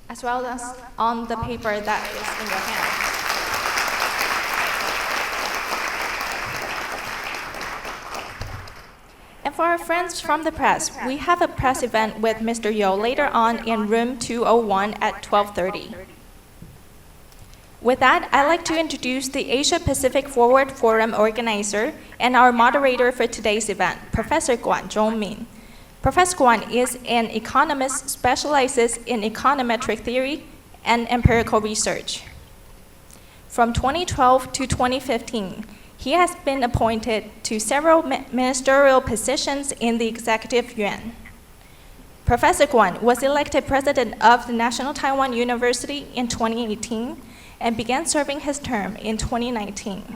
as well as on the paper that is in your hand. And for our friends from the press, we have a press event with Mr. Yo later on in room 201 at 12:30. With that, I'd like to introduce the Asia Pacific Forward Forum organizer and our moderator for today's event, Professor Guan Zhongmin. Professor Guan is an economist specializes in econometric theory and empirical research. From 2012 to 2015, he has been appointed to several ministerial positions in the Executive Yuan. Professor Guan was elected president of the National Taiwan University in 2018 and began serving his term in 2019.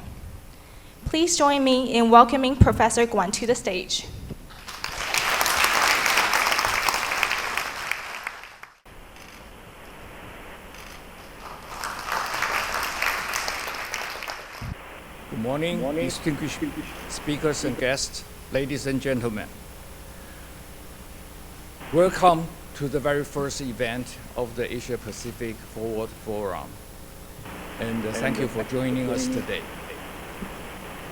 Please join me in welcoming Professor Guan to the stage. Good morning, distinguished speakers and guests, ladies and gentlemen. Welcome to the very first event of the Asia Pacific Forward Forum. And thank you for joining us today.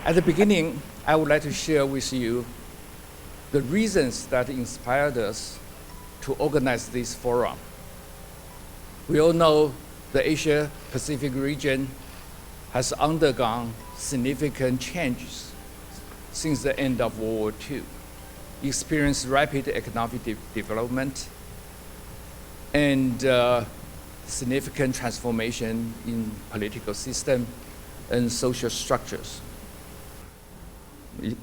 At the beginning, I would like to share with you the reasons that inspired us to organize this forum. We all know the Asia Pacific region has undergone significant changes since the end of World War II, experienced rapid economic development and significant transformation in political system and social structures.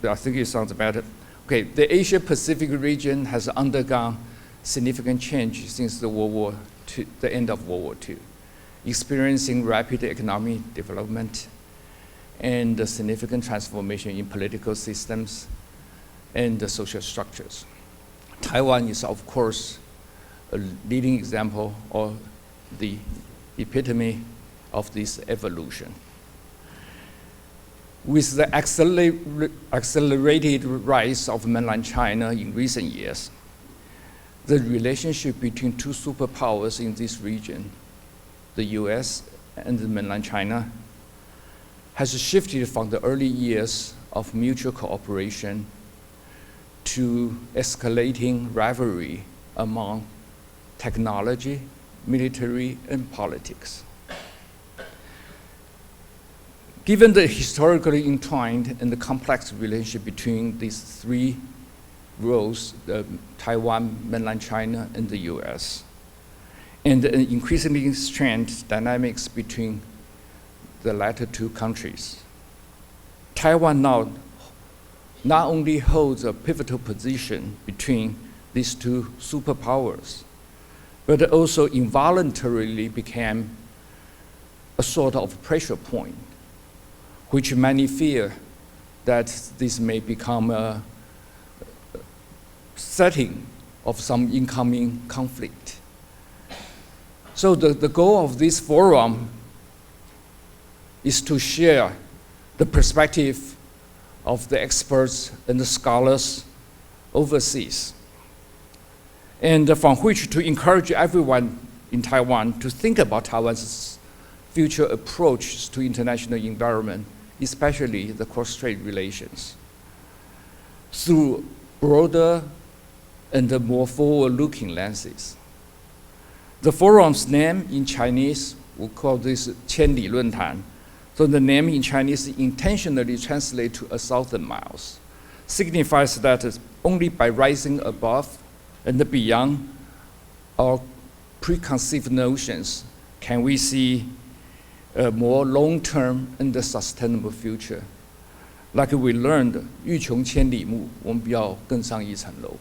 I think it sounds better. Okay, the Asia Pacific region has undergone significant change since the end of World War II, experiencing rapid economic development and a significant transformation in political systems and the social structures. Taiwan is, of course, a leading example or the epitome of this evolution. With the accelerated rise of mainland China in recent years, the relationship between two superpowers in this region, the US and the mainland China, has shifted from the early years of mutual cooperation to escalating rivalry among technology, military, and politics. Given the historically entwined and the complex relationship between these three worlds, Taiwan, mainland China, and the US, and the increasingly strained dynamics between the latter two countries, Taiwan now not only holds a pivotal position between these two superpowers, but also involuntarily became a sort of pressure point, which many fear that this may become a setting of some incoming conflict. So the goal of this forum is to share the perspective of the experts and the scholars overseas, and from which to encourage everyone in Taiwan to think about Taiwan's future approach to international environment, especially the cross-strait relations, through broader and more forward-looking lenses. The forum's name in Chinese, we call this 千里论坛. So the name in Chinese intentionally translates to 1,000 miles, signifies that only by rising above and beyond our preconceived notions can we see a more long-term and sustainable future. Like we learned, 欲穷千里目, 我们不要更上一层楼.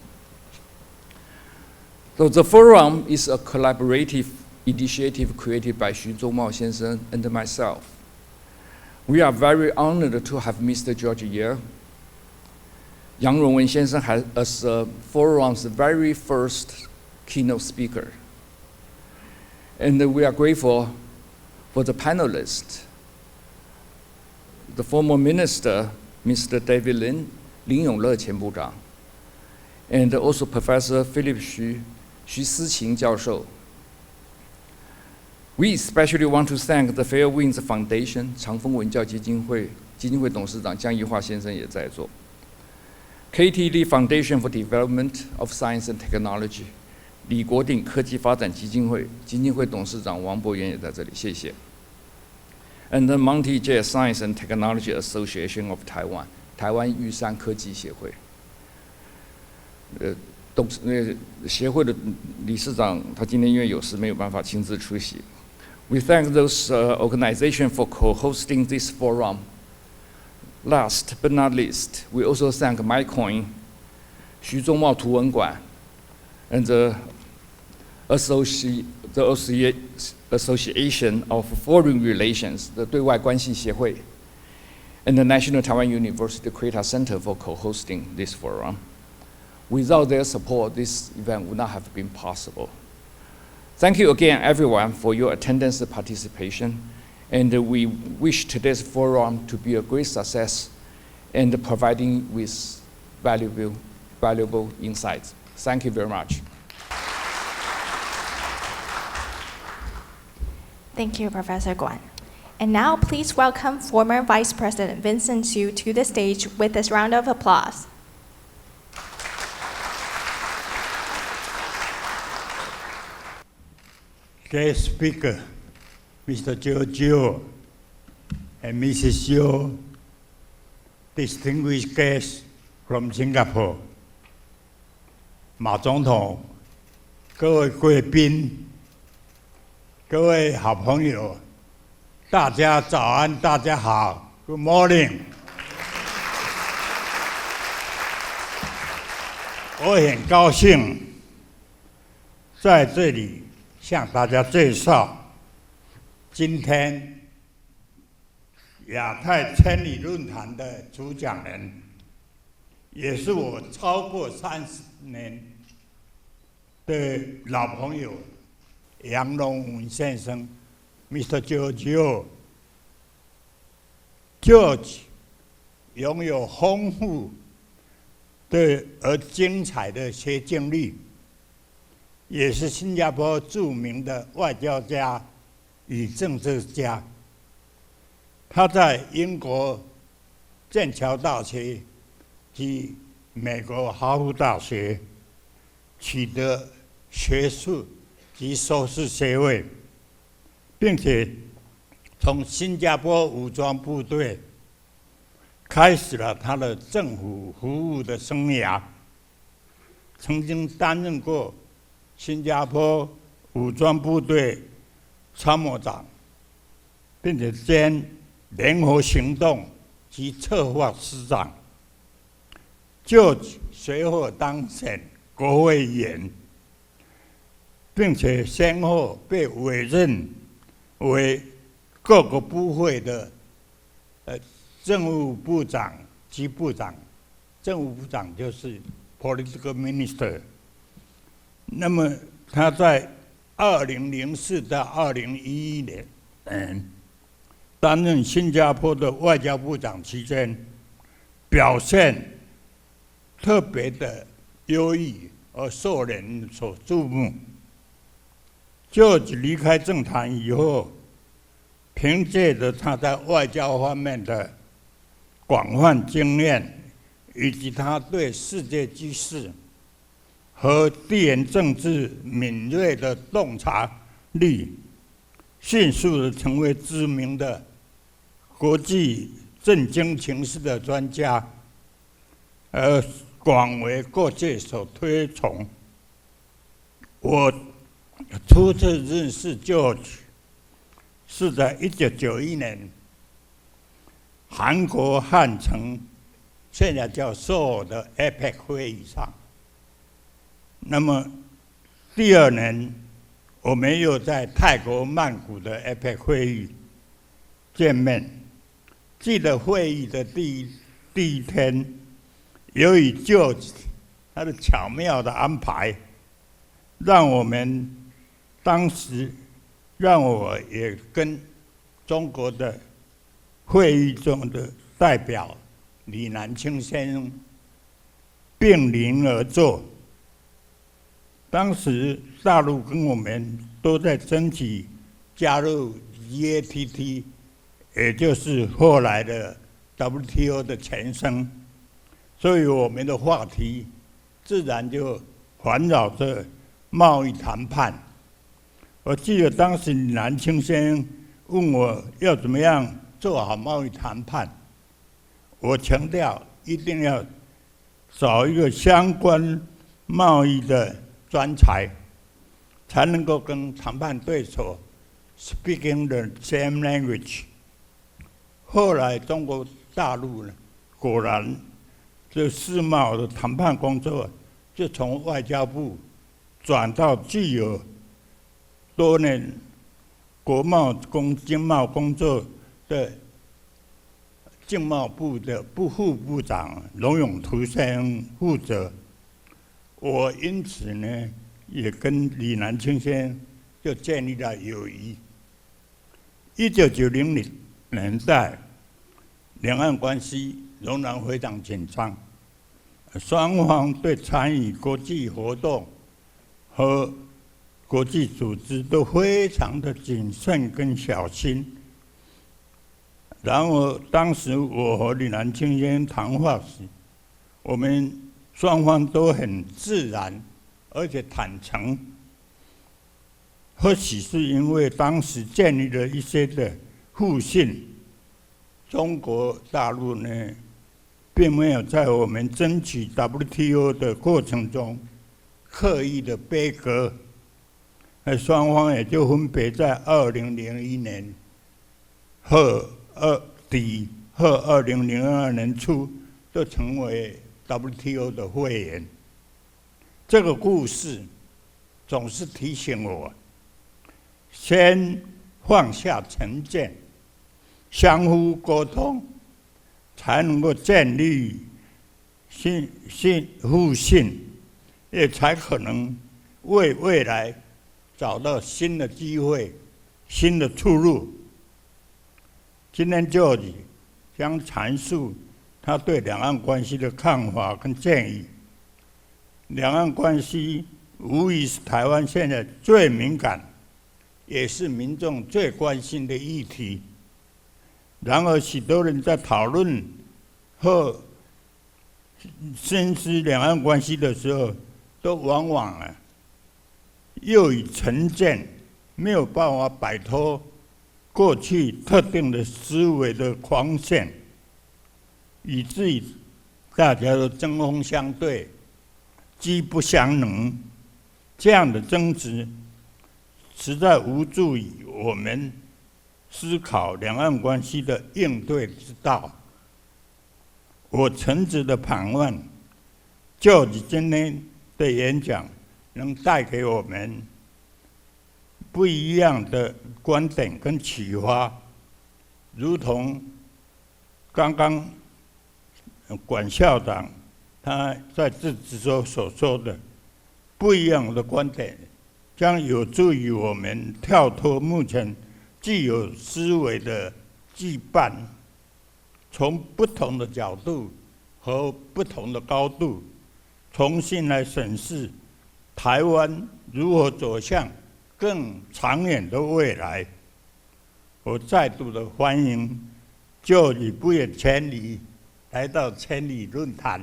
So the forum is a collaborative initiative created by徐宗懋先生and myself. We are very honored to have Mr. George Ye,杨荣文先生as the forum's very first keynote speaker. And we are grateful for the panelists, the former minister, Mr. David Lin, 林永乐前部长, and also Professor Philip Xu, 徐斯勤教授。We especially want to thank the Fair Winds Foundation 长风文教基金会董事长江宜桦先生也在座。KTD Foundation for Development of Science and Technology 李国鼎科技发展基金会董事长王博元也在这里，谢谢。And the Monty J Science and Technology Association of Taiwan 台湾玉山科技协会。协会的理事长他今天因为有事没有办法亲自出席。We thank those organizations for co-hosting this forum. Last but not least, we also thank MaiCoin, 徐宗懋图文馆 and the Association of Foreign Relations, 的对外关系协会 and the National Taiwan University Creator Center for co-hosting this forum. Without their support, this event would not have been possible. Thank you again, everyone, for your attendance and participation. And we wish today's forum to be a great success and providing with valuable insights. Thank you very much. Thank you, Professor Kuan. And now please welcome former Vice President Vincent Hsu to the stage with this round of applause. Guest speaker, Mr. Joe and Mrs. Hsu, distinguished guests from Singapore, 马总统，各位贵宾，各位好朋友，大家早安，大家好 ，Good morning。我很高兴在这里向大家介绍今天亚太千里论坛的主讲人，也是我超过30年的老朋友杨荣文先生 ，Mr. George 拥有丰富的而精彩的学经历。也是新加坡著名的外交家与政治家。他在英国剑桥大学及美国哈佛大学取得学术及硕士学位，并且从新加坡武装部队开始了他的政府服务的生涯，曾经担任过新加坡武装部队参谋长，并且兼联合行动及策划师长。就随后当选国会议员，并且先后被委任为各个部会的政务部长及部长。政务部长就是 political minister。那么他在2004到2011年，担任新加坡的外交部长期间，表现特别的优异，而受人所注目。就离开政坛以后，凭借着他在外交方面的广泛经验，以及他对世界局势和地缘政治敏锐的洞察力，迅速地成为知名的国际政经情势的专家，而广为各界所推崇。我初次认识 George 是在1991年韩国汉城，现在叫首尔的 APEC 会议上。那么第2年，我们又在泰国曼谷的 APEC 会议见面。记得会议的第一天，由于George他的巧妙的安排，让我也跟中国的会议中的代表李南清先生并邻而坐。当时大陆跟我们都在争取加入 GATT， 也就是后来的 WTO 的前身，所以我们的话题自然就环绕着贸易谈判。我记得当时李南清先生问我要怎么样做好贸易谈判，我强调一定要找一个相关贸易的专才，才能够跟谈判对手 speaking the same language。后来中国大陆呢，果然这世贸的谈判工作就从外交部转到具有多年经贸工作的经贸部的副部长龙永图先生负责。我因此呢，也跟李南清先生就建立了友谊。1990年代，两岸关系仍然非常紧张，双方对参与国际活动和国际组织都非常的谨慎跟小心。然而，当时我和李南清先生谈话时，我们双方都很自然，而且坦诚。或许是因为当时建立了一些的互信，中国大陆呢，并没有在我们争取 WTO 的过程中刻意的杯葛，双方也就分别在2001年底和2002年初都成为 WTO 的会员。这个故事总是提醒我，先放下成见，相互沟通，才能够建立互信，也才可能为未来找到新的机会、新的出路。今天George将阐述他对两岸关系的看法跟建议。两岸关系无疑是台湾现在最敏感，也是民众最关心的议题。然而，许多人在讨论和深思两岸关系的时候，都往往又以成见，没有办法摆脱过去特定的思维的框线，以至于大家都针锋相对，机不相能。这样的争执实在无助于我们思考两岸关系的应对之道。我诚挚的盼望George今天的演讲能带给我们不一样的观点跟启发，如同刚刚管校长他在致辞中所说的，不一样的观点将有助于我们跳脱目前既有思维的羁绊，从不同的角度和不同的高度，重新来审视台湾如何走向更长远的未来。我再度的欢迎George不远千里来到千里论坛。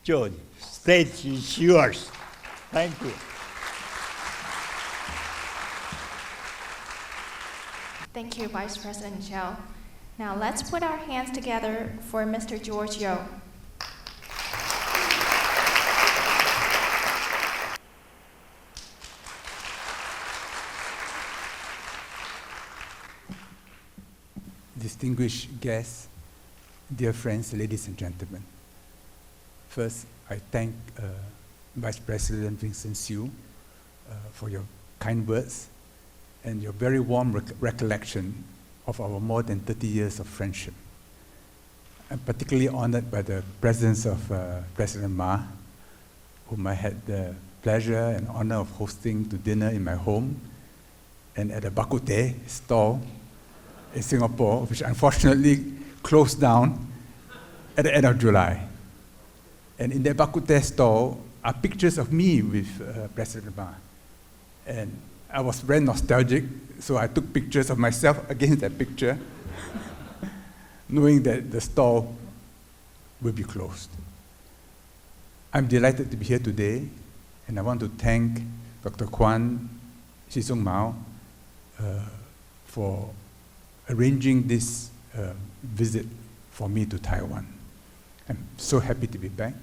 George, stage is yours. Thank you. Thank you, Vice President Zhao. Now let's put our hands together for Mr. George Yeo. Distinguished guests, dear friends, ladies and gentlemen. First, I thank Vice President Vincent Hsu for your kind words and your very warm recollection of our more than 30 years of friendship. I'm particularly honored by the presence of President Ma, whom I had the pleasure and honor of hosting to dinner in my home and at a bak kut teh stall in Singapore, which unfortunately closed down at the end of July. And in that bak kut teh stall, are pictures of me with President Ma. And I was very nostalgic, so I took pictures of myself against that picture, knowing that the store will be closed. I'm delighted to be here today, and I want to thank Dr. Kuan, Shisong for arranging this visit for me to Taiwan. I'm so happy to be back.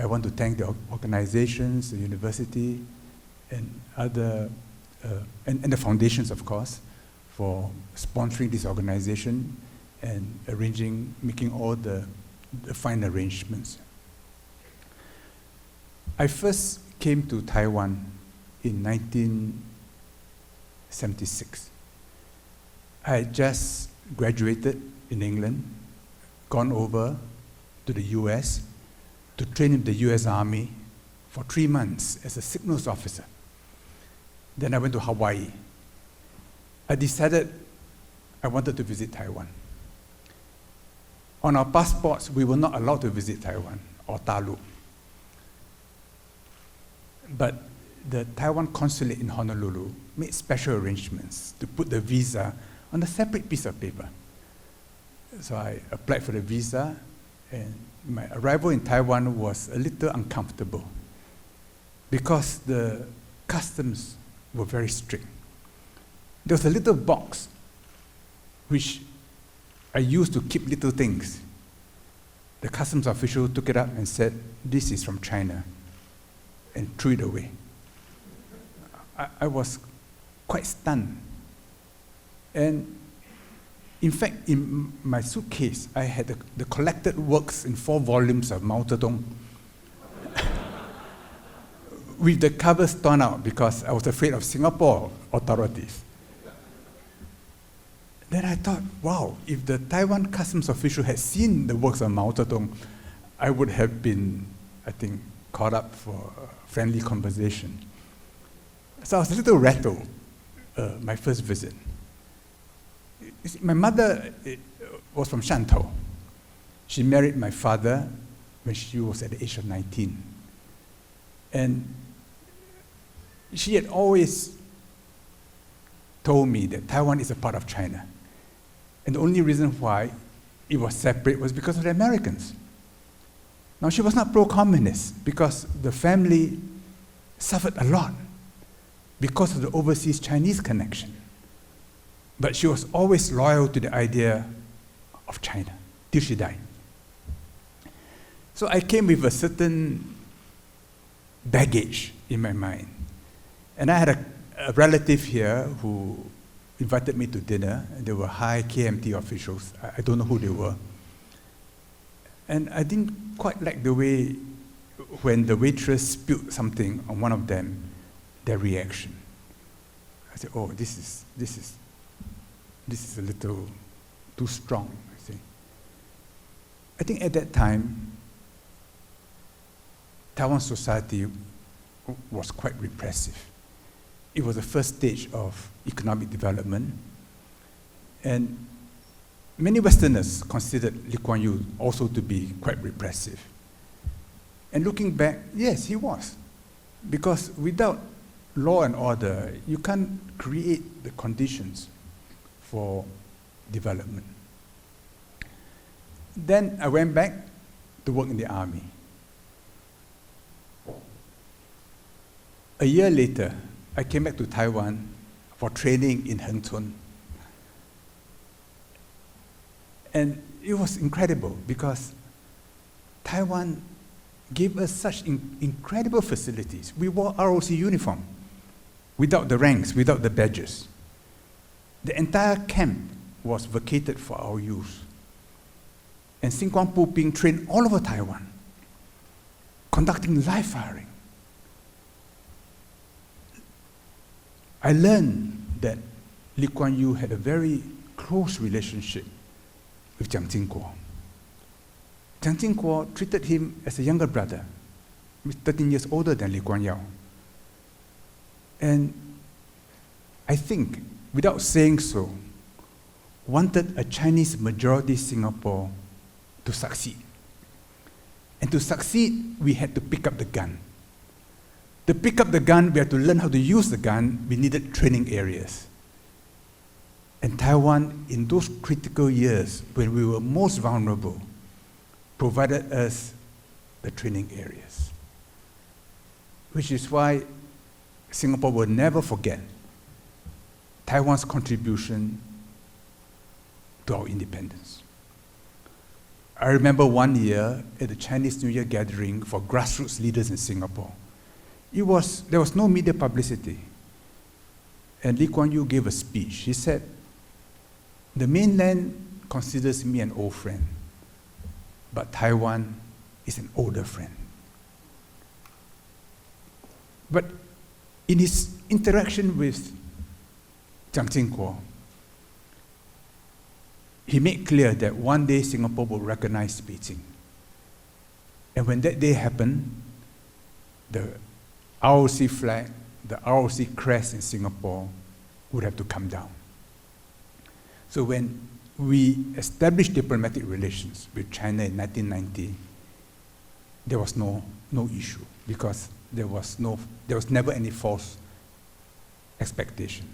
I want to thank the organizations, the university, and other, and the foundations, of course, for sponsoring this organization and arranging, making all the fine arrangements. I first came to Taiwan in 1976. I had just graduated in England, gone over to the US to train in the US Army for 3 months as a signals officer. Then I went to Hawaii. I decided I wanted to visit Taiwan. On our passports, we were not allowed to visit Taiwan or Talu. But the Taiwan consulate in Honolulu made special arrangements to put the visa on a separate piece of paper. So I applied for the visa, and my arrival in Taiwan was a little uncomfortable because the customs were very strict. There was a little box which I used to keep little things. The customs official took it up and said, "This is from China," and threw it away. I was quite stunned. And in fact, in my suitcase, I had the collected works in 4 volumes of Mao Zedong with the covers torn out because I was afraid of Singapore authorities. Then I thought, wow, if the Taiwan customs official had seen the works of Mao Zedong, I would have been, I think, caught up for a friendly conversation. So I was a little rattled my first visit. You see, my mother was from Shantou. She married my father when she was at the age of 19. And she had always told me that Taiwan is a part of China. And the only reason why it was separate was because of the Americans. Now, she was not pro-communist because the family suffered a lot because of the overseas Chinese connection. But she was always loyal to the idea of China till she died. So I came with a certain baggage in my mind. And I had a relative here who invited me to dinner. And they were high KMT officials. I don't know who they were. And I didn't quite like the way, when the waitress spilled something on one of them, their reaction. I said, oh, this is a little too strong, I think. I think at that time, Taiwan society was quite repressive. It was the first stage of economic development. And many Westerners considered Lee Kuan Yew also to be quite repressive. And looking back, yes, he was. Because without law and order, you can't create the conditions for development. Then I went back to work in the army. A year later, I came back to Taiwan for training in Hengchun. And it was incredible because Taiwan gave us such incredible facilities. We wore ROC uniform without the ranks, without the badges. The entire camp was vacated for our use. And Sin Kwang Pu Ping trained all over Taiwan, conducting live firing. I learned that Lee Kuan Yew had a very close relationship with Jiang Jingguo. Jiang Jingguo treated him as a younger brother, 13 years older than Lee Kuan Yew. And I think, without saying so, wanted a Chinese majority Singapore to succeed. And to succeed, we had to pick up the gun. To pick up the gun, we had to learn how to use the gun. We needed training areas. And Taiwan, in those critical years when we were most vulnerable, provided us the training areas. Which is why Singapore will never forget Taiwan's contribution to our independence. I remember one year at the Chinese New Year gathering for grassroots leaders in Singapore. There was no media publicity. And Lee Kuan Yew gave a speech. He said, "The mainland considers me an old friend, but Taiwan is an older friend." But in his interaction with Chiang Ching-kuo, he made clear that one day Singapore will recognize Beijing. And when that day happened, the ROC flag, the ROC crest in Singapore would have to come down. So when we established diplomatic relations with China in 1990, there was no issue because there was never any false expectation.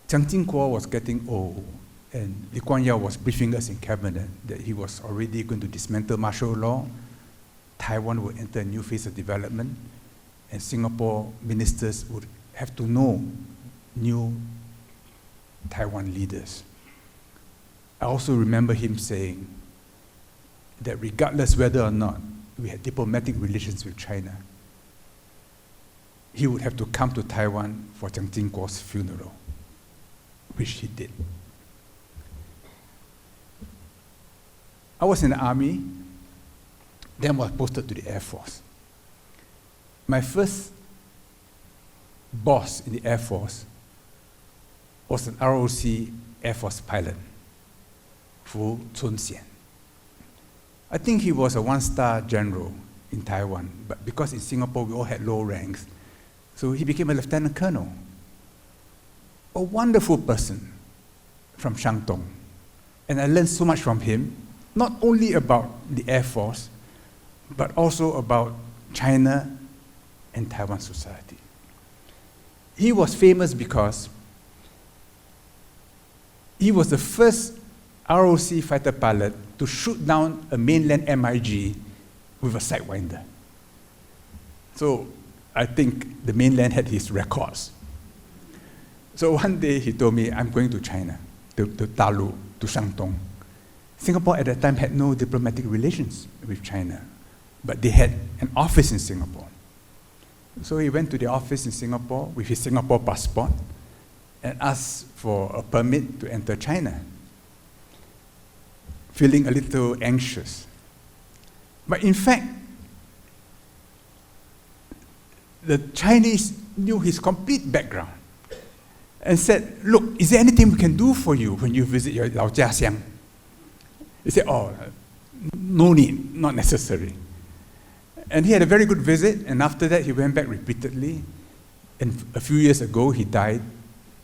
Chiang Ching-kuo was getting old, and Lee Kuan Yew was briefing us in cabinet that he was already going to dismantle martial law. Taiwan would enter a new phase of development, and Singapore ministers would have to know new Taiwan leaders. I also remember him saying that regardless whether or not we had diplomatic relations with China, he would have to come to Taiwan for Chiang Ching-kuo's funeral, which he did. I was in the army, then was posted to the Air Force. My first boss in the Air Force was an ROC Air Force pilot, Fu Chun-hsien. I think he was a one-star general in Taiwan, but because in Singapore we all had low ranks, so he became a lieutenant colonel. A wonderful person from Shantung. And I learned so much from him, not only about the Air Force, but also about China and Taiwan society. He was famous because he was the first ROC fighter pilot to shoot down a mainland MiG with a sidewinder. So I think the mainland had his records. So one day he told me, "I'm going to China, to Dalu, to Shantung." Singapore at that time had no diplomatic relations with China, but they had an office in Singapore. So he went to the office in Singapore with his Singapore passport and asked for a permit to enter China, feeling a little anxious. But in fact, the Chinese knew his complete background and said, "Look, is there anything we can do for you when you visit your Lao Jia Xiang?" He said, "Oh, no need, not necessary." And he had a very good visit, and after that he went back repeatedly. And a few years ago, he died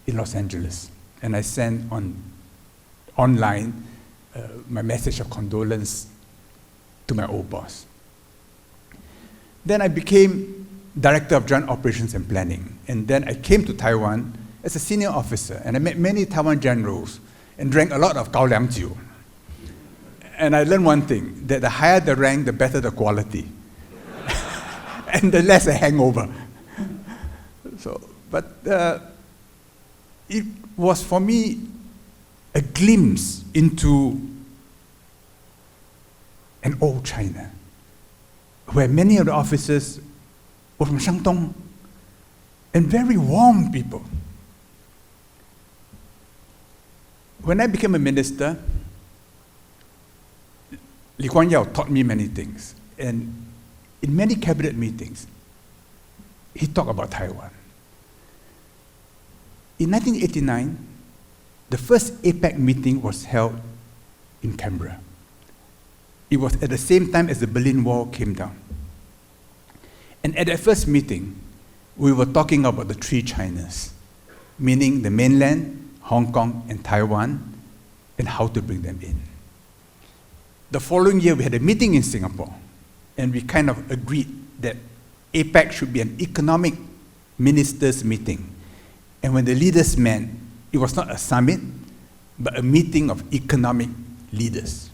in Los Angeles. And I sent online my message of condolence to my old boss. Then I became Director of Joint Operations and Planning. And then I came to Taiwan as a senior officer, and I met many Taiwan generals and drank a lot of Gao Liang Jiu. And I learned one thing, that the higher the rank, the better the quality. And the less a hangover. But it was for me a glimpse into an old China, where many of the officers were from Shantung and very warm people. When I became a minister, Lee Kuan Yew taught me many things. And in many cabinet meetings, he talked about Taiwan. In 1989, the first APEC meeting was held in Canberra. It was at the same time as the Berlin Wall came down. And at that first meeting, we were talking about the three Chinas, meaning the mainland, Hong Kong, and Taiwan, and how to bring them in. the following year we had a meeting in Singapore, and we kind of agreed that APEC should be an economic ministers meeting. And when the leaders met, it was not a summit, but a meeting of economic leaders.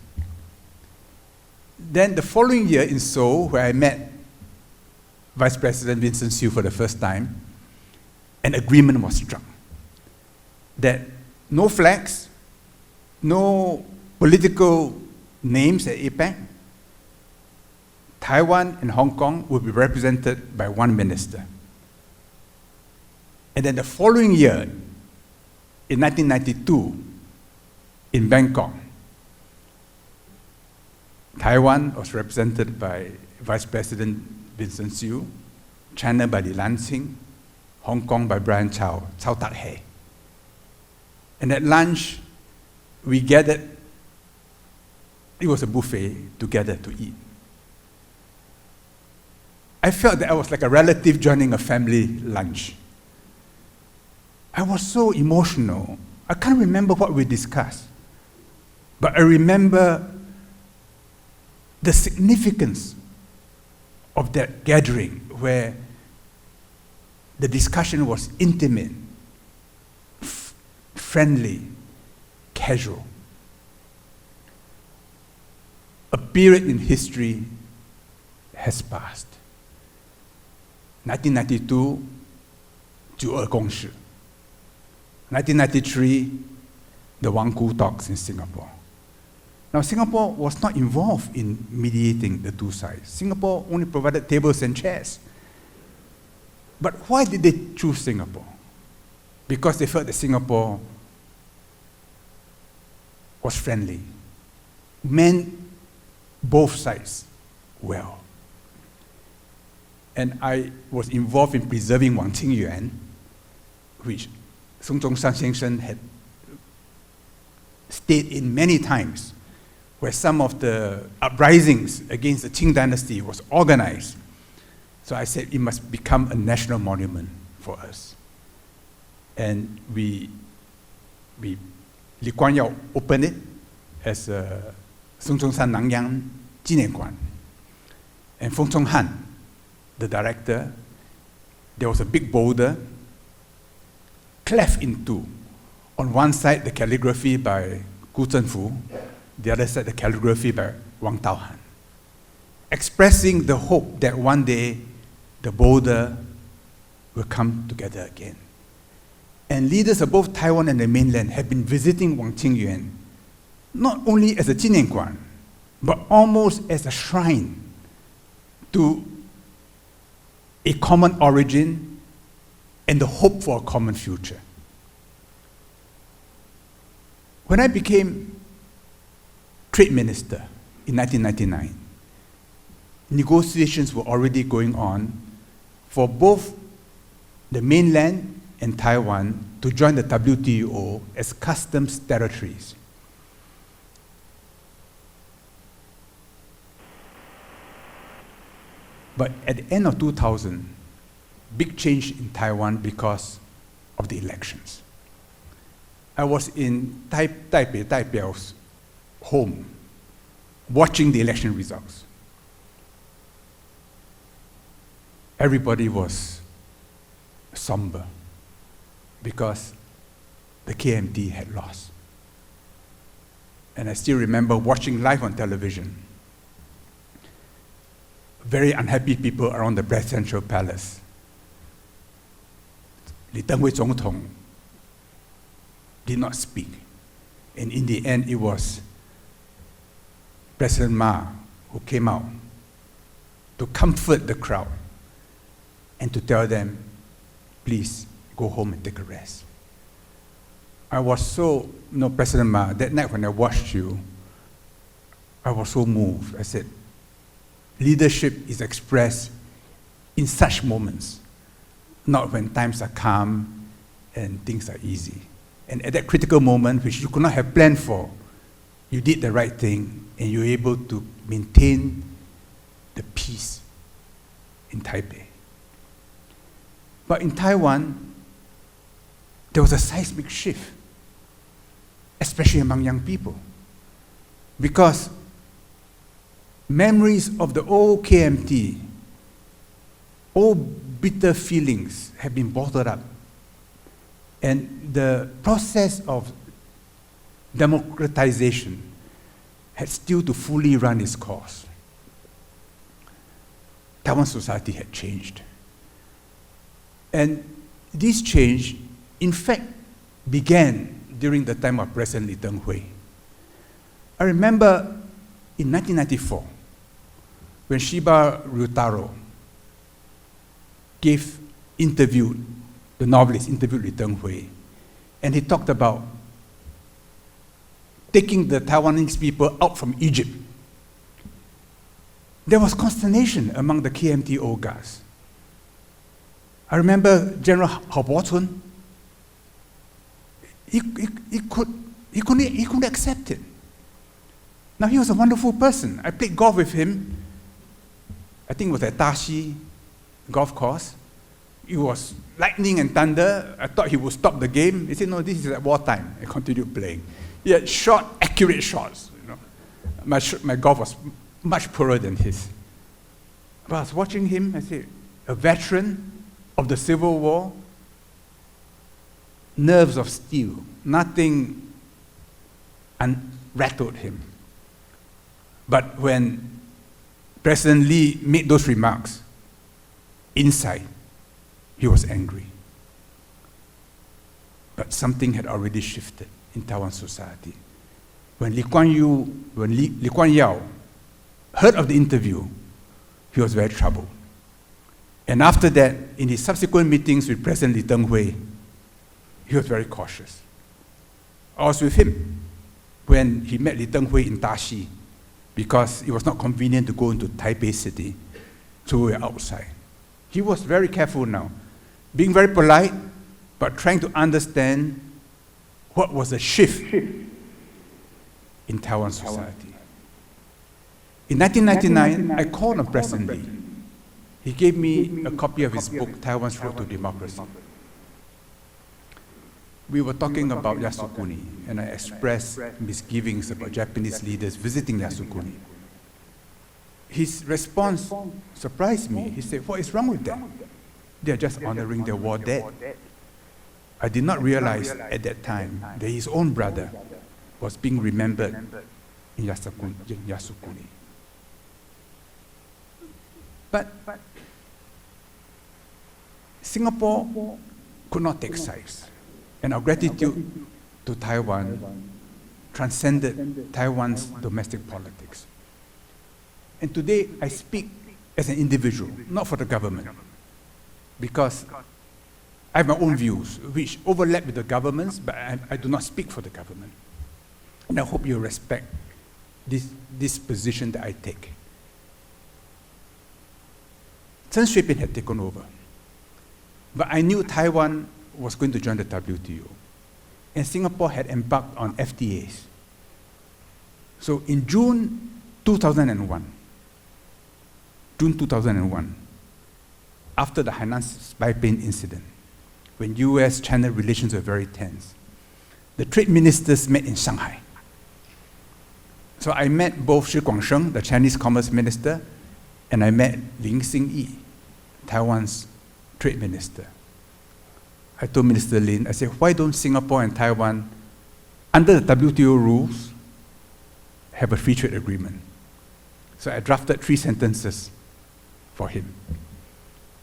Then the following year in Seoul, where I met Vice President Vincent Hsu for the first time, an agreement was struck that no flags, no political names at APEC, Taiwan and Hong Kong will be represented by one minister. And then the following year, in 1992, in Bangkok, Taiwan was represented by Vice President Vincent Hsu, China by Li Lansing, Hong Kong by Brian Chow Tak Hei. And at lunch, we gathered, it was a buffet together to eat. I felt that I was like a relative joining a family lunch. I was so emotional. I can't remember what we discussed, but I remember the significance of that gathering where the discussion was intimate, friendly, casual. A period in history has passed. 1992, 九二共识. 1993, the Wang Ku talks in Singapore. Now, Singapore was not involved in mediating the two sides. Singapore only provided tables and chairs. But why did they choose Singapore? Because they felt that Singapore was friendly, meant both sides well. And I was involved in preserving Wang Qingyuan, which Sun Zhongshan先生had stayed in many times, where some of the uprisings against the Qing dynasty was organized. So I said it must become a national monument for us. And Li Kuan Yew opened it as Sun Zhongshan Nangyang 纪念馆. And Feng Chonghan, the director, there was a big boulder cleft in two. On one side, the calligraphy by Gu Zhenfu, the other side, the calligraphy by Wang Taohan, expressing the hope that one day the boulder will come together again. And leaders of both Taiwan and the mainland have been visiting Wang Qingyuan, not only as a 纪念馆, but almost as a shrine to a common origin and the hope for a common future. When I became Trade Minister in 1999, negotiations were already going on for both the mainland and Taiwan to join the WTO as customs territories. But at the end of 2000, big change in Taiwan because of the elections. I was in Taipei's home, watching the election results. Everybody was somber because the KMT had lost. And I still remember watching live on television, very unhappy people around the presidential palace. Li Tenghui 总统 did not speak. And in the end, it was President Ma who came out to comfort the crowd and to tell them, please go home and take a rest. I was so, President Ma, that night when I watched you, I was so moved. I said, leadership is expressed in such moments, not when times are calm and things are easy. And at that critical moment, which you could not have planned for, you did the right thing and you were able to maintain the peace in Taipei. But in Taiwan, there was a seismic shift, especially among young people, because memories of the old KMT, old bitter feelings have been bottled up. And the process of democratization had still to fully run its course. Taiwan society had changed. And this change, in fact, began during the time of President Lee Teng-hui. I remember in 1994, when Shiba Ryutaro the novelist interviewed Lee Teng-hui, and he talked about taking the Taiwanese people out from Egypt. There was consternation among the KMT old guys. I remember General Hao Bo-chun. He couldn't accept it. Now, he was a wonderful person. I played golf with him. I think it was at Tashi golf course. It was lightning and thunder. I thought he would stop the game. He said, no, this is at wartime. I continued playing. He had short, accurate shots. You know. My golf was much poorer than his. But I was watching him, I said, a veteran of the Civil War, nerves of steel, nothing rattled him. But when President Lee made those remarks, inside, he was angry. But something had already shifted in Taiwan society. When Lee Kuan Yew heard of the interview, he was very troubled. And after that, in his subsequent meetings with President Lee Teng-hui, he was very cautious. I was with him when he met Lee Teng-hui in Tashi, because it was not convenient to go into Taipei City, so we were outside. He was very careful now, being very polite, but trying to understand what was the shift in Taiwan society. In 1999, I called on President Lee. He gave me a copy of his book, Taiwan's Road to Democracy. We were talking about Yasukuni, and I expressed misgivings about Japanese leaders visiting Yasukuni. His response surprised me. He said, what is wrong with them? They are just honoring their war dead. I did not realize at that time that his own brother was being remembered in Yasukuni. But Singapore could not take sides, and our gratitude to Taiwan transcended Taiwan's domestic politics. And today I speak as an individual, not for the government, because I have my own views which overlap with the government's, but I do not speak for the government. And I hope you respect this position that I take. Chen Shui-bian had taken over, but I knew Taiwan was going to join the WTO, and Singapore had embarked on FTAs. So in June 2001, after the Hainan spy plane incident, when US-China relations were very tense, the trade ministers met in Shanghai. So I met both Shi Guangsheng, the Chinese Commerce Minister, and I met Lin Xingyi, Taiwan's trade minister. I told Minister Lin, I said, why don't Singapore and Taiwan, under the WTO rules, have a free trade agreement? So I drafted 3 sentences for him.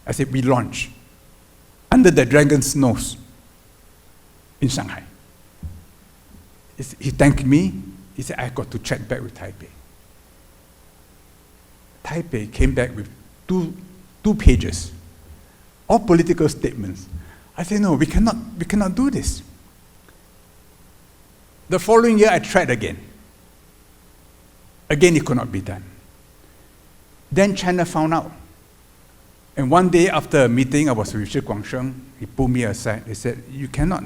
I said, we launch under the dragon's nose in Shanghai. He thanked me. He said, I got to check back with Taipei. Taipei came back with two pages, all political statements. I said, no, we cannot do this. The following year, I tried again. Again, it could not be done. Then China found out. And one day after a meeting, I was with Shi Guangsheng. He pulled me aside. He said, you cannot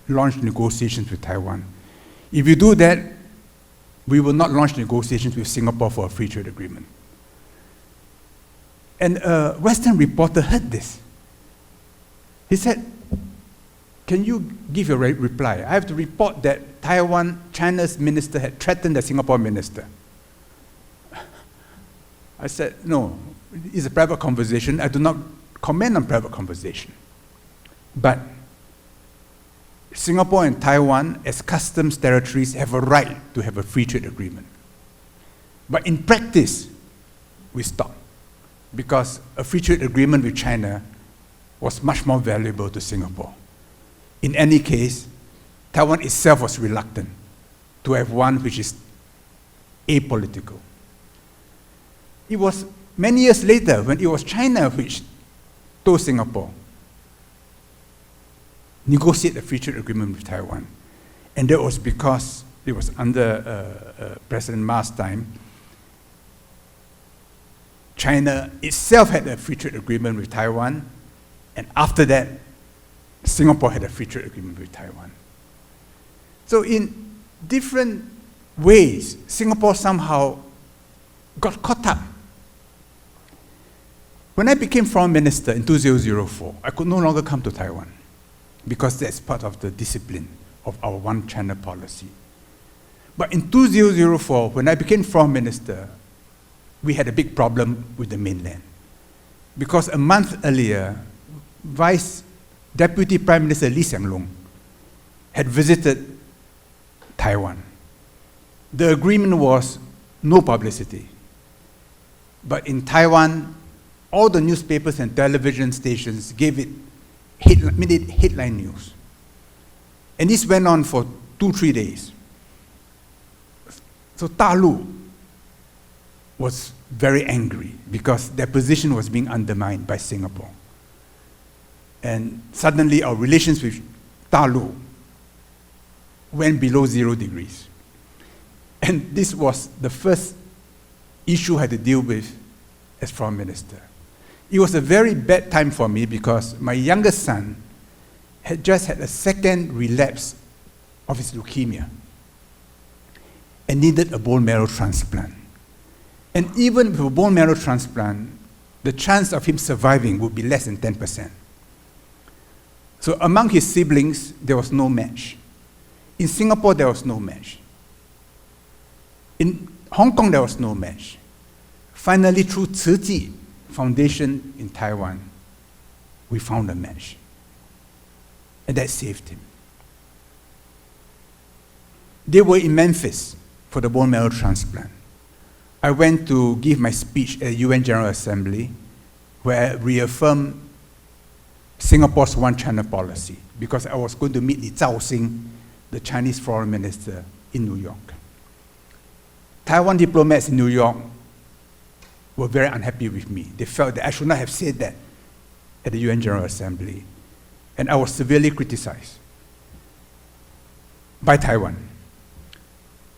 launch negotiations with Taiwan. If you do that, we will not launch negotiations with Singapore for a free trade agreement. And a Western reporter heard this. He said, can you give a reply? I have to report that China's minister had threatened the Singapore minister. I said, no, it's a private conversation. I do not comment on private conversation. But Singapore and Taiwan, as customs territories, have a right to have a free trade agreement. But in practice, we stopped, because a free trade agreement with China was much more valuable to Singapore. In any case, Taiwan itself was reluctant to have one which is apolitical. It was many years later when it was China which told Singapore, negotiate a free trade agreement with Taiwan. And that was because it was under President Ma's time. China itself had a free trade agreement with Taiwan, and after that, Singapore had a free trade agreement with Taiwan. So in different ways, Singapore somehow got caught up. When I became foreign minister in 2004, I could no longer come to Taiwan, because that's part of the discipline of our one China policy. But in 2004, when I became foreign minister, we had a big problem with the mainland. Because a month earlier, Deputy Prime Minister Lee Hsien Loong had visited Taiwan. The agreement was no publicity. But in Taiwan, all the newspapers and television stations made it headline news. And this went on for 2-3 days. So Dalu was very angry because their position was being undermined by Singapore. And suddenly our relations with Dalu went below 0 degrees. And this was the first issue I had to deal with as foreign minister. It was a very bad time for me because my youngest son had just had a second relapse of his leukemia and needed a bone marrow transplant. And even with a bone marrow transplant, the chance of him surviving would be less than 10%. So among his siblings, there was no match. In Singapore, there was no match. In Hong Kong, there was no match. Finally, through Tzu Chi Foundation in Taiwan, we found a match. And that saved him. They were in Memphis for the bone marrow transplant. I went to give my speech at UN General Assembly, where I reaffirmed Singapore's one China policy, because I was going to meet Li Zhaoxing, the Chinese foreign minister, in New York. Taiwan diplomats in New York were very unhappy with me. They felt that I should not have said that at the UN General Assembly. And I was severely criticized by Taiwan.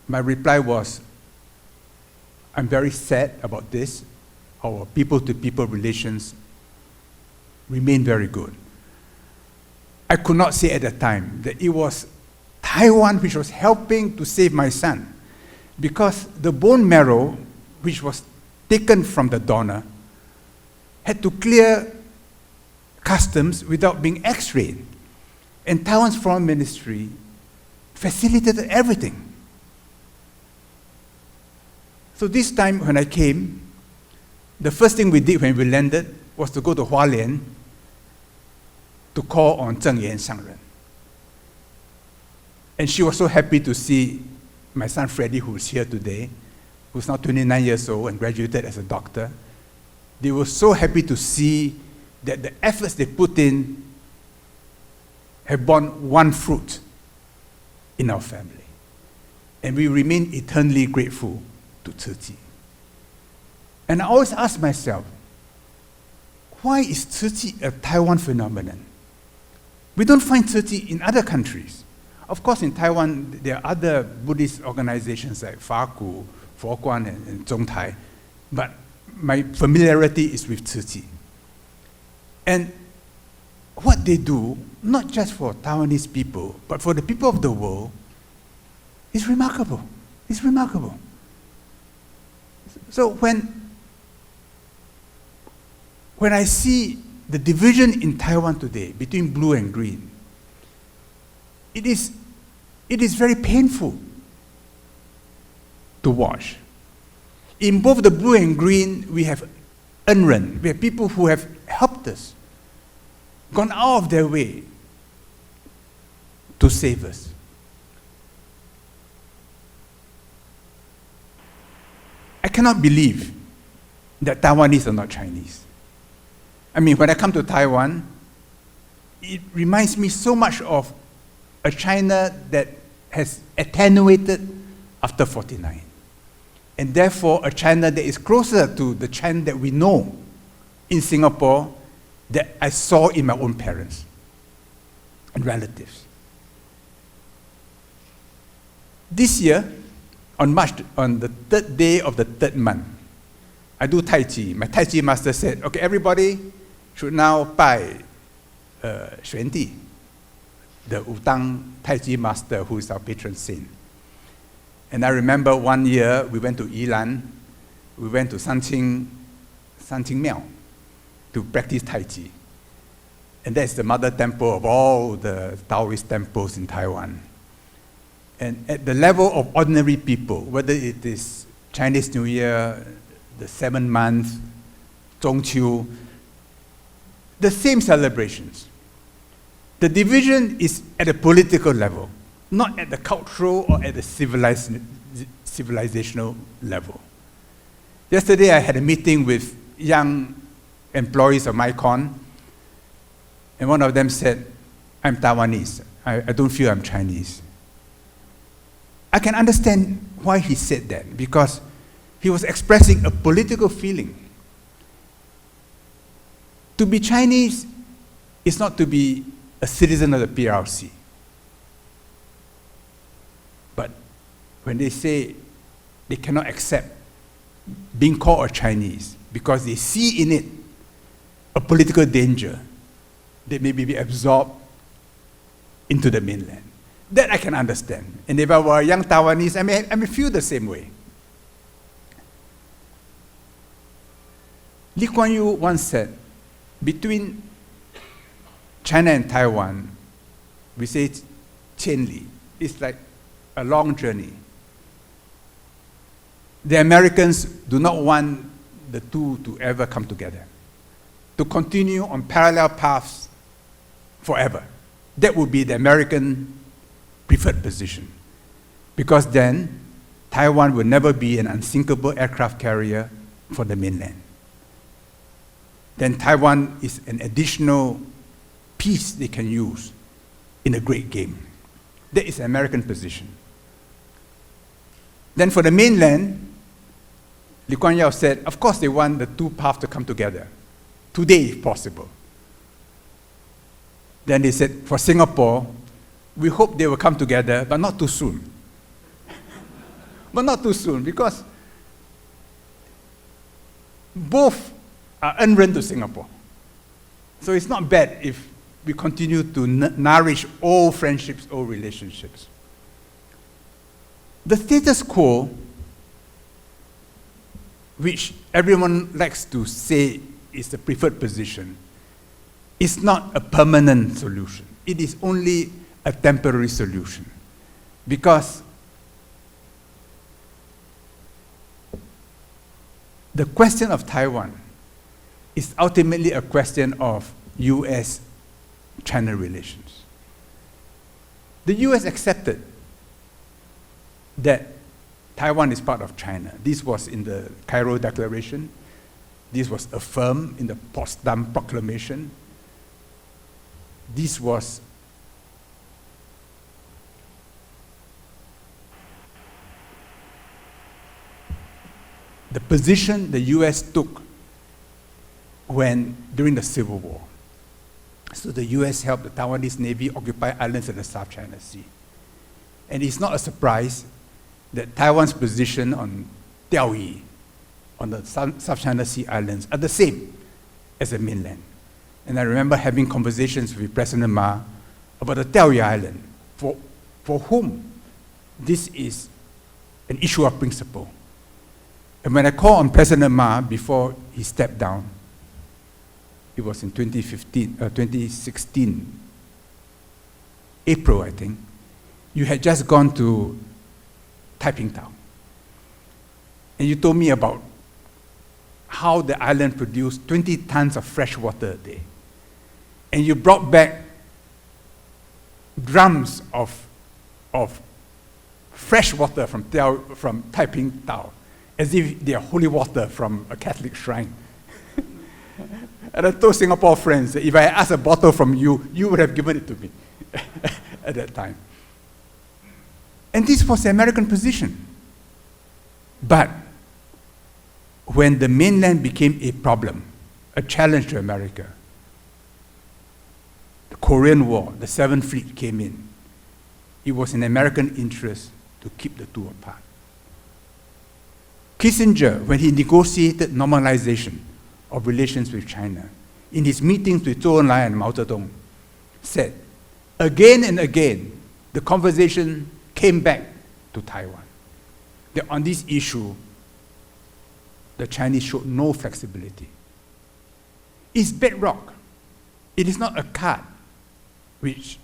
My reply was, I'm very sad about this. Our people-to-people relations remain very good. I could not say at the time that it was Taiwan which was helping to save my son, because the bone marrow, which was taken from the donor, had to clear customs without being x-rayed. And Taiwan's foreign ministry facilitated everything. So this time when I came, the first thing we did when we landed was to go to Hualien to call on Zheng Yan Shangren. And she was so happy to see my son Freddie, who is here today, who's now 29 years old and graduated as a doctor. They were so happy to see that the efforts they put in have borne one fruit in our family. And we remain eternally grateful to Tzu Chi. And I always ask myself, why is Tzu Chi a Taiwan phenomenon? We don't find Tzu Chi in other countries. Of course, in Taiwan, there are other Buddhist organizations like Faku, Kuan, and Zhongtai, but my familiarity is with Tzu Chi. And what they do, not just for Taiwanese people, but for the people of the world, is remarkable. It's remarkable. So when I see the division in Taiwan today between blue and green, it is very painful to watch. In both the blue and green, we have unrun. We have people who have helped us, gone out of their way to save us. I cannot believe that Taiwanese are not Chinese. I mean, when I come to Taiwan, it reminds me so much of a China that has attenuated after 49. And therefore, a China that is closer to the China that we know in Singapore that I saw in my own parents and relatives. This year, on the third day of the third month, I do Tai Chi. My Tai Chi master said, okay, everybody should now buy Xuan Di, the Wutang Tai Chi master who is our patron saint. And I remember one year we went to Yilan, we went to Sanqing Miao to practice Tai Chi. And that's the mother temple of all the Taoist temples in Taiwan. And at the level of ordinary people, whether it is Chinese New Year, the 7th month, Zhongqiu, the same celebrations. The division is at a political level, not at the cultural or at the civilizational level. Yesterday, I had a meeting with young employees of MaiCoin, and one of them said, I'm Taiwanese. I don't feel I'm Chinese. I can understand why he said that, because he was expressing a political feeling. To be Chinese is not to be a citizen of the PRC. But when they say they cannot accept being called a Chinese because they see in it a political danger, they may be absorbed into the mainland. That I can understand. And if I were a young Taiwanese, I may feel the same way. Lee Kuan Yew once said, between China and Taiwan, we say Qianli. It's like a long journey. The Americans do not want the two to ever come together, to continue on parallel paths forever. That would be the American preferred position, because then Taiwan will never be an unsinkable aircraft carrier for the mainland. Then Taiwan is an additional piece they can use in a great game. That is the American position. Then for the mainland, Lee Kuan Yew said, of course they want the two paths to come together, today if possible. Then they said, for Singapore, we hope they will come together, but not too soon. But not too soon, because both are unrun to Singapore. So it's not bad if we continue to nourish all friendships, all relationships. The status quo, which everyone likes to say is the preferred position, is not a permanent solution. It is only a temporary solution, because the question of Taiwan is ultimately a question of US-China relations. The US accepted that Taiwan is part of China. This was in the Cairo Declaration. This was affirmed in the Potsdam Proclamation. This was the position the US took during the Civil War. So the US helped the Taiwanese Navy occupy islands in the South China Sea. And it's not a surprise that Taiwan's position on Diaoyi, on the South China Sea islands, are the same as the mainland. And I remember having conversations with President Ma about the Diaoyi Island, for whom this is an issue of principle. And when I called on President Ma before he stepped down, it was in 2016, April, I think, you had just gone to Taiping Town. and you told me about how the island produced 20 tons of fresh water a day. And you brought back drums of fresh water from Taiping Tao, as if they are holy water from a Catholic shrine. And I told Singapore friends that if I asked a bottle from you, you would have given it to me at that time. And this was the American position. But when the mainland became a problem, a challenge to America, the Korean War, the Seventh Fleet came in. It was in American interest to keep the two apart. Kissinger, when he negotiated normalization of relations with China, in his meetings with Zhou Enlai and Mao Zedong, said, again and again, the conversation came back to Taiwan. That on this issue, the Chinese showed no flexibility. It's bedrock. It is not a card which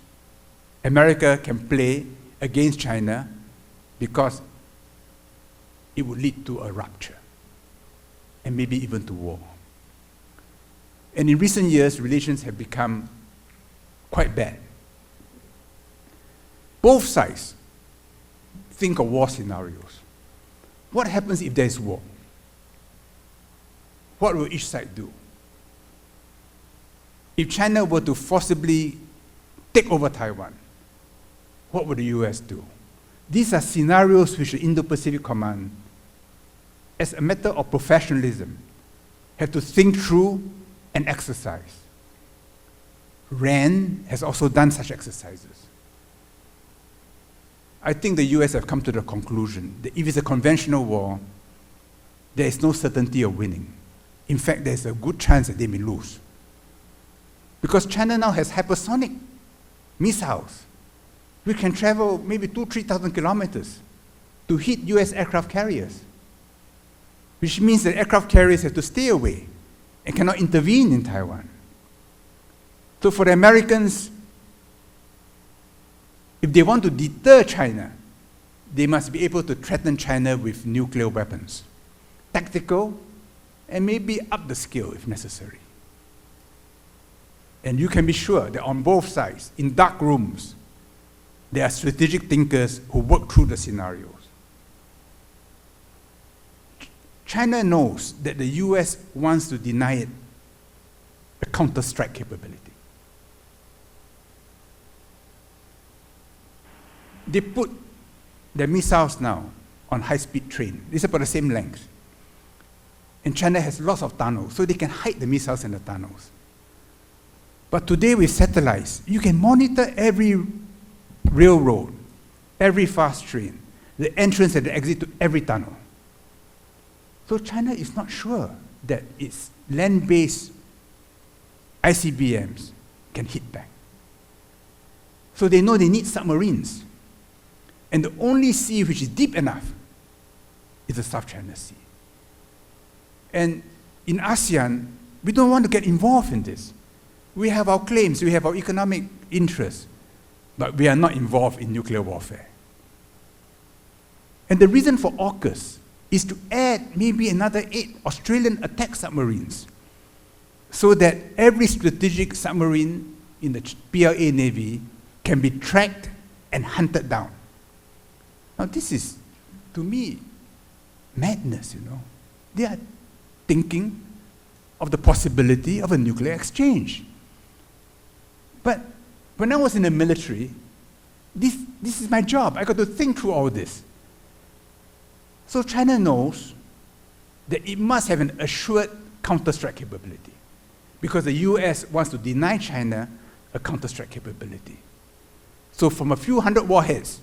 America can play against China because it would lead to a rupture and maybe even to war. And in recent years, relations have become quite bad. Both sides think of war scenarios. What happens if there is war? What will each side do? If China were to forcibly take over Taiwan, what would the US do? These are scenarios which the Indo-Pacific Command, as a matter of professionalism, have to think through and exercise. RAND has also done such exercises. I think the US have come to the conclusion that if it's a conventional war, there is no certainty of winning. In fact, there's a good chance that they may lose. Because China now has hypersonic missiles. We can travel maybe 2,000-3,000 kilometers to hit US aircraft carriers, which means that aircraft carriers have to stay away and cannot intervene in Taiwan. So for the Americans, if they want to deter China, they must be able to threaten China with nuclear weapons, tactical, and maybe up the scale if necessary. And you can be sure that on both sides, in dark rooms, there are strategic thinkers who work through the scenarios. China knows that the US wants to deny it a counter-strike capability. They put their missiles now on high-speed train. It's about the same length. And China has lots of tunnels, so they can hide the missiles in the tunnels. But today with satellites, you can monitor every railroad, every fast train, the entrance and the exit to every tunnel. So China is not sure that its land-based ICBMs can hit back. So they know they need submarines. And the only sea which is deep enough is the South China Sea. And in ASEAN, we don't want to get involved in this. We have our claims, we have our economic interests, but we are not involved in nuclear warfare. And the reason for AUKUS is to add maybe another 8 Australian attack submarines so that every strategic submarine in the PLA Navy can be tracked and hunted down. Now this is, to me, madness, you know. They are thinking of the possibility of a nuclear exchange. But when I was in the military, this is my job. I got to think through all this. So China knows that it must have an assured counter-strike capability because the US wants to deny China a counter-strike capability. So from a few hundred warheads,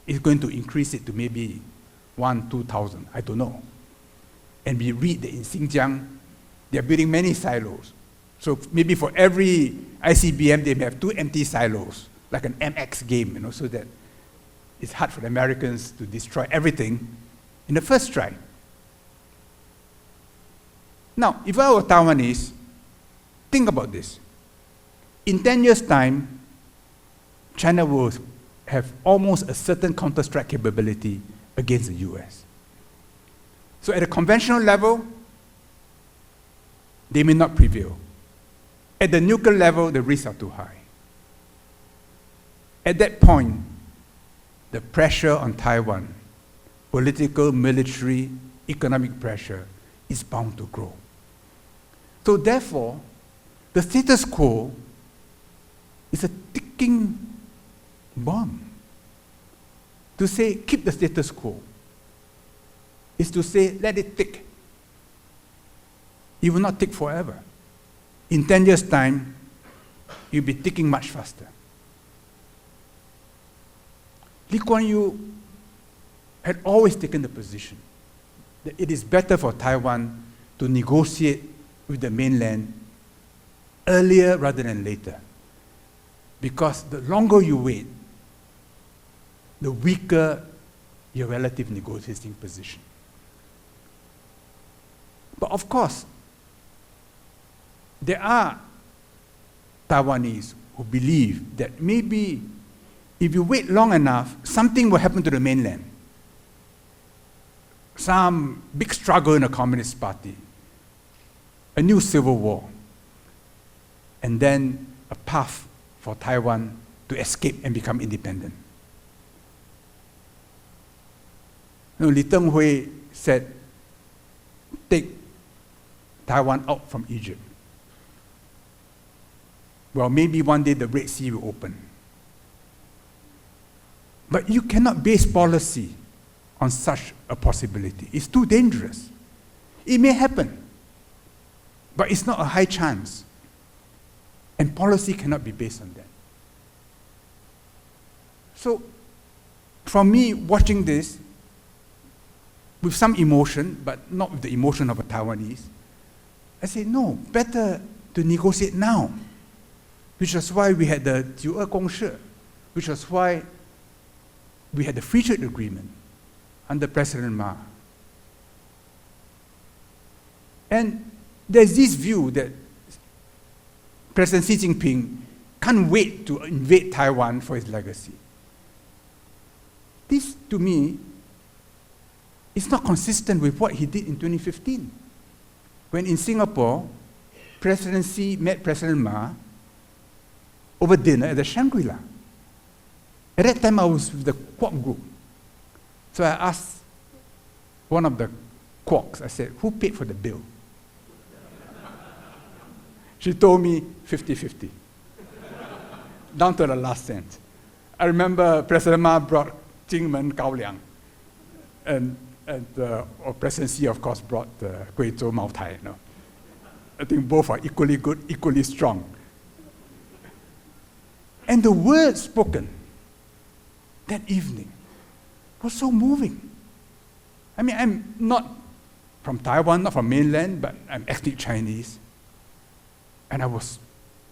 it's going to increase it to maybe 1,000-2,000, I don't know. And we read that in Xinjiang, they're building many silos. So maybe for every ICBM, they may have 2 empty silos, like an MX game, you know, so that it's hard for the Americans to destroy everything in the first strike. Now, if I were Taiwanese, think about this. In 10 years' time, China will have almost a certain counter-strike capability against the US. So at a conventional level, they may not prevail. At the nuclear level, the risks are too high. At that point, the pressure on Taiwan, political, military, economic pressure, is bound to grow. So therefore, the status quo is a ticking bomb. To say, keep the status quo, is to say, let it tick. It will not tick forever. In 10 years' time, you'll be ticking much faster. Lee Kuan Yew had always taken the position that it is better for Taiwan to negotiate with the mainland earlier rather than later. Because the longer you wait, the weaker your relative negotiating position. But of course, there are Taiwanese who believe that maybe if you wait long enough, something will happen to the mainland. Some big struggle in the Communist Party, a new civil war, and then a path for Taiwan to escape and become independent. Li Teng-hui said, take Taiwan out from Egypt. Well, maybe one day the Red Sea will open. But you cannot base policy on such a possibility. It's too dangerous. It may happen, but it's not a high chance. And policy cannot be based on that. So, from me watching this, with some emotion, but not with the emotion of a Taiwanese, I say, no, better to negotiate now. Which was why we had the 九二共识, which was why we had the free trade agreement under President Ma. And there's this view that President Xi Jinping can't wait to invade Taiwan for his legacy. This, to me, is not consistent with what he did in 2015. When in Singapore, President Xi met President Ma over dinner at the Shangri-La. At that time, I was with the Kuan group. So I asked one of the Kuoks, I said, who paid for the bill? She told me 50-50, down to the last cent. I remember President Ma brought Jingmen Gaoliang, and President Xi, of course, brought Guizhou Mao Tai. You know. I think both are equally good, equally strong. And the words spoken that evening was so moving. I mean, I'm not from Taiwan, not from mainland, but I'm ethnic Chinese. And I was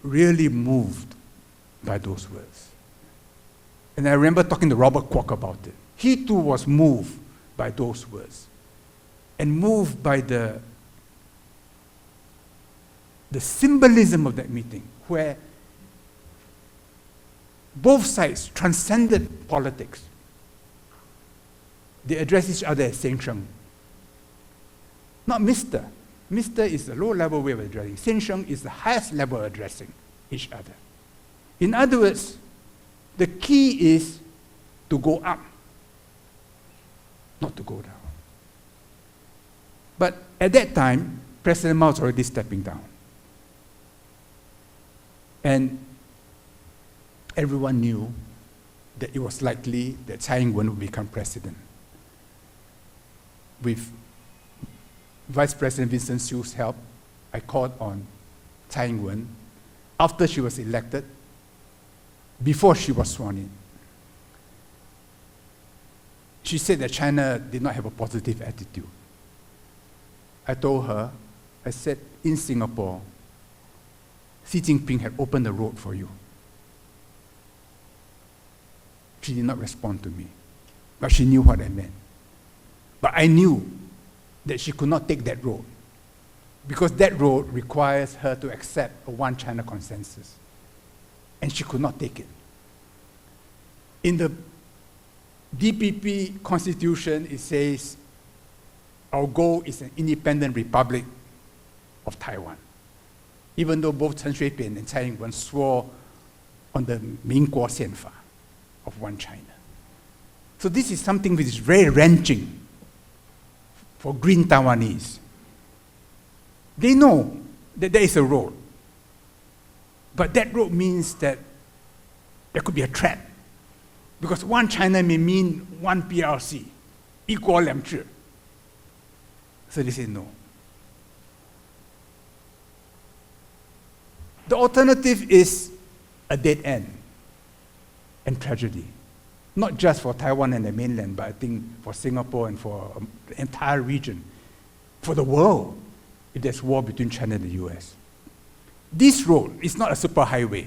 really moved by those words. And I remember talking to Robert Kwok about it. He too was moved by those words. And moved by the symbolism of that meeting, where both sides transcended politics. They addressed each other as Sen Sheng. Not Mr. Mr. is the low-level way of addressing. Sen Sheng is the highest level of addressing each other. In other words, the key is to go up, not to go down. But at that time, President Mao was already stepping down. And everyone knew that it was likely that Tsai Ing-wen would become president. With Vice President Vincent Hsu's help, I called on Tsai Ing-wen after she was elected, before she was sworn in. She said that China did not have a positive attitude. I told her, I said, in Singapore, Xi Jinping had opened the road for you. She did not respond to me, but she knew what I meant. But I knew that she could not take that road, because that road requires her to accept a one China consensus, and she could not take it. In the DPP constitution, it says our goal is an independent republic of Taiwan. Even though both Chen Shui-bian and Tsai Ing-wen swore on the 民国宪法 of one China. So this is something which is very wrenching for green Taiwanese. They know that there is a road, but that road means that there could be a threat, because one China may mean one PRC, equal lemchi. So they say no. The alternative is a dead end and tragedy, not just for Taiwan and the mainland, but I think for Singapore and for the entire region, for the world, if there's war between China and the US. This road is not a superhighway,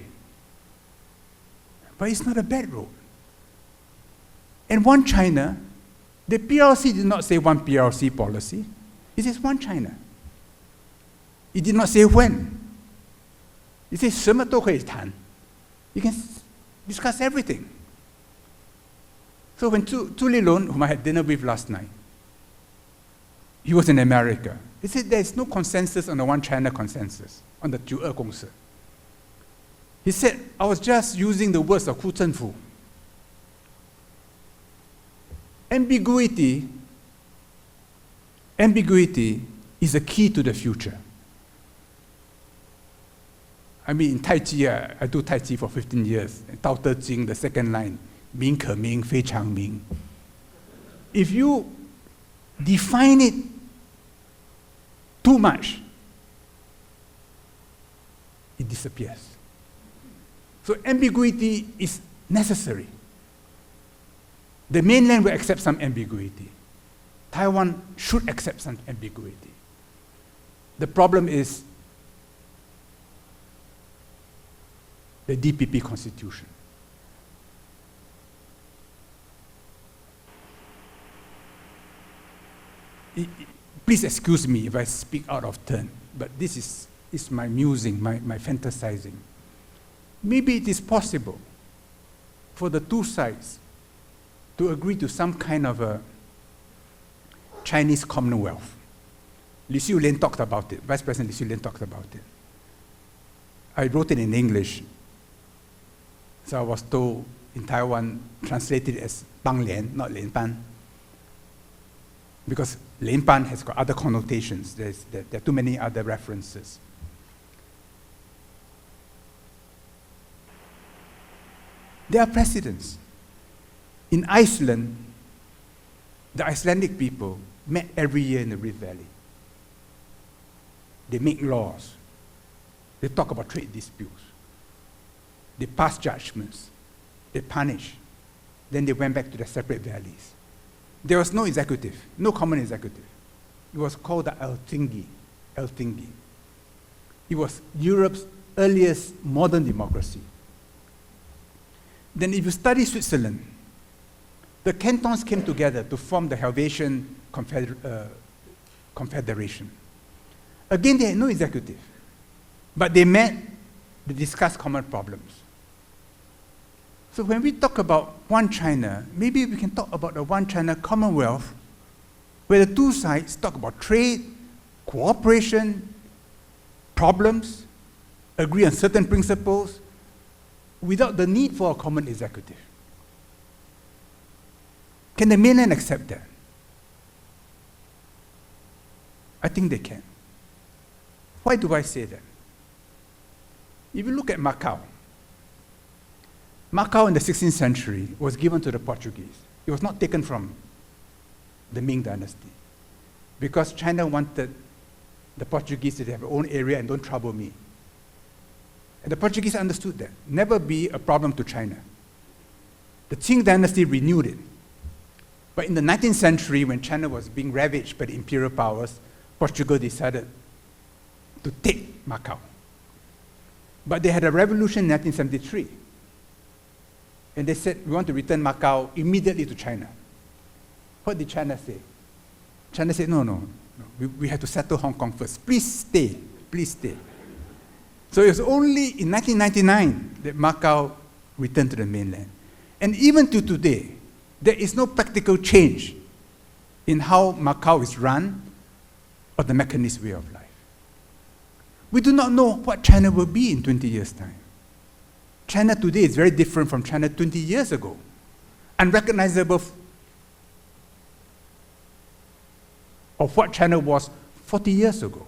but it's not a bad road. And one China, the PRC did not say one PRC policy, it says one China. It did not say when. It says 什么都可以谈. You can discuss everything. So when Zhu Lilun, whom I had dinner with last night, he was in America. He said there is no consensus on the one China consensus, on the 九二共识. He said, I was just using the words of Ku Zhenfu. Ambiguity is the key to the future. I mean, in Tai Chi, I do Tai Chi for 15 years. In Tao Te Ching, the second line, 名可名,非常名. If you define it too much, it disappears. So ambiguity is necessary. The mainland will accept some ambiguity. Taiwan should accept some ambiguity. The problem is the DPP constitution. Please excuse me if I speak out of turn, but this is my musing, my fantasizing. Maybe it is possible for the two sides to agree to some kind of a Chinese Commonwealth. Li Xiulian talked about it, Vice President Li Xiulian talked about it. I wrote it in English, so I was told in Taiwan, translated as Bang Lian, not Lian Ban. Because Lian Ban has got other connotations, there are too many other references. There are precedents. In Iceland, the Icelandic people met every year in the Rift Valley. They make laws. They talk about trade disputes. They pass judgments. They punish. Then they went back to their separate valleys. There was no executive, no common executive. It was called the Eltingi. It was Europe's earliest modern democracy. Then if you study Switzerland, the cantons came together to form the Helvetian Confederation. Again, they had no executive, but they met to discuss common problems. So when we talk about one China, maybe we can talk about the one China Commonwealth, where the two sides talk about trade, cooperation, problems, agree on certain principles, without the need for a common executive. Can the mainland accept that? I think they can. Why do I say that? If you look at Macau, Macau in the 16th century was given to the Portuguese. It was not taken from the Ming dynasty, because China wanted the Portuguese to have their own area and don't trouble me. And the Portuguese understood that. Never be a problem to China. The Qing dynasty renewed it. But in the 19th century, when China was being ravaged by the imperial powers, Portugal decided to take Macau. But they had a revolution in 1973. And they said, we want to return Macau immediately to China. What did China say? China said, no. We have to settle Hong Kong first. Please stay. So it was only in 1999 that Macau returned to the mainland. And even to today, there is no practical change in how Macau is run or the mechanist way of life. We do not know what China will be in 20 years' time. China today is very different from China 20 years ago, unrecognizable of what China was 40 years ago.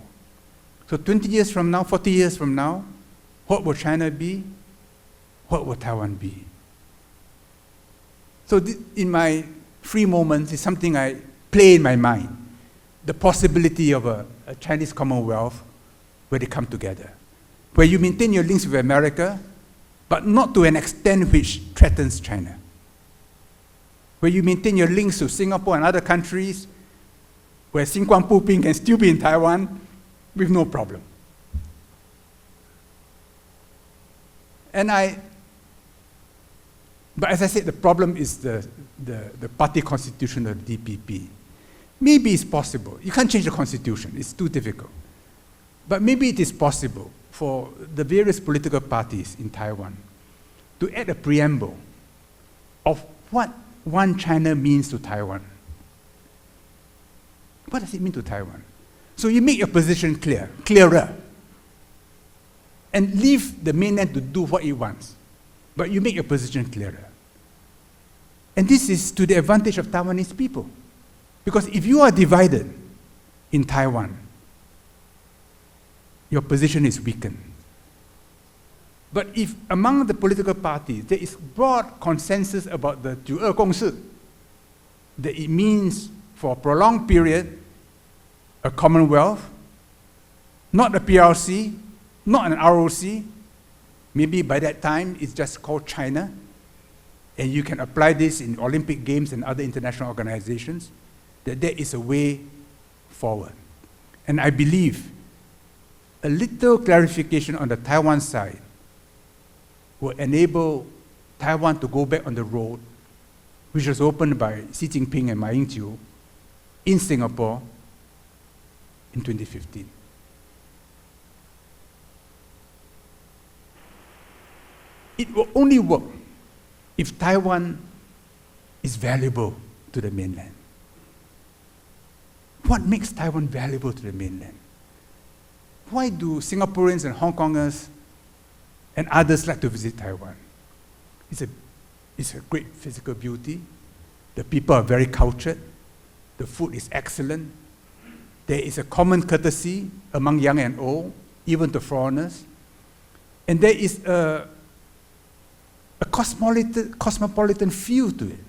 So 20 years from now, 40 years from now, what will China be? What will Taiwan be? So in my free moments, it's something I play in my mind, the possibility of a Chinese Commonwealth where they come together, where you maintain your links with America, but not to an extent which threatens China, where you maintain your links to Singapore and other countries, where Xin Guang Pu Ping can still be in Taiwan with no problem. But as I said, the problem is the party constitution of the DPP. Maybe it's possible. You can't change the constitution. It's too difficult. But maybe it is possible for the various political parties in Taiwan to add a preamble of what one China means to Taiwan. What does it mean to Taiwan? So you make your position clearer, and leave the mainland to do what it wants. But you make your position clearer. And this is to the advantage of Taiwanese people. Because if you are divided in Taiwan, your position is weakened. But if among the political parties there is broad consensus about the 九二共识, that it means for a prolonged period a Commonwealth, not a PRC, not an ROC, maybe by that time it's just called China, and you can apply this in Olympic Games and other international organizations, that there is a way forward. And I believe a little clarification on the Taiwan side will enable Taiwan to go back on the road, which was opened by Xi Jinping and Ma Ying-jeou in Singapore in 2015. It will only work if Taiwan is valuable to the mainland. What makes Taiwan valuable to the mainland? Why do Singaporeans and Hong Kongers and others like to visit Taiwan? It's a great physical beauty. The people are very cultured. The food is excellent. There is a common courtesy among young and old, even to foreigners. And there is a cosmopolitan feel to it.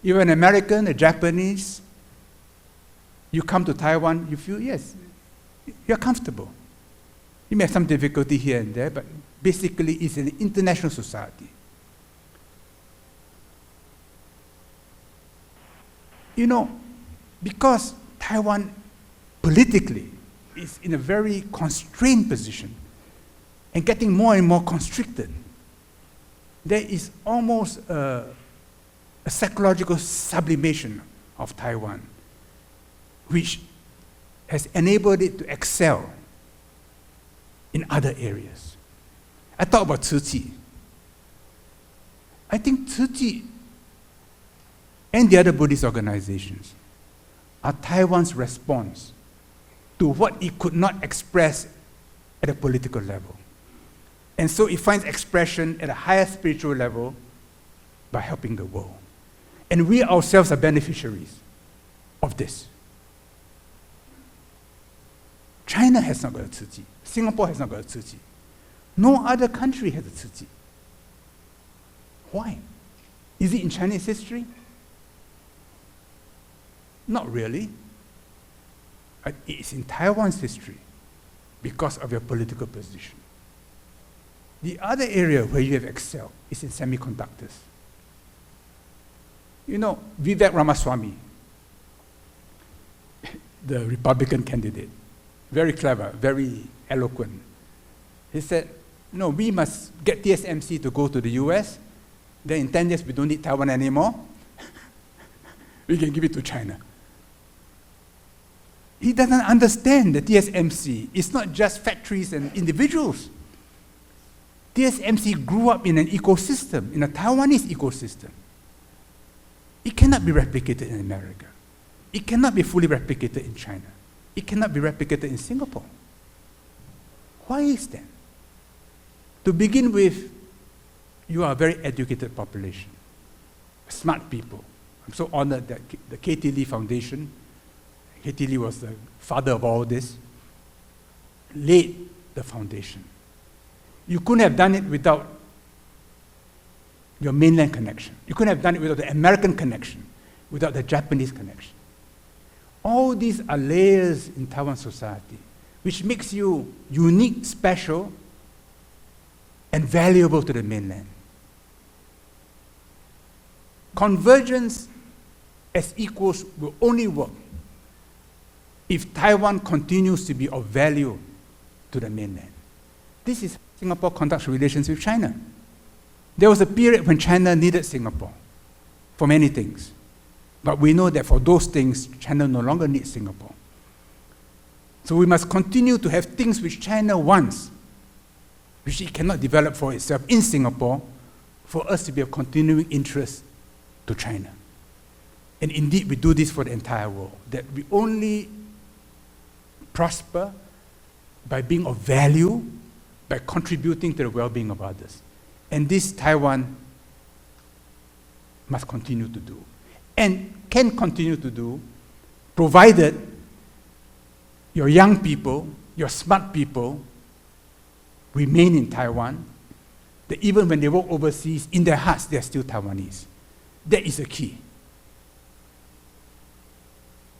You're an American, a Japanese, you come to Taiwan, you feel, yes, you're comfortable. You may have some difficulty here and there, but basically it's an international society. You know, because Taiwan politically is in a very constrained position and getting more and more constricted, there is almost a psychological sublimation of Taiwan, which has enabled it to excel in other areas. I talk about Tzu Chi. I think Tzu Chi and the other Buddhist organizations are Taiwan's response to what it could not express at a political level. And so it finds expression at a higher spiritual level by helping the world. And we ourselves are beneficiaries of this. China has not got a Tzu Chi. Singapore has not got a Tzu Chi. No other country has a Tzu Chi. Why? Is it in Chinese history? Not really. It is in Taiwan's history because of your political position. The other area where you have excelled is in semiconductors. You know, Vivek Ramaswamy, the Republican candidate, very clever, very eloquent. He said, no, we must get TSMC to go to the US. Then in 10 years, we don't need Taiwan anymore. We can give it to China. He doesn't understand that TSMC is not just factories and individuals. TSMC grew up in an ecosystem, in a Taiwanese ecosystem. It cannot be replicated in America. it cannot be fully replicated in China. It cannot be replicated in Singapore. Why is that? To begin with, you are a very educated population, smart people. I'm so honored that the K.T. Lee Foundation, K.T. Lee was the father of all this, laid the foundation. You couldn't have done it without your mainland connection. You couldn't have done it without the American connection, without the Japanese connection. All these are layers in Taiwan society, which makes you unique, special, and valuable to the mainland. Convergence as equals will only work if Taiwan continues to be of value to the mainland. This is how Singapore conducts relations with China. There was a period when China needed Singapore for many things. But we know that for those things, China no longer needs Singapore. So we must continue to have things which China wants, which it cannot develop for itself in Singapore, for us to be of continuing interest to China. And indeed, we do this for the entire world, that we only prosper by being of value, by contributing to the well-being of others. And this Taiwan must continue to do, and can continue to do, provided your young people, your smart people, remain in Taiwan, that even when they work overseas, in their hearts, they are still Taiwanese. That is the key.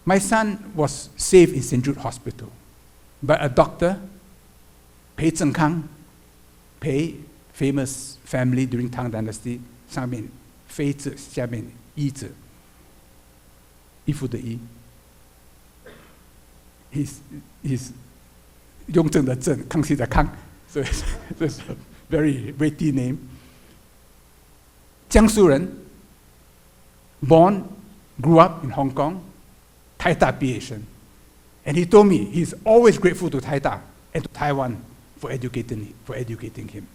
My son was saved in St. Jude Hospital by a doctor, Pei Zhengkang, Pei, famous family during Tang Dynasty, 上面妃字，下面衣字，衣服的衣。He's 雍正的正，康熙的康，so it's a very weighty name. 江苏人 born, grew up in Hong Kong, 台大毕业生. And he told me he's always grateful to 台大 and to Taiwan for educating him.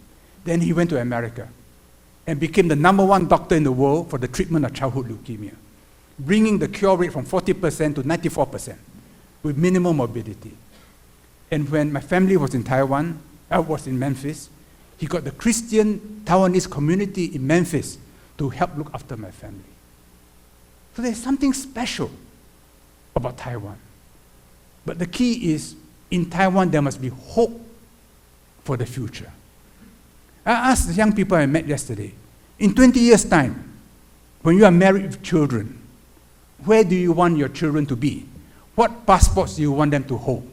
Then he went to America and became the #1 doctor in the world for the treatment of childhood leukemia, bringing the cure rate from 40% to 94% with minimal morbidity. And when my family was in Taiwan, I was in Memphis, he got the Christian Taiwanese community in Memphis to help look after my family. So there's something special about Taiwan. But the key is, in Taiwan, there must be hope for the future. I asked the young people I met yesterday, in 20 years' time, when you are married with children, where do you want your children to be? What passports do you want them to hold?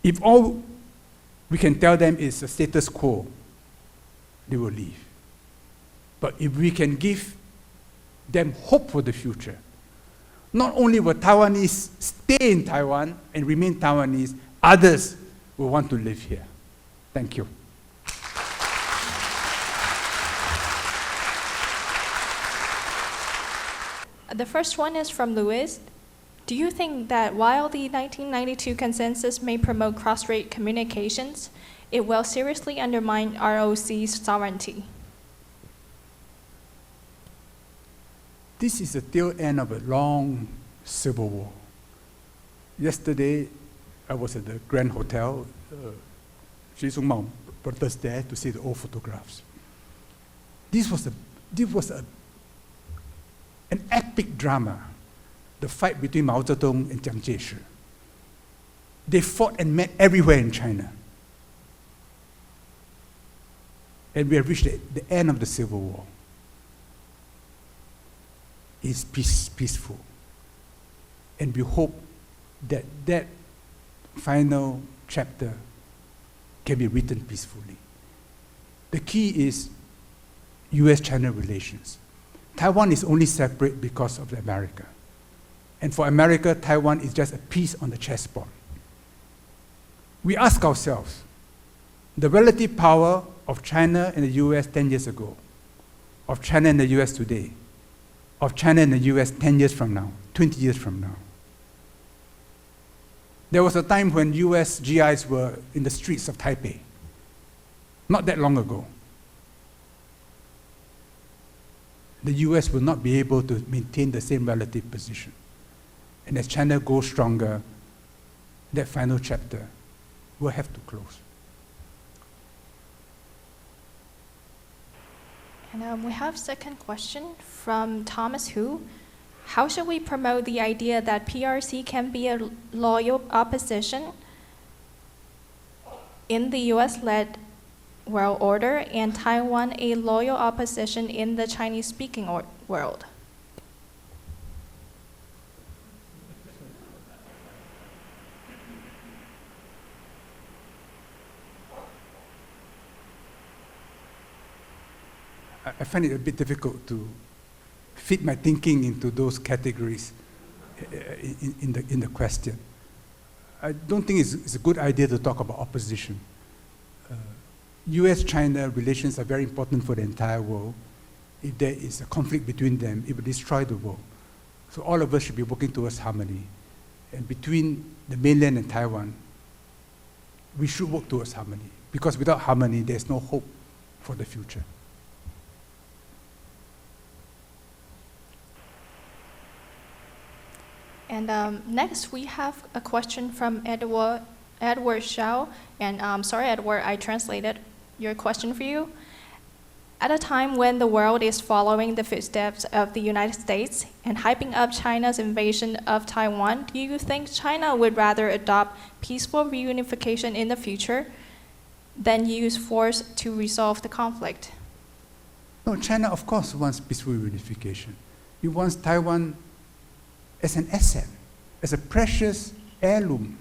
If all we can tell them is a status quo, they will leave. But if we can give them hope for the future, not only will Taiwanese stay in Taiwan and remain Taiwanese, others will want to live here. Thank you. The first one is from Louis. Do you think that while the 1992 consensus may promote cross-strait communications, it will seriously undermine ROC's sovereignty? This is the tail end of a long civil war. Yesterday, I was at the Grand Hotel.徐宗懋brought us there to see the old photographs. This was an epic drama, the fight between Mao Zedong and Jiang Jieshi. They fought and met everywhere in China. And we have reached the end of the Civil War. It's peaceful. And we hope that that final chapter can be written peacefully. The key is US-China relations. Taiwan is only separate because of America. And for America, Taiwan is just a piece on the chessboard. We ask ourselves, the relative power of China and the US 10 years ago, of China and the US today, of China and the US 10 years from now, 20 years from now. There was a time when US GIs were in the streets of Taipei, not that long ago. the US will not be able to maintain the same relative position. And as China goes stronger, that final chapter will have to close. And we have second question from Thomas Hu. How should we promote the idea that PRC can be a loyal opposition in the US-led world order and Taiwan a loyal opposition in the Chinese-speaking world? I find it a bit difficult to fit my thinking into those categories in the question. I don't think it's a good idea to talk about opposition. US-China relations are very important for the entire world. If there is a conflict between them, it will destroy the world. So all of us should be working towards harmony. And between the mainland and Taiwan, we should work towards harmony. Because without harmony, there's no hope for the future. And next, we have a question from Edward Xiao. And sorry, Edward, I translated your question for you. At a time when the world is following the footsteps of the United States and hyping up China's invasion of Taiwan, do you think China would rather adopt peaceful reunification in the future than use force to resolve the conflict? No, China, of course, wants peaceful reunification. It wants Taiwan as an asset, as a precious heirloom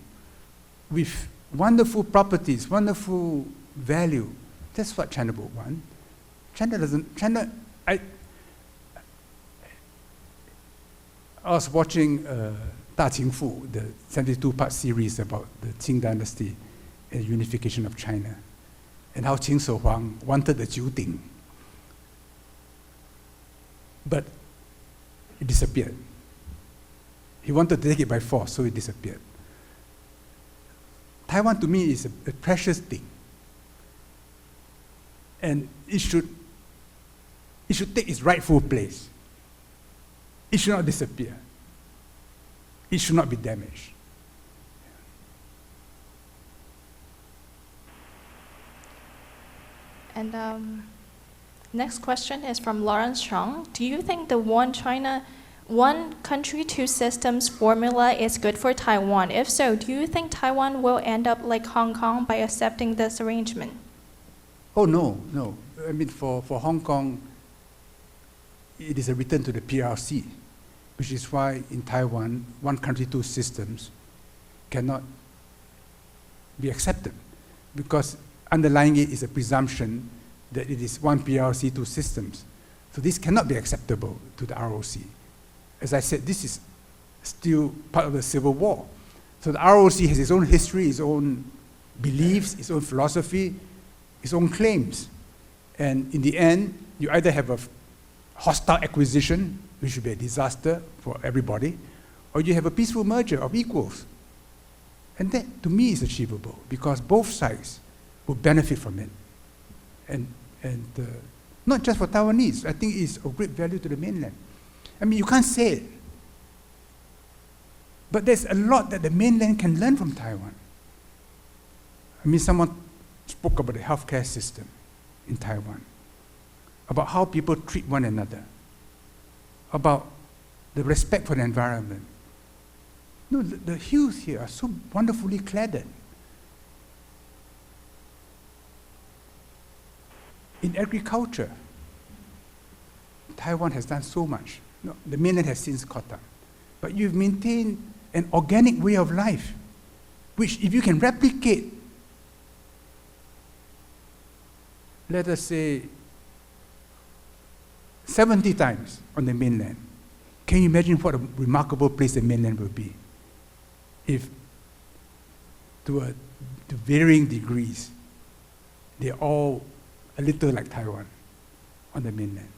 with wonderful properties, wonderful value. That's what China would want. I was watching Da Qing Fu, the 72-part series about the Qing dynasty and unification of China, and how Qin Shi Huang wanted the Jiu Ding, but it disappeared. He wanted to take it by force, so it disappeared. Taiwan, to me, is a precious thing. And it should take its rightful place. It should not disappear. It should not be damaged. And next question is from Lawrence Chong. Do you think the one China, one country, two systems formula is good for Taiwan? If so, do you think Taiwan will end up like Hong Kong by accepting this arrangement? Oh, no. I mean, for Hong Kong, it is a return to the PRC, which is why in Taiwan, one country, two systems cannot be accepted, because underlying it is a presumption that it is one PRC, two systems. So this cannot be acceptable to the ROC. As I said, this is still part of the Civil War. So the ROC has its own history, its own beliefs, its own philosophy, its own claims. And in the end, you either have a hostile acquisition, which would be a disaster for everybody, or you have a peaceful merger of equals. And that, to me, is achievable, because both sides will benefit from it. And not just for Taiwanese, I think it's of great value to the mainland. I mean, you can't say it, but there's a lot that the mainland can learn from Taiwan. I mean, someone spoke about the healthcare system in Taiwan, about how people treat one another, about the respect for the environment. No, the hills here are so wonderfully cladded. In agriculture, Taiwan has done so much. No, the mainland has since caught up. But you've maintained an organic way of life, which if you can replicate, let us say, 70 times on the mainland, can you imagine what a remarkable place the mainland will be if, to varying degrees, they're all a little like Taiwan on the mainland.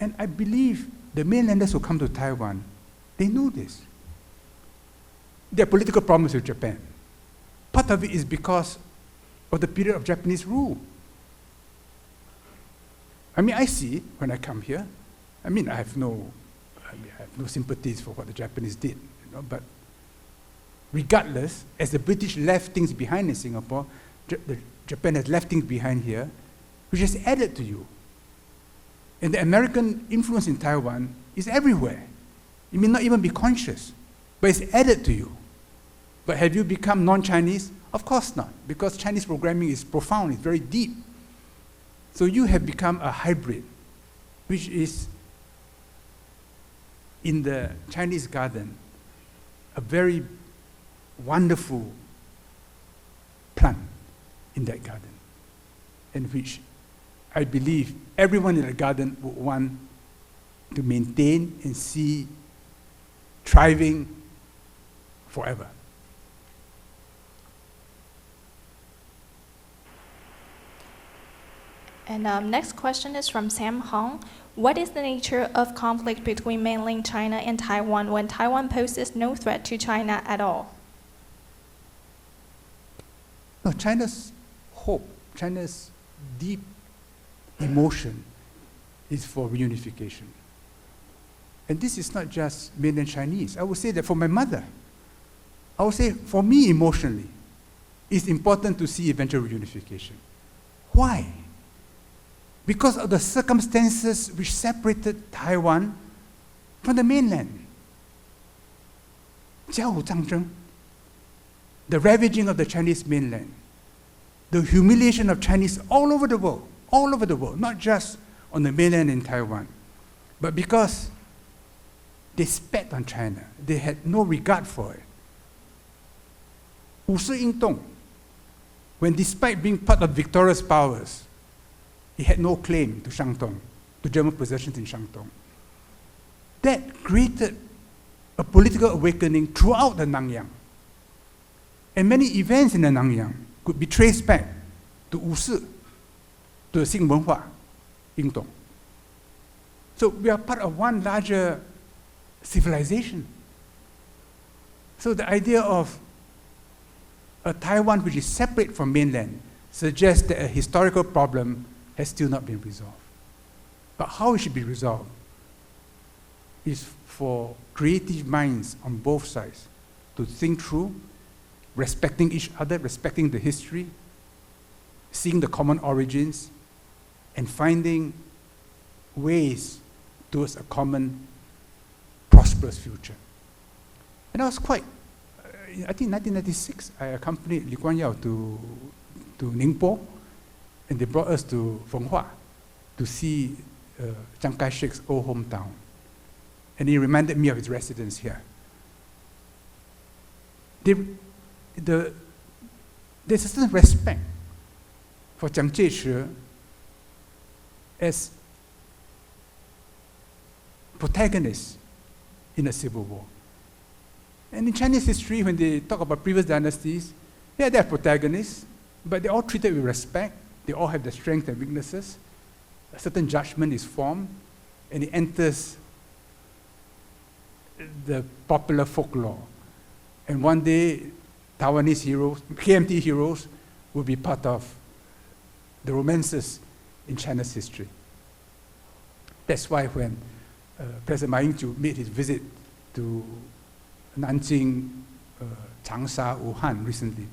And I believe the mainlanders who come to Taiwan, they know this. There are political problems with Japan. Part of it is because of the period of Japanese rule. I mean, I see when I come here. I mean, I have no sympathies for what the Japanese did, but regardless, as the British left things behind in Singapore, Japan has left things behind here, which has added to you. And the American influence in Taiwan is everywhere. You may not even be conscious, but it's added to you. But have you become non-Chinese? Of course not, because Chinese programming is profound, it's very deep. So you have become a hybrid, which is, in the Chinese garden, a very wonderful plant in that garden, and which I believe everyone in the garden would want to maintain and see thriving forever. And next question is from Sam Hong. What is the nature of conflict between mainland China and Taiwan when Taiwan poses no threat to China at all? No, China's hope, China's deep emotion is for reunification. And this is not just mainland Chinese. I would say that for my mother, I would say for me emotionally, it's important to see eventual reunification. Why? Because of the circumstances which separated Taiwan from the mainland. 甲午战争, the ravaging of the Chinese mainland, the humiliation of Chinese all over the world, not just on the mainland in Taiwan, but because they spat on China, they had no regard for it. 五四运动, when despite being part of victorious powers, it had no claim to Shantung, to German possessions in Shantung. That created a political awakening throughout the Nanyang. And many events in the Nanyang could be traced back to 五四, to the 新文化运动. So we are part of one larger civilization. So the idea of a Taiwan which is separate from mainland suggests that a historical problem has still not been resolved. But how it should be resolved is for creative minds on both sides to think through, respecting each other, respecting the history, seeing the common origins, and finding ways towards a common prosperous future. And I was quite, I think 1996, I accompanied Lee Kuan Yew to Ningpo, and they brought us to Fenghua to see Chiang Kai-shek's old hometown. And he reminded me of his residence here. There's a certain respect for Chiang Kai-shek as protagonists in a civil war. And in Chinese history, when they talk about previous dynasties, yeah, they're protagonists, but they're all treated with respect. They all have their strengths and weaknesses. A certain judgment is formed, and it enters the popular folklore. And one day, Taiwanese heroes, KMT heroes, will be part of the romances in China's history. That's why when President Ma Ying-jeou made his visit to Nanjing, Changsha, Wuhan recently,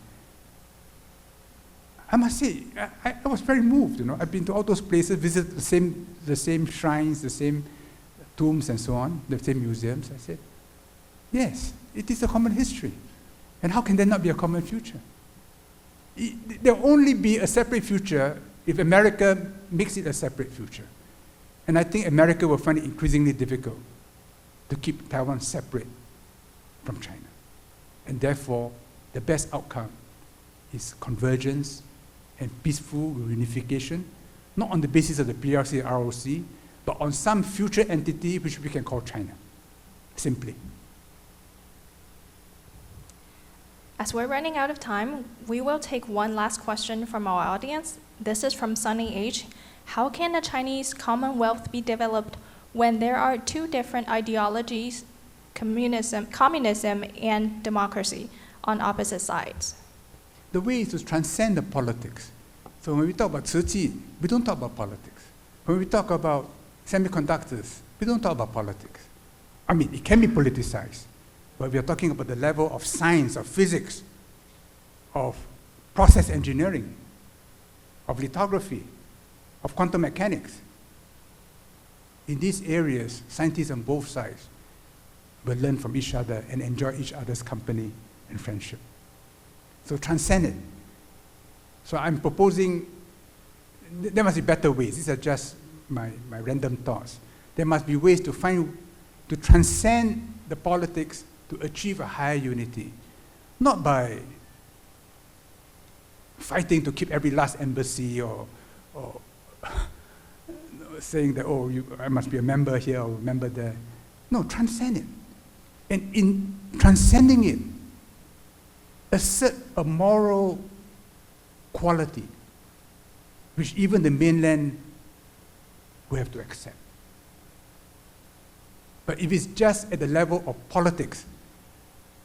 I must say, I was very moved. I've been to all those places, visited the same shrines, the same tombs and so on, the same museums. I said, yes, it is a common history. And how can there not be a common future? There will only be a separate future if America makes it a separate future. And I think America will find it increasingly difficult to keep Taiwan separate from China. And therefore, the best outcome is convergence and peaceful reunification, not on the basis of the PRC and ROC, but on some future entity which we can call China, simply. As we're running out of time, we will take one last question from our audience. This is from Sunny H. How can a Chinese Commonwealth be developed when there are two different ideologies, communism and democracy, on opposite sides? The way is to transcend the politics. So when we talk about 瓷器, we don't talk about politics. When we talk about semiconductors, we don't talk about politics. I mean, it can be politicized, but we are talking about the level of science, of physics, of process engineering, of lithography, of quantum mechanics. In these areas, scientists on both sides will learn from each other and enjoy each other's company and friendship. So transcend it. So I'm proposing, there must be better ways. These are just my random thoughts. There must be ways to transcend the politics to achieve a higher unity, not by fighting to keep every last embassy or saying that, oh, I must be a member here or a member there. No, transcend it. And in transcending it, assert a moral quality which even the mainland will have to accept. But if it's just at the level of politics,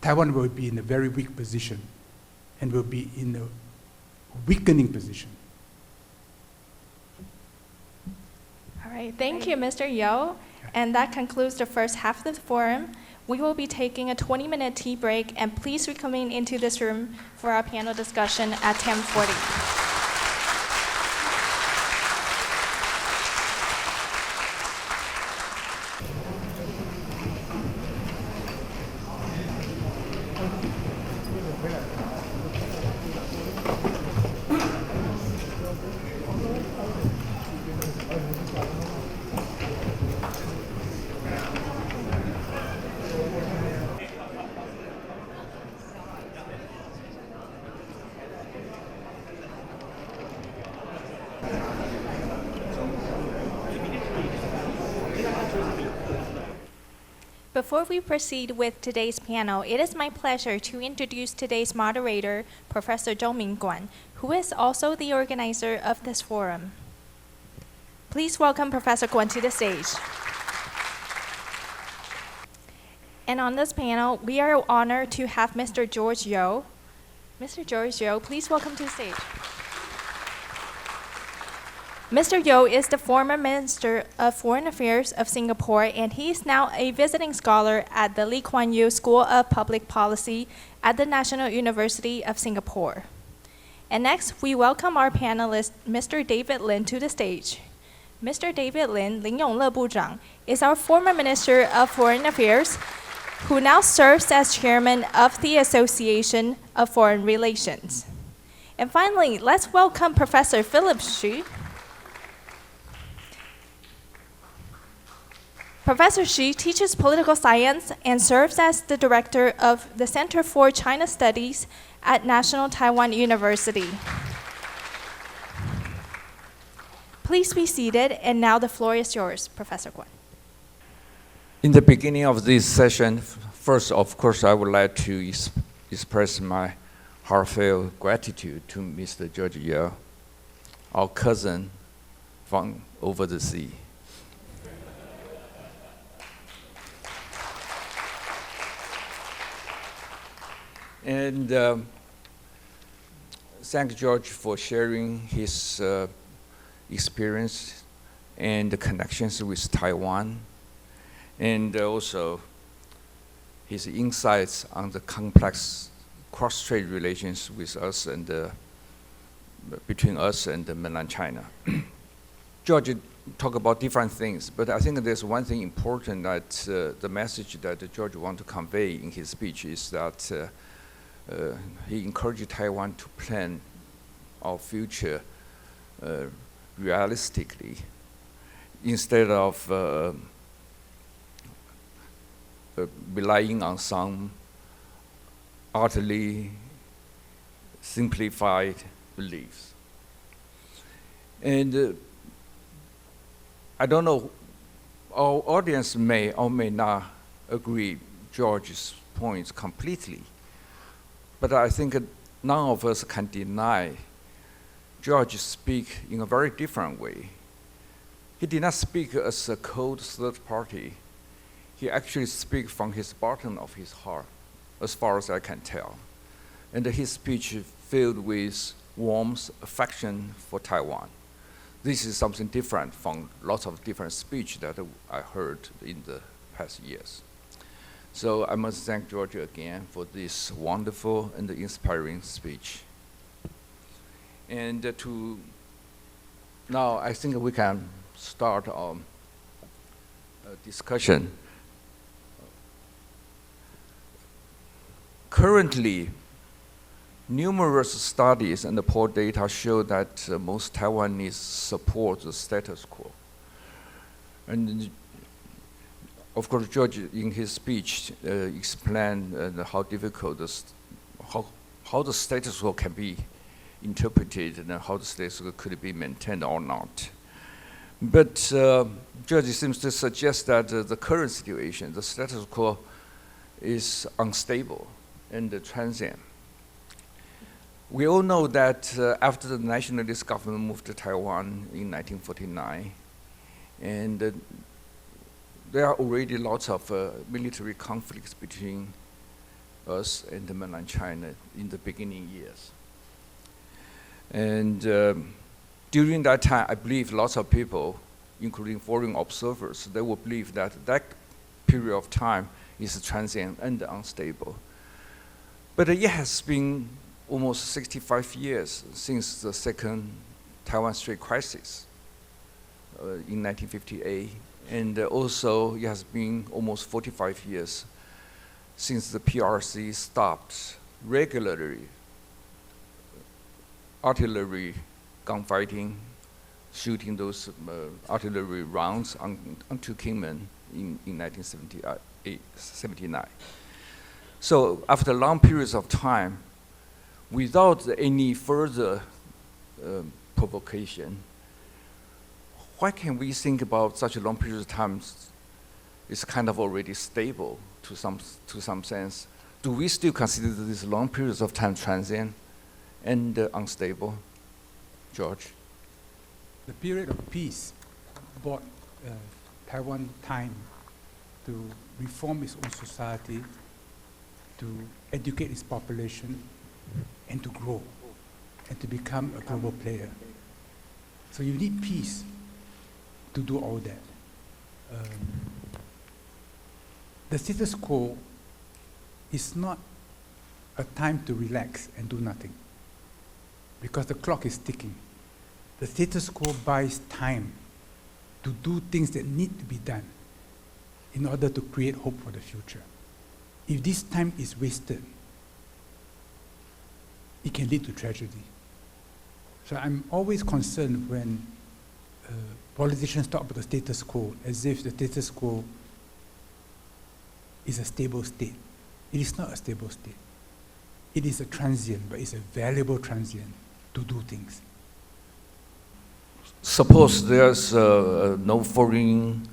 Taiwan will be in a very weak position and will be in a weakening position. All right, thank you, Mr. Yo. And that concludes the first half of the forum. We will be taking a 20-minute tea break, and please reconvene into this room for our panel discussion at 10:40. Before we proceed with today's panel, it is my pleasure to introduce today's moderator, Professor Zhongmin Kuan, who is also the organizer of this forum. Please welcome Professor Kuan to the stage. And on this panel, we are honored to have Mr. George Yo. Mr. George Yo, please welcome to the stage. Mr. Yo is the former Minister of Foreign Affairs of Singapore, and he is now a visiting scholar at the Lee Kuan Yew School of Public Policy at the National University of Singapore. And next, we welcome our panelist, Mr. David Lin, to the stage. Mr. David Lin, Lin永樂部長, is our former Minister of Foreign Affairs, who now serves as chairman of the Association of Foreign Relations. And finally, let's welcome Professor Philip Xu. Professor Xu teaches political science and serves as the director of the Center for China Studies at National Taiwan University. Please be seated, and now the floor is yours, Professor Kuan. In the beginning of this session, first, of course, I would like to express my heartfelt gratitude to Mr. George Yo, our cousin from over the sea. And thank George for sharing his experience and the connections with Taiwan, and also his insights on the complex cross-strait relations with us and between us and mainland China. George talked about different things, but I think there's one thing important that the message that George wants to convey in his speech is that he encouraged Taiwan to plan our future realistically, instead of relying on some utterly simplified beliefs. And I don't know, our audience may or may not agree George's points completely. But I think none of us can deny George speak in a very different way. He did not speak as a cold third party. He actually speaks from his bottom of his heart, as far as I can tell. And his speech filled with warmth, affection for Taiwan. this is something different from lots of different speech that I heard in the past years. So I must thank Georgia again for this wonderful and inspiring speech. And now I think we can start our discussion. Currently, numerous studies and poll data show that most Taiwanese support the status quo. And of course, George, in his speech, explained how difficult how the status quo can be interpreted and how the status quo could be maintained or not. But George seems to suggest that the current situation, the status quo, is unstable and transient. We all know that after the nationalist government moved to Taiwan in 1949, and there are already lots of military conflicts between us and mainland China in the beginning years. And during that time, I believe lots of people, including foreign observers, they will believe that that period of time is transient and unstable. But it has been almost 65 years since the second Taiwan Strait crisis in 1958. And also it has been almost 45 years since the PRC stopped regularly artillery gunfighting, shooting those artillery rounds onto Kinmen in 1979. So after long periods of time, without any further provocation, why can we think about such a long period of time is kind of already stable to some sense? Do we still consider these long periods of time transient and unstable? George? The period of peace bought Taiwan time to reform its own society, to educate its population, and to grow, and to become a global player. So you need peace to do all that. The status quo is not a time to relax and do nothing, because the clock is ticking. The status quo buys time to do things that need to be done in order to create hope for the future. If this time is wasted, it can lead to tragedy. So I'm always concerned when politicians talk about the status quo as if the status quo is a stable state. It is not a stable state. It is a transient, but it's a valuable transient to do things. Suppose there's no foreign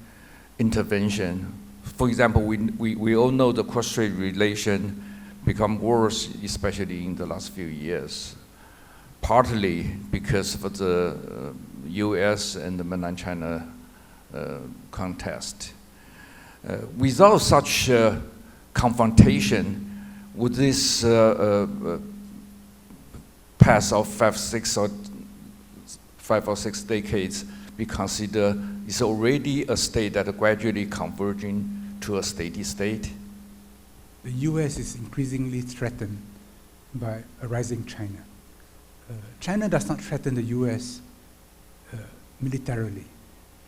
intervention. For example, we all know the cross-strait relation become worse, especially in the last few years, partly because of the US and the mainland China contest. Without such confrontation, would this path of 5 or 6 decades be considered is already a state that are gradually converging to a steady state? The US is increasingly threatened by a rising China. China does not threaten the US militarily,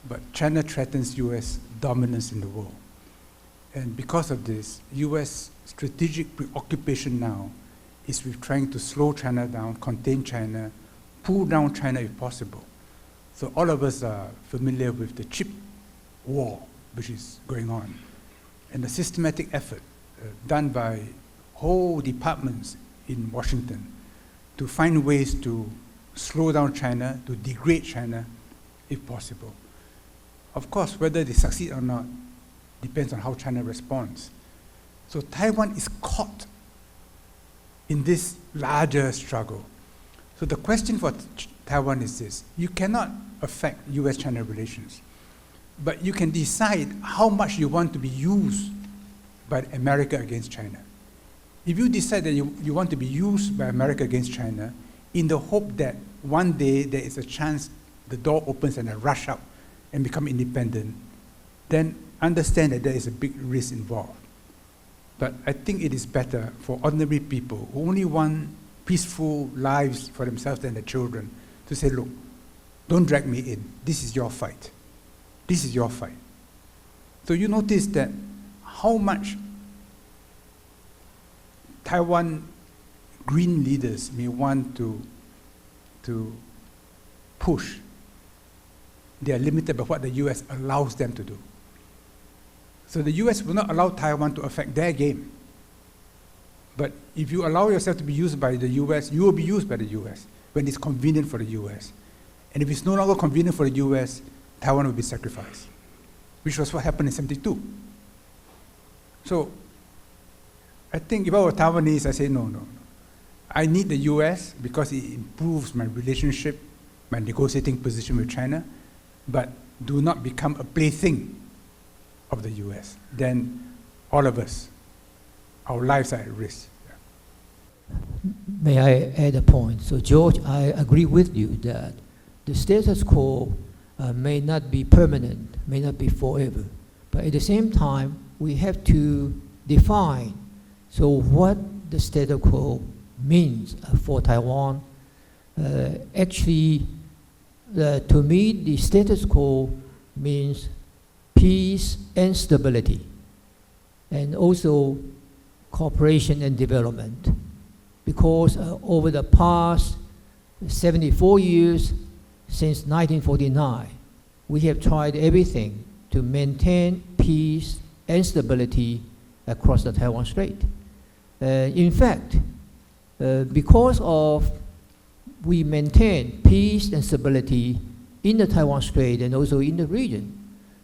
but China threatens US dominance in the world. And because of this, US strategic preoccupation now is with trying to slow China down, contain China, pull down China if possible. So all of us are familiar with the chip war, which is going on, and the systematic effort done by whole departments in Washington to find ways to slow down China, to degrade China, if possible. Of course, whether they succeed or not depends on how China responds. So Taiwan is caught in this larger struggle. So the question for Taiwan is this: you cannot affect US-China relations, but you can decide how much you want to be used by America against China. If you decide that you want to be used by America against China in the hope that one day there is a chance the door opens and I rush out and become independent, then understand that there is a big risk involved. But I think it is better for ordinary people who only want peaceful lives for themselves and their children to say, look, don't drag me in. This is your fight. This is your fight. So you notice that how much Taiwan green leaders may want to push. They are limited by what the US allows them to do. So the US will not allow Taiwan to affect their game. But if you allow yourself to be used by the US, you will be used by the US when it's convenient for the US. And if it's no longer convenient for the US, Taiwan will be sacrificed, which was what happened in 1972. So I think if I were Taiwanese, I say, no. I need the US because it improves my relationship, my negotiating position with China, but do not become a plaything of the US. Then all of us, our lives are at risk. May I add a point? So George, I agree with you that the status quo may not be permanent, may not be forever. But at the same time, we have to define so what the status quo means for Taiwan. Actually, to me, the status quo means peace and stability, and also cooperation and development. Because over the past 74 years, since 1949, we have tried everything to maintain peace and stability across the Taiwan Strait. In fact, because of we maintain peace and stability in the Taiwan Strait and also in the region,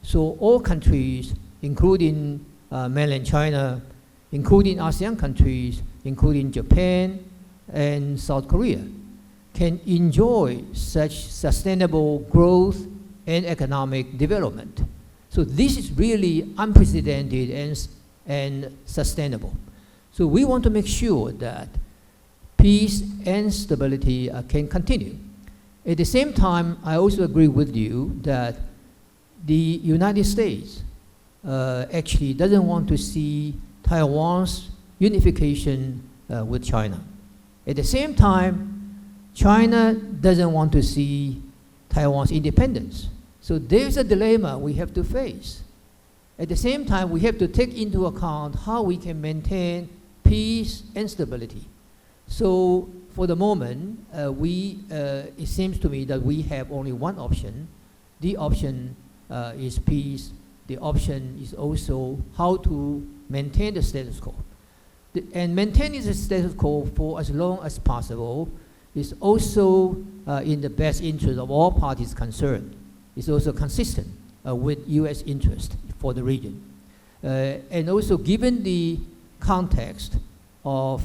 so all countries, including mainland China, including ASEAN countries, including Japan and South Korea, can enjoy such sustainable growth and economic development. So this is really unprecedented and sustainable. So we want to make sure that peace and stability can continue. At the same time, I also agree with you that the United States actually doesn't want to see Taiwan's unification with China. At the same time, China doesn't want to see Taiwan's independence. So there's a dilemma we have to face. At the same time, we have to take into account how we can maintain peace and stability. So for the moment, it seems to me that we have only one option. The option is peace. The option is also how to maintain the status quo. And maintaining the status quo for as long as possible is also in the best interest of all parties concerned. It's also consistent with U.S. interest for the region. And also given the context of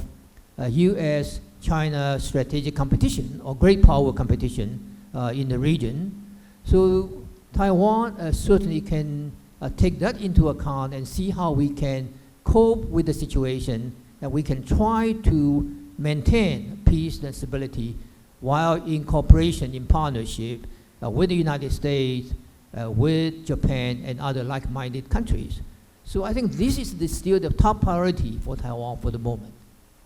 U.S.-China strategic competition or great power competition in the region, so Taiwan certainly can take that into account and see how we can cope with the situation, and we can try to maintain peace and stability while in cooperation, in partnership with the United States, with Japan and other like-minded countries. So I think this is still the top priority for Taiwan for the moment.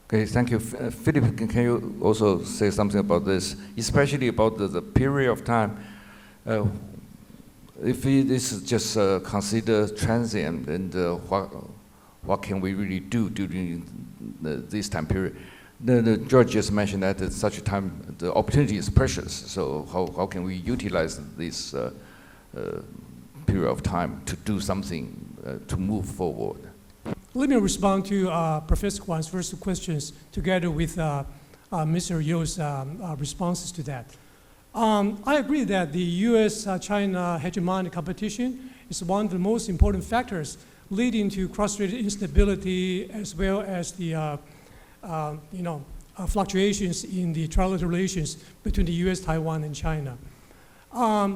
Okay, thank you. Philip, can you also say something about this, especially about the period of time? If this is just considered transient, and what can we really do during this time period? George just mentioned that at such a time the opportunity is precious. So how can we utilize this period of time to do something to move forward? Let me respond to Professor Kuan's first two questions together with Mr. You's responses to that. I agree that the U.S.-China hegemonic competition is one of the most important factors leading to cross-strait instability as well as the fluctuations in the trilateral relations between the U.S., Taiwan, and China.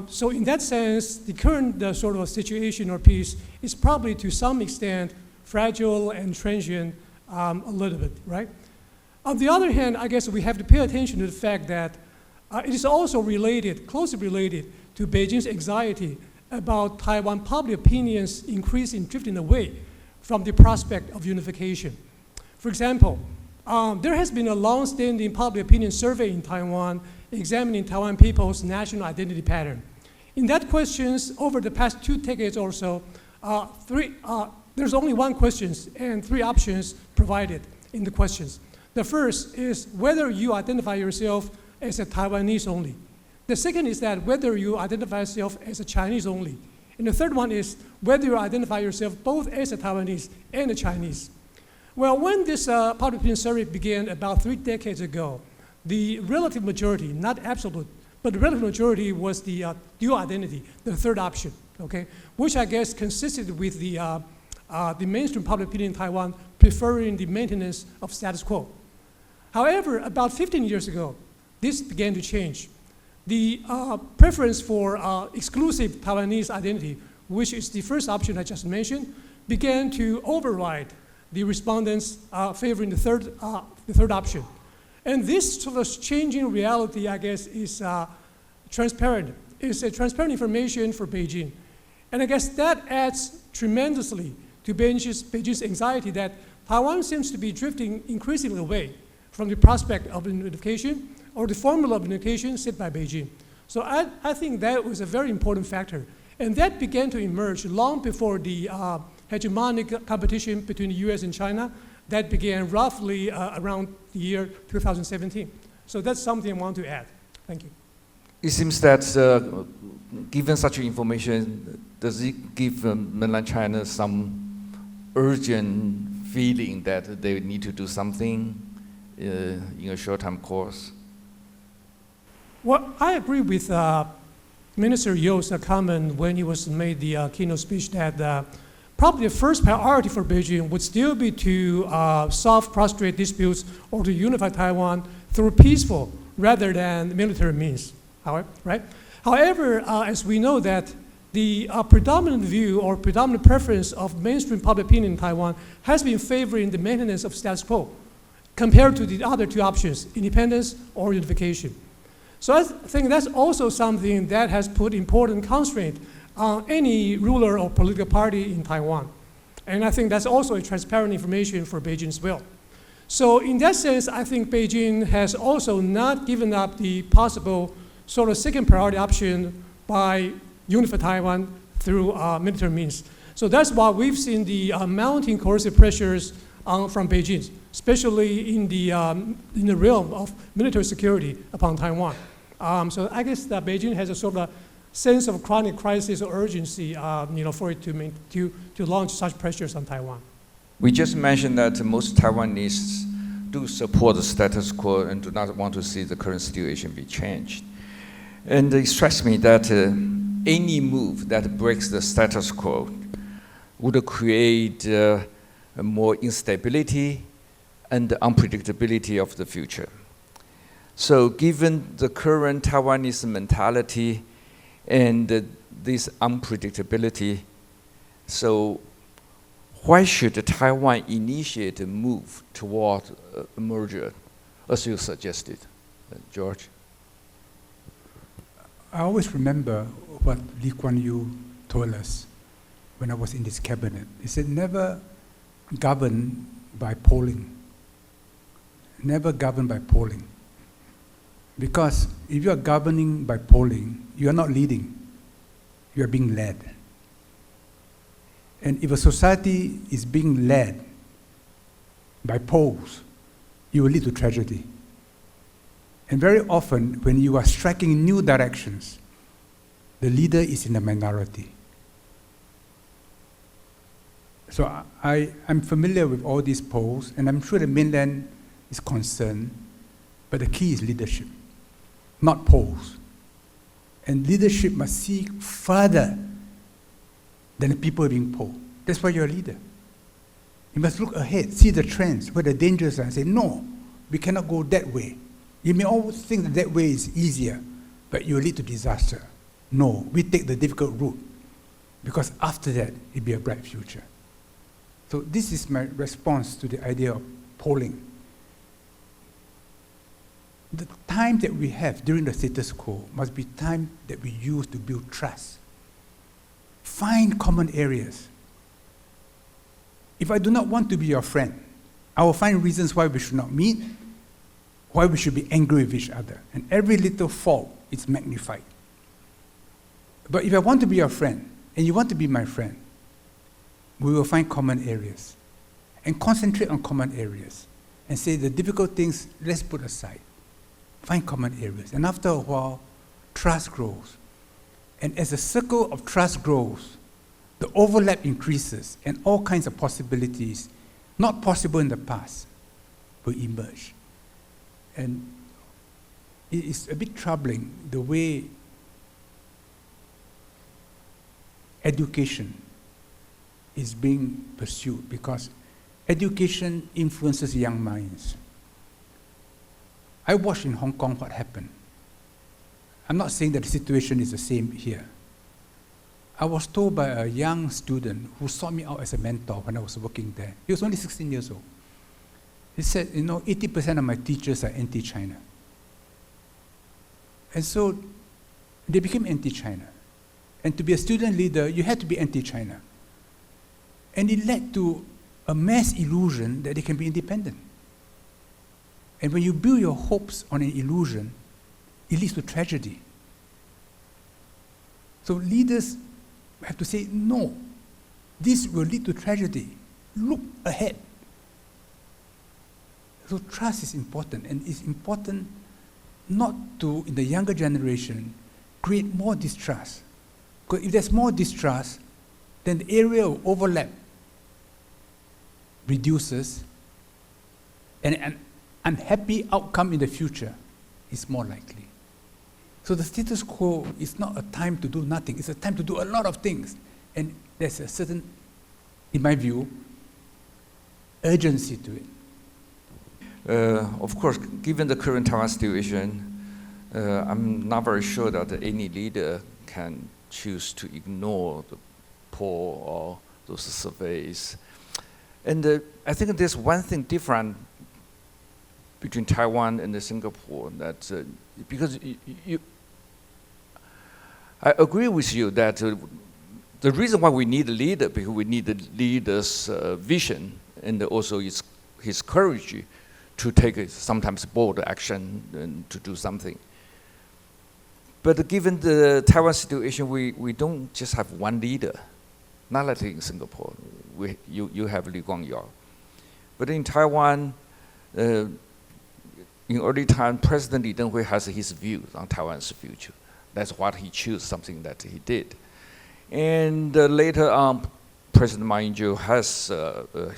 So in that sense, the current sort of situation or peace is probably to some extent fragile and transient a little bit, right? On the other hand, I guess we have to pay attention to the fact that it is also related, closely related, to Beijing's anxiety about Taiwan public opinion's increasing drifting away from the prospect of unification. For example, there has been a long-standing public opinion survey in Taiwan examining Taiwan people's national identity pattern. In that questions, over the past 2 decades or so, there's only one question and 3 options provided in the questions. The first is whether you identify yourself as a Taiwanese only. The second is that whether you identify yourself as a Chinese only. And the third one is whether you identify yourself both as a Taiwanese and a Chinese. Well, when this public opinion survey began about 3 decades ago, the relative majority, not absolute, but the relative majority was the dual identity, the third option, okay? Which I guess consisted with the mainstream public opinion in Taiwan preferring the maintenance of status quo. However, about 15 years ago, this began to change. The preference for exclusive Taiwanese identity, which is the first option I just mentioned, began to override the respondents favoring the third option. And this sort of changing reality, I guess, is transparent. It's a transparent information for Beijing. And I guess that adds tremendously to Beijing's anxiety that Taiwan seems to be drifting increasingly away from the prospect of unification or the formula of unification set by Beijing. So I think that was a very important factor. And that began to emerge long before the hegemonic competition between the US and China that began roughly around the year 2017. So that's something I want to add. Thank you. It seems that given such information, does it give mainland China some urgent feeling that they need to do something in a short-term course? Well, I agree with Minister You's comment when he was made the keynote speech that probably the first priority for Beijing would still be to solve cross-strait disputes or to unify Taiwan through peaceful rather than military means. However, as we know that the predominant view or predominant preference of mainstream public opinion in Taiwan has been favoring the maintenance of status quo compared to the other 2 options, independence or unification. So I think that's also something that has put important constraint on any ruler or political party in Taiwan. And I think that's also a transparent information for Beijing as well. So in that sense, I think Beijing has also not given up the possible sort of second priority option by unify Taiwan through military means. So that's why we've seen the mounting coercive pressures from Beijing, especially in the realm of military security upon Taiwan. So I guess that Beijing has a sort of sense of chronic crisis or urgency, for it to launch such pressures on Taiwan. We just mentioned that most Taiwanese do support the status quo and do not want to see the current situation be changed. And it strikes me that any move that breaks the status quo would create more instability and unpredictability of the future. So given the current Taiwanese mentality and this unpredictability, so why should Taiwan initiate a move toward a merger, as you suggested, George? I always remember what Lee Kuan Yew told us when I was in this cabinet. He said, never govern by polling. Never govern by polling. Because if you are governing by polling, you are not leading. You are being led. And if a society is being led by polls, it will lead to tragedy. And very often, when you are striking new directions, the leader is in the minority. So I'm familiar with all these polls, and I'm sure the mainland is concerned, but the key is leadership, not polls. And leadership must see further than the people being polled. That's why you're a leader. You must look ahead, see the trends, where the dangers are, and say, no, we cannot go that way. You may always think that way is easier, but you will lead to disaster. No, we take the difficult route, because after that, it'll be a bright future. So this is my response to the idea of polling. the time that we have during the status quo must be time that we use to build trust. Find common areas. If I do not want to be your friend, I will find reasons why we should not meet, why we should be angry with each other. And every little fault is magnified. But if I want to be your friend, and you want to be my friend, we will find common areas and concentrate on common areas and say the difficult things, let's put aside. Find common areas. And after a while, trust grows. And as the circle of trust grows, the overlap increases and all kinds of possibilities, not possible in the past, will emerge. And it is a bit troubling the way education is being pursued, because education influences young minds. I watched in Hong Kong what happened. I'm not saying that the situation is the same here. I was told by a young student who sought me out as a mentor when I was working there. He was only 16 years old. He said, 80% of my teachers are anti-China. And so they became anti-China. And to be a student leader, you had to be anti-China. And it led to a mass illusion that they can be independent. And when you build your hopes on an illusion, it leads to tragedy. So leaders have to say, no, this will lead to tragedy. Look ahead. So trust is important, and it's important not to, in the younger generation, create more distrust. Because if there's more distrust, then the area of overlap reduces, and an unhappy outcome in the future is more likely. So the status quo is not a time to do nothing. It's a time to do a lot of things. And there's a certain, in my view, urgency to it. Of course, given the current Taiwan situation, I'm not very sure that any leader can choose to ignore the poll or those surveys. And I think there's one thing different between Taiwan and Singapore, that because I agree with you that the reason why we need a leader, because we need the leader's vision and also his courage to take sometimes bold action and to do something. But given the Taiwan situation, we don't just have one leader. Not like in Singapore, you have Lee Kuan-yew. But in Taiwan, in early time, President Lee Teng-hui has his views on Taiwan's future. That's what he chose, something that he did. And later on, President Ma Ying-jeou has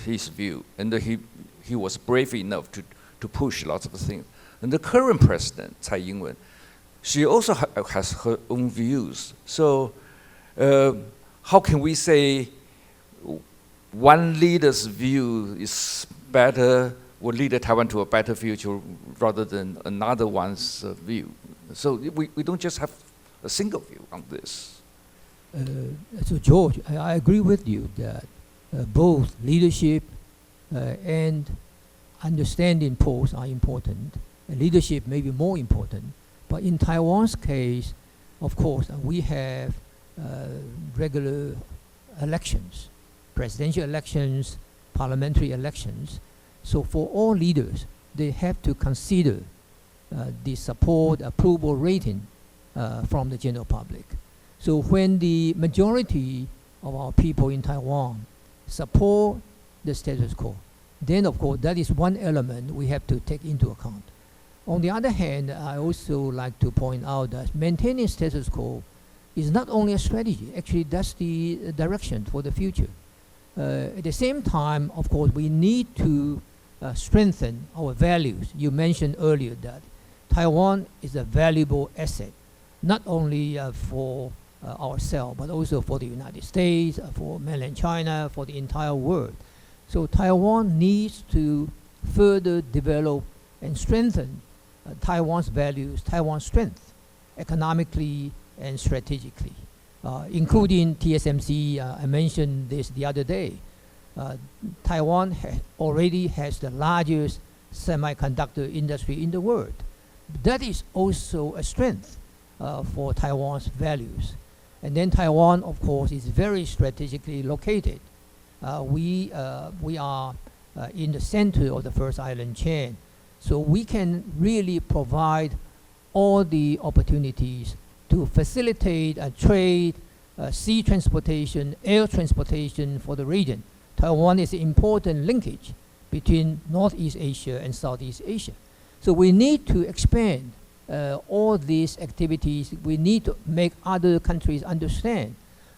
his view, and he was brave enough to push lots of things. And the current president, Tsai Ing-wen, she also has her own views. So how can we say one leader's view is better, will lead Taiwan to a better future rather than another one's view? So we don't just have a single view on this. So George, I agree with you that both leadership and understanding polls are important. Leadership may be more important. But in Taiwan's case, of course, we have regular elections, presidential elections, parliamentary elections. So for all leaders, they have to consider the support approval rating from the general public. So when the majority of our people in Taiwan support the status quo, then of course that is one element we have to take into account. On the other hand, I also like to point out that maintaining status quo is not only a strategy, actually that's the direction for the future. At the same time, of course, we need to strengthen our values. You mentioned earlier that Taiwan is a valuable asset, not only for ourselves, but also for the United States, for mainland China, for the entire world. So Taiwan needs to further develop and strengthen Taiwan's values, Taiwan's strength, economically and strategically, including TSMC. I mentioned this the other day. Taiwan already has the largest semiconductor industry in the world. That is also a strength for Taiwan's values. And then Taiwan, of course, is very strategically located. We are in the center of the first island chain. So we can really provide all the opportunities to facilitate trade, sea transportation, air transportation for the region. Taiwan is an important linkage between Northeast Asia and Southeast Asia. So we need to expand all these activities. We need to make other countries understand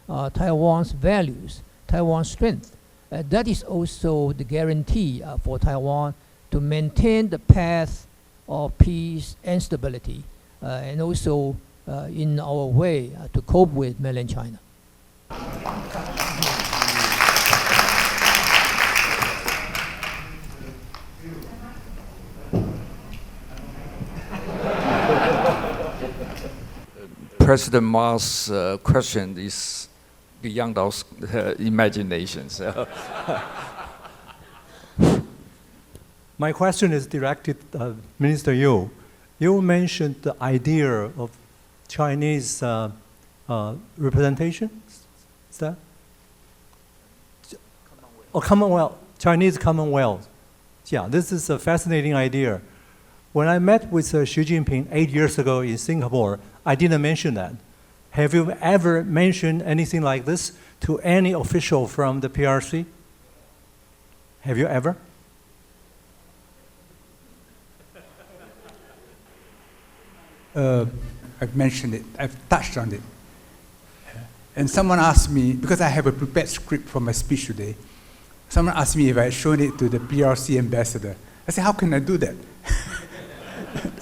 Taiwan's values, Taiwan's strength. That is also the guarantee for Taiwan to maintain the path of peace and stability, and also in our way to cope with mainland China. President Ma's question is beyond our imagination. So. My question is directed to Minister Yu. You mentioned the idea of Chinese representation. Is that? Oh, Commonwealth, Chinese Commonwealth. Yeah, this is a fascinating idea. When I met with Xi Jinping 8 years ago in Singapore, I didn't mention that. Have you ever mentioned anything like this to any official from the PRC? Have you ever? I've mentioned it, I've touched on it. And someone asked me, because I have a prepared script for my speech today, someone asked me if I had shown it to the PRC ambassador. I said, how can I do that?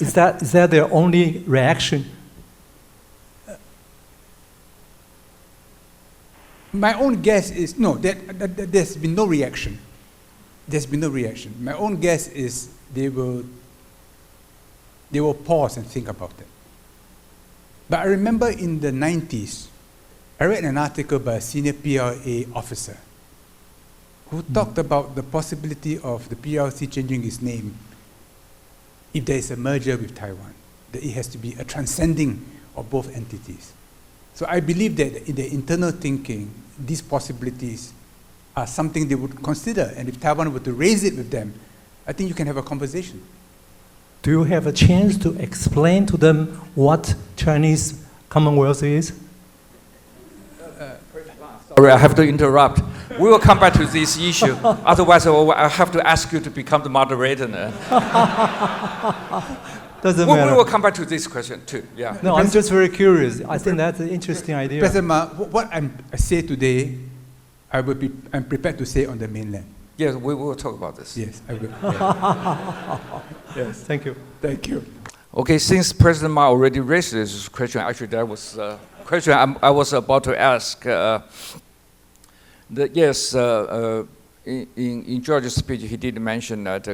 Is that their only reaction? My own guess is, no, there's been no reaction. There's been no reaction. My own guess is they will pause and think about it. But I remember in the 90s, I read an article by a senior PRA officer who talked about the possibility of the PRC changing its name if there is a merger with Taiwan, that it has to be a transcending of both entities. So I believe that in their internal thinking, these possibilities are something they would consider, and if Taiwan were to raise it with them, I think you can have a conversation. Do you have a chance to explain to them what Chinese Commonwealth is? Sorry, I have to interrupt. We will come back to this issue. Otherwise, I have to ask you to become the moderator now. Doesn't matter. We will come back to this question too. Yeah. No, I'm just very curious. I think that's an interesting idea. President Ma, what I say today, I'm prepared to say on the mainland. Yes, we will talk about this. Yes, I will. Yeah. Yes, thank you. Thank you. Okay, since President Ma already raised this question, actually that was a question I was about to ask. In George's speech, he did mention that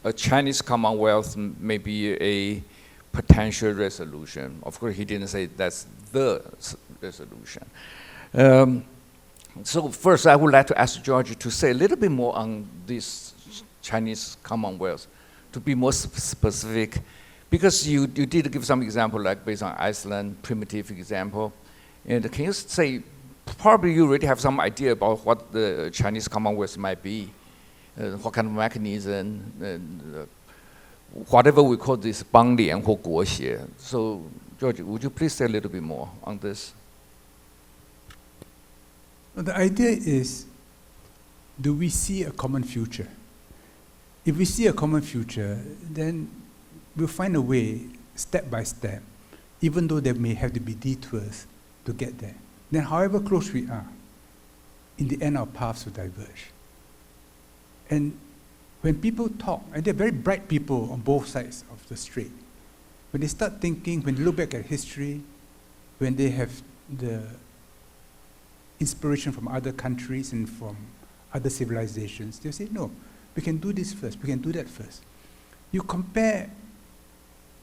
a Chinese Commonwealth may be a potential resolution. Of course, he didn't say that's the resolution. So first, I would like to ask George to say a little bit more on this Chinese Commonwealth, to be more specific, because you did give some example, like based on Iceland, primitive example. And can you say, probably you already have some idea about what the Chinese Commonwealth might be, what kind of mechanism, and whatever we call this 邦联或国协. So, George, would you please say a little bit more on this? Well, the idea is, do we see a common future? If we see a common future, then we'll find a way, step by step, even though there may have to be detours to get there. Then however close we are, in the end our paths will diverge. And when people talk, and they're very bright people on both sides of the strait, when they start thinking, when they look back at history, when they have the inspiration from other countries and from other civilizations, they say, no, we can do this first, we can do that first. You compare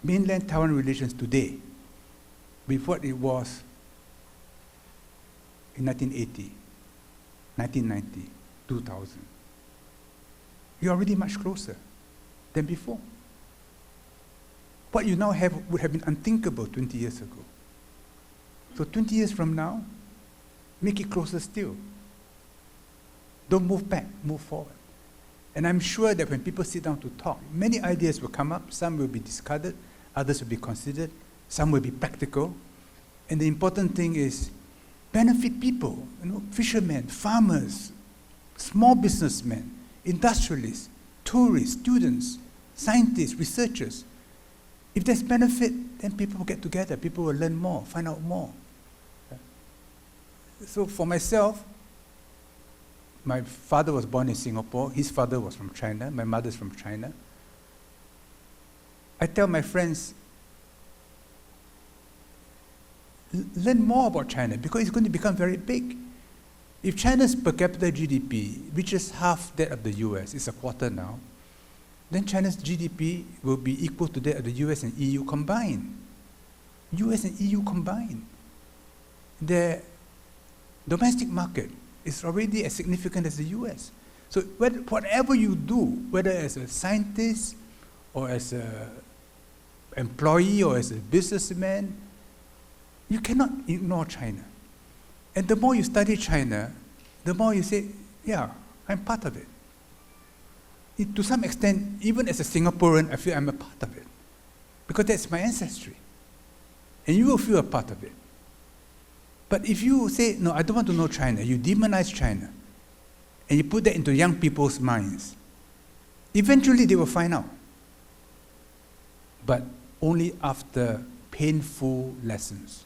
mainland Taiwan relations today with what it was in 1980, 1990, 2000. You're already much closer than before. What you now have would have been unthinkable 20 years ago. So 20 years from now, make it closer still. Don't move back, move forward. And I'm sure that when people sit down to talk, many ideas will come up, some will be discarded, others will be considered, some will be practical. And the important thing is benefit people, fishermen, farmers, small businessmen, industrialists, tourists, students, scientists, researchers. If there's benefit, then people will get together, people will learn more, find out more. So for myself, my father was born in Singapore, his father was from China, my mother's from China. I tell my friends, learn more about China because it's going to become very big. If China's per capita GDP reaches half that of the US, it's a quarter now, then China's GDP will be equal to that of the US and EU combined. US and EU combined. Their domestic market is already as significant as the US. So whatever you do, whether as a scientist or as an employee or as a businessman, you cannot ignore China. And the more you study China, the more you say, yeah, I'm part of it. To some extent, even as a Singaporean, I feel I'm a part of it. Because that's my ancestry. And you will feel a part of it. But if you say, no, I don't want to know China, you demonize China, and you put that into young people's minds, eventually they will find out. But only after painful lessons.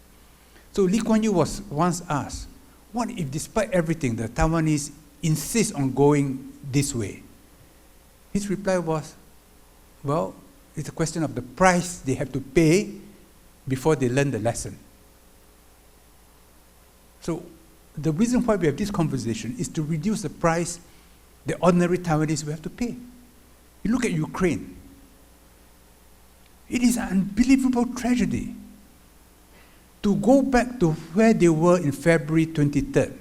So Lee Kuan Yew was once asked, what if despite everything, the Taiwanese insist on going this way? His reply was, well, it's a question of the price they have to pay before they learn the lesson. So the reason why we have this conversation is to reduce the price the ordinary Taiwanese will have to pay. You look at Ukraine. It is an unbelievable tragedy. To go back to where they were in February 23rd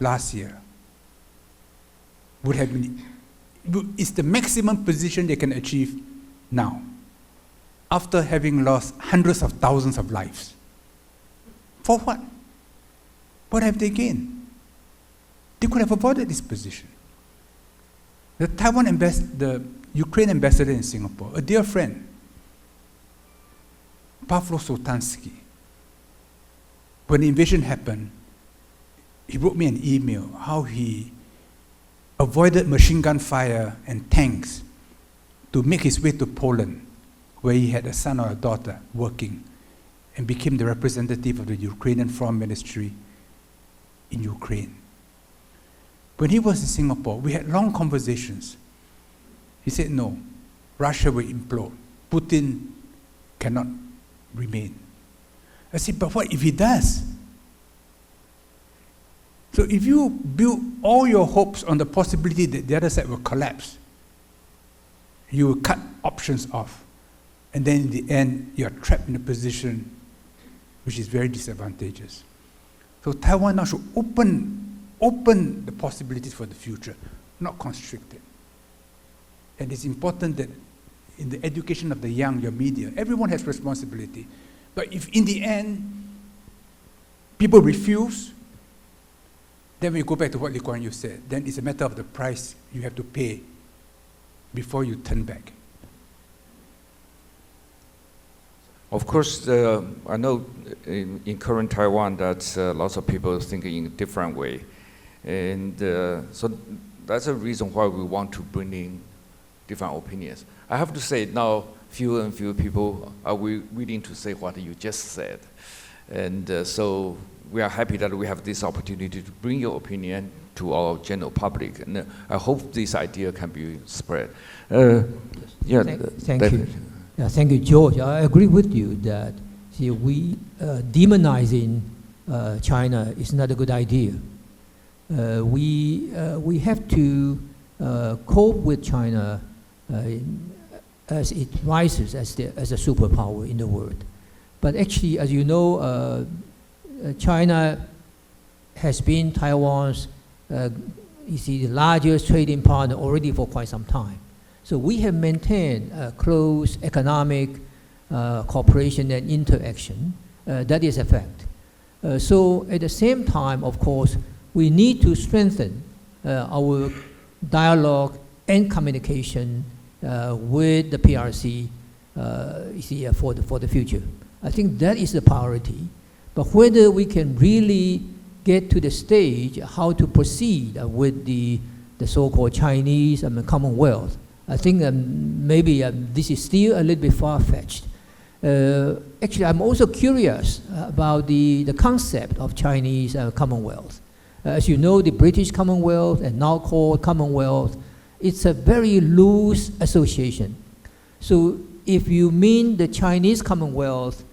last year would have been, it's the maximum position they can achieve now, after having lost hundreds of thousands of lives. For what? What have they gained? They could have avoided this position. The Ukraine ambassador in Singapore, a dear friend, Pavlo Soltansky, when the invasion happened, he wrote me an email how he avoided machine gun fire and tanks to make his way to Poland, where he had a son or a daughter working, and became the representative of the Ukrainian Foreign Ministry in Ukraine. When he was in Singapore, we had long conversations. He said, no, Russia will implode. Putin cannot remain. I said, but what if he does? So if you build all your hopes on the possibility that the other side will collapse, you will cut options off. And then in the end, you're trapped in a position which is very disadvantageous. So Taiwan now should open the possibilities for the future, not constrict it. And it's important that in the education of the young, your media, everyone has responsibility. But if in the end, people refuse, then we go back to what Lee Kuan Yew said. Then it's a matter of the price you have to pay before you turn back. Of course, I know in current Taiwan that lots of people think in a different way. And so that's a reason why we want to bring in different opinions. I have to say now, fewer and fewer people are willing to say what you just said. And so we are happy that we have this opportunity to bring your opinion to our general public. And I hope this idea can be spread. Thank you. Yeah, thank you, George. I agree with you that demonizing China is not a good idea. We have to cope with China as it rises as a superpower in the world. But actually, as you know, China has been Taiwan's the largest trading partner already for quite some time. So we have maintained close economic cooperation and interaction. That is a fact. So at the same time, of course, we need to strengthen our dialogue and communication with the PRC for the future. I think that is the priority. But whether we can really get to the stage how to proceed with the so-called Chinese Commonwealth, I think maybe this is still a little bit far-fetched. Actually, I'm also curious about the concept of Chinese Commonwealth. As you know, the British Commonwealth and now called Commonwealth, it's a very loose association. So if you mean the Chinese Commonwealth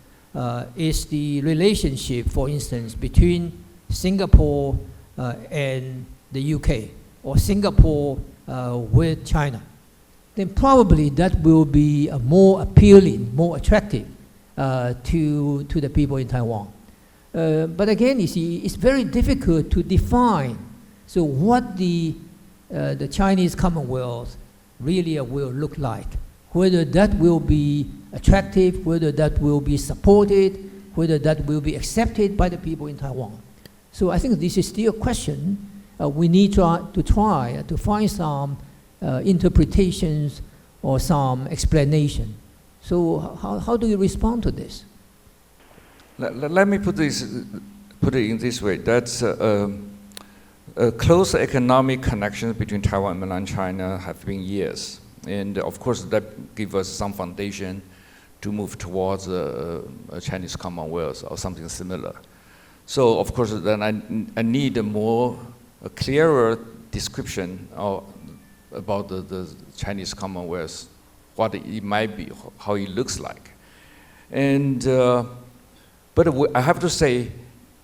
is the relationship, for instance, between Singapore and the UK, or Singapore with China, then probably that will be more appealing, more attractive to the people in Taiwan. But again, you see, it's very difficult to define. So what the Chinese Commonwealth really will look like, whether that will be attractive, whether that will be supported, whether that will be accepted by the people in Taiwan. So I think this is still a question. We need to try to find some interpretations or some explanation. So how do you respond to this? Let me put it in this way. That's a close economic connection between Taiwan and mainland China have been years. And of course, that gives us some foundation to move towards a Chinese Commonwealth or something similar. So of course, then I need a clearer description about the Chinese Commonwealth, what it might be, how it looks like. And but I have to say,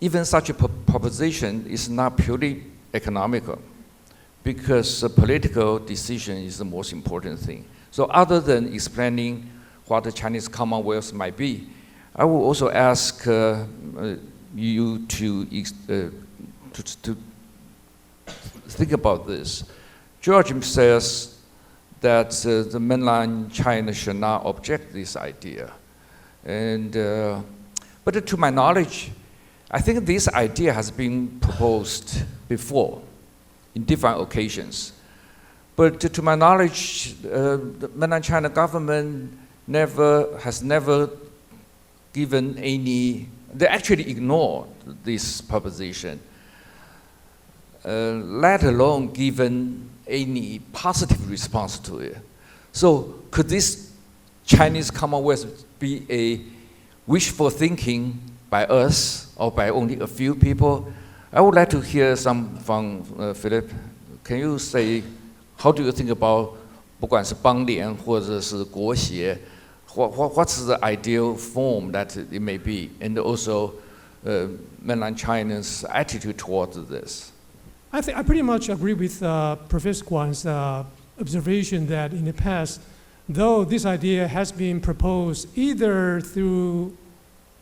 even such a proposition is not purely economical, because political decision is the most important thing. So other than explaining what the Chinese Commonwealth might be, I will also ask you to think about this. George says that the mainland China should not object this idea. And, but to my knowledge, I think this idea has been proposed before in different occasions. But to my knowledge, the mainland China government has never given any, they actually ignored this proposition, let alone given any positive response to it. So could this Chinese Commonwealth be a wishful thinking by us or by only a few people? I would like to hear some from Philip. Can you say, how do you think about 不管是邦联或者是国协, what's the ideal form that it may be, and also mainland China's attitude towards this? I pretty much agree with Professor Kuan's observation that in the past, though this idea has been proposed either through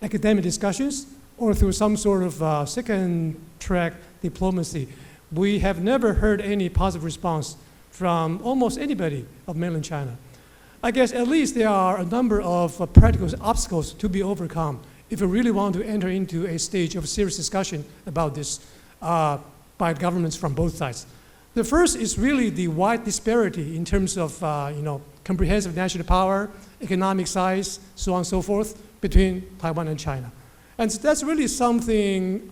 academic discussions or through some sort of second-track diplomacy, we have never heard any positive response from almost anybody of mainland China. I guess at least there are a number of practical obstacles to be overcome if we really want to enter into a stage of serious discussion about this by governments from both sides. The first is really the wide disparity in terms of comprehensive national power, economic size, so on and so forth, between Taiwan and China. And so that's really something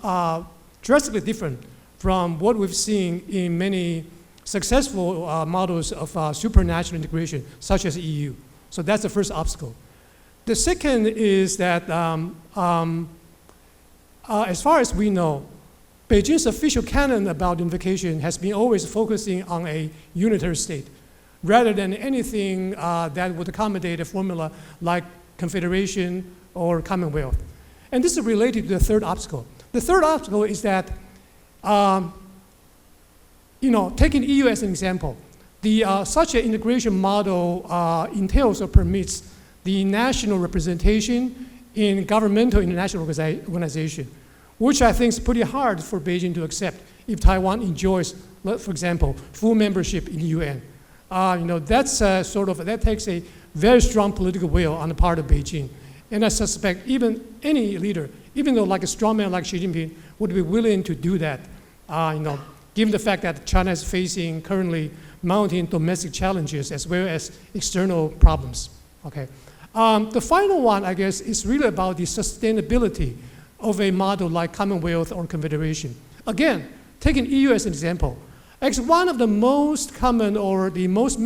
drastically different from what we've seen in many successful models of supranational integration, such as the EU. So that's the first obstacle. The second is that as far as we know, Beijing's official canon about unification has been always focusing on a unitary state, rather than anything that would accommodate a formula like confederation or commonwealth. And this is related to the third obstacle. The third obstacle is that, taking EU as an example, such an integration model entails or permits the national representation in governmental international organization, which I think is pretty hard for Beijing to accept if Taiwan enjoys, for example, full membership in the UN. That's that takes a very strong political will on the part of Beijing. And I suspect even any leader, even though like a strongman like Xi Jinping, would be willing to do that, given the fact that China is facing currently mounting domestic challenges as well as external problems. Okay. The final one, I guess, is really about the sustainability of a model like Commonwealth or Confederation. Again, taking EU as an example, actually one of the most common or the most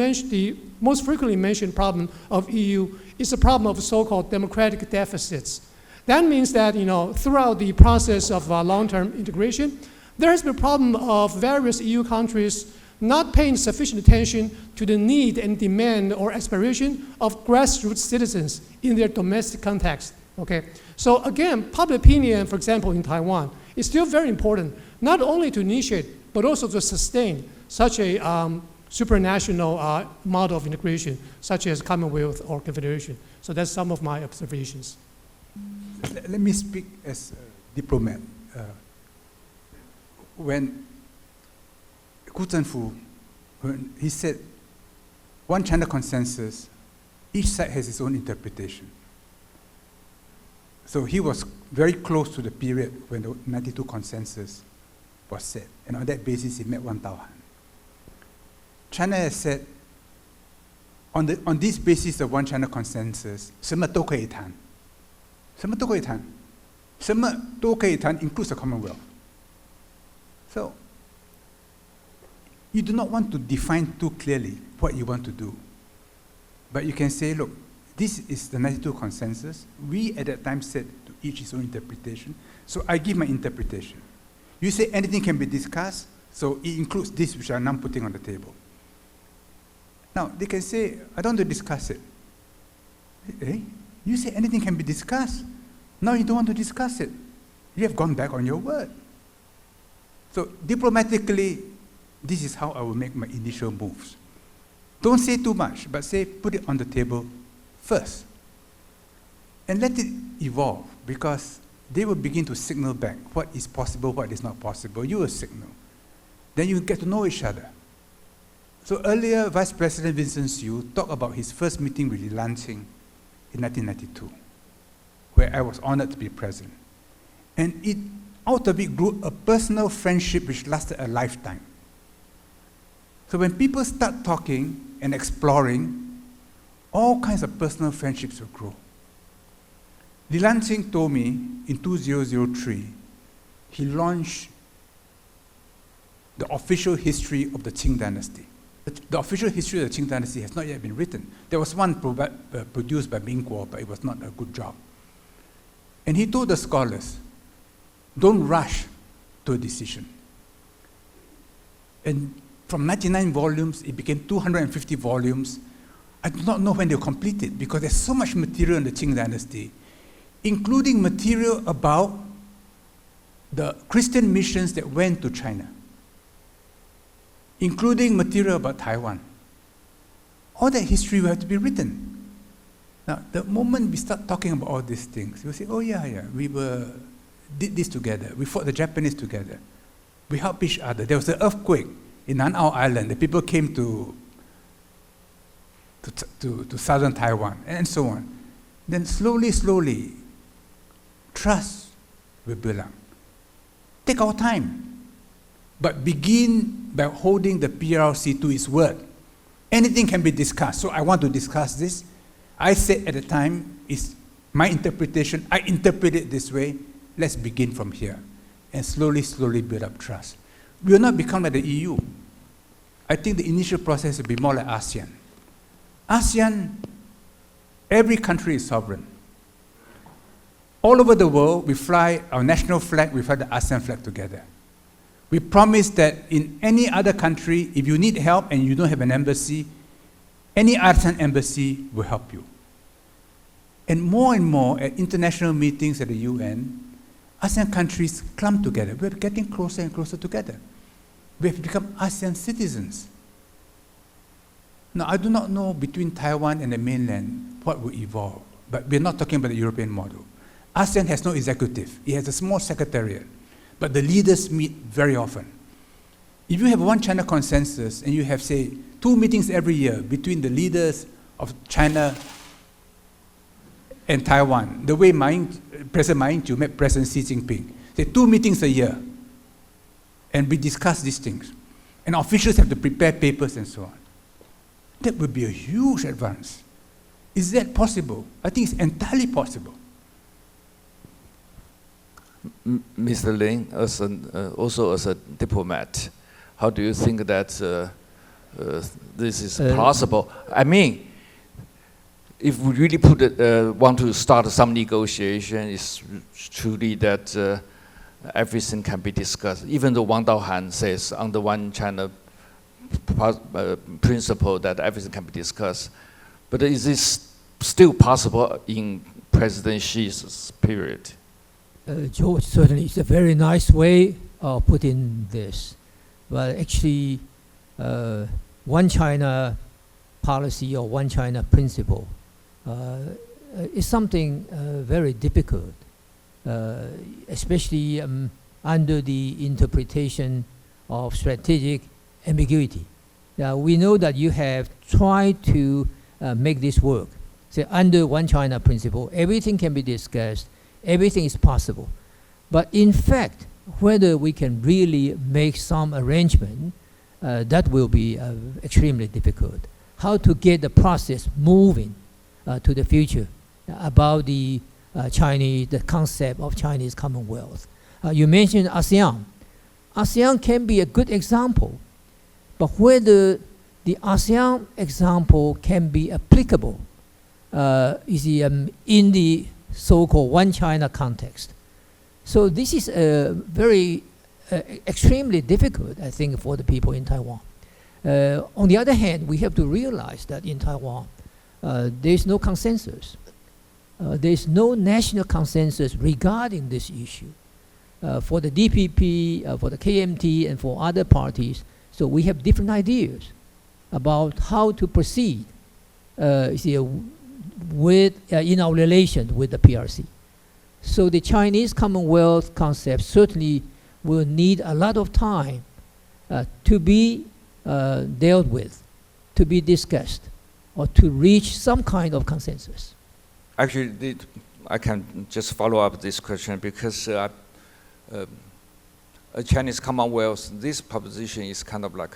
frequently mentioned problem of EU is the problem of so-called democratic deficits. That means that throughout the process of long-term integration, there has been a problem of various EU countries not paying sufficient attention to the need and demand or aspiration of grassroots citizens in their domestic context. Okay, so again, public opinion, for example, in Taiwan, is still very important, not only to initiate, but also to sustain such a supranational model of integration, such as Commonwealth or Confederation. So that's some of my observations. Let me speak as a diplomat. When Kuan, when he said, one China consensus, each side has its own interpretation. So he was very close to the period when the 92 consensus was set. And on that basis, he met Wan Taohan. China has said, on this basis of one China consensus, 什么都可以谈. 什么都可以谈. 什么都可以谈 includes the Commonwealth. So, you do not want to define too clearly what you want to do. But you can say, look, this is the 92 consensus. We at that time said to each his own interpretation. So I give my interpretation. You say anything can be discussed, so it includes this which I'm now putting on the table. Now, they can say, I don't want to discuss it. Eh? You say anything can be discussed. Now you don't want to discuss it. You have gone back on your word. So diplomatically, this is how I will make my initial moves. Don't say too much, but say, put it on the table first. And let it evolve, because they will begin to signal back what is possible, what is not possible. You will signal. Then you get to know each other. So earlier, Vice President Vincent Hsu talked about his first meeting with Li Lanqing in 1992, where I was honored to be present. And out of it grew a personal friendship which lasted a lifetime. So when people start talking and exploring, all kinds of personal friendships will grow. Li Lanqing told me in 2003, he launched the official history of the Qing dynasty. The official history of the Qing dynasty has not yet been written. There was one produced by Ming Guo, but it was not a good job. And he told the scholars, don't rush to a decision. And from 99 volumes, it became 250 volumes. I do not know when they'll complete it, because there's so much material in the Qing dynasty, including material about the Christian missions that went to China, including material about Taiwan. All that history will have to be written. Now, the moment we start talking about all these things, we'll say, oh yeah, we did this together. We fought the Japanese together. We helped each other. There was an earthquake in Nanao Island. The people came to southern Taiwan, and so on. Then slowly, trust will build up. Take our time, but begin by holding the PRC to its word. Anything can be discussed. So I want to discuss this. I said at the time, it's my interpretation. I interpret it this way. Let's begin from here. And slowly build up trust. We will not become like the EU. I think the initial process will be more like ASEAN. ASEAN, every country is sovereign. All over the world, we fly our national flag, we fly the ASEAN flag together. We promise that in any other country, if you need help and you don't have an embassy, any ASEAN embassy will help you. And more at international meetings at the UN, ASEAN countries clump together. We're getting closer and closer together. We have become ASEAN citizens. Now, I do not know between Taiwan and the mainland what will evolve, but we're not talking about the European model. ASEAN has no executive. It has a small secretariat, but the leaders meet very often. If you have one China consensus and you have, say, 2 meetings every year between the leaders of China and Taiwan, the way President Ma Ying-jeou met President Xi Jinping. They 2 meetings a year, and we discuss these things. And officials have to prepare papers and so on. That would be a huge advance. Is that possible? I think it's entirely possible. Mr. Lin, also as a diplomat, how do you think that this is possible? I mean, if we really want to start some negotiation, it's truly that everything can be discussed. Even though Wang Daohan says under one China principle that everything can be discussed, but is this still possible in President Xi's period? George, certainly it's a very nice way of putting this. But actually, one China policy or one China principle is something very difficult, especially under the interpretation of strategic ambiguity. We know that you have tried to make this work. So under one China principle, everything can be discussed, everything is possible. But in fact, whether we can really make some arrangement, that will be extremely difficult. How to get the process moving to the future about the the concept of Chinese Commonwealth. You mentioned ASEAN. ASEAN can be a good example, but whether the ASEAN example can be applicable is in the so-called one China context. So this is very extremely difficult, I think, for the people in Taiwan. On the other hand, we have to realize that in Taiwan, there is no consensus. There is no national consensus regarding this issue. For the DPP, for the KMT, and for other parties, so we have different ideas about how to proceed with, in our relation with the PRC. So the Chinese Commonwealth concept certainly will need a lot of time to be dealt with, to be discussed, or to reach some kind of consensus. Actually, I can just follow up this question because a Chinese Commonwealth, this proposition is kind of like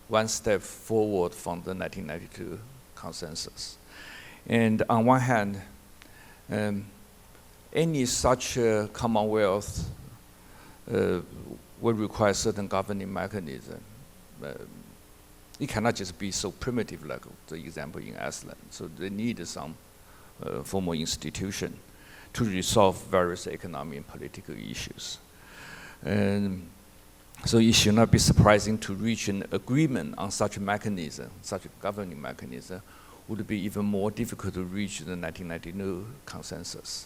one step forward from the 1992 consensus. And on one hand, any such Commonwealth will require certain governing mechanism. It cannot just be so primitive like the example in Iceland. So they need some formal institution to resolve various economic and political issues. And so it should not be surprising to reach an agreement on such a mechanism, such a governing mechanism, would be even more difficult to reach the 1992 consensus.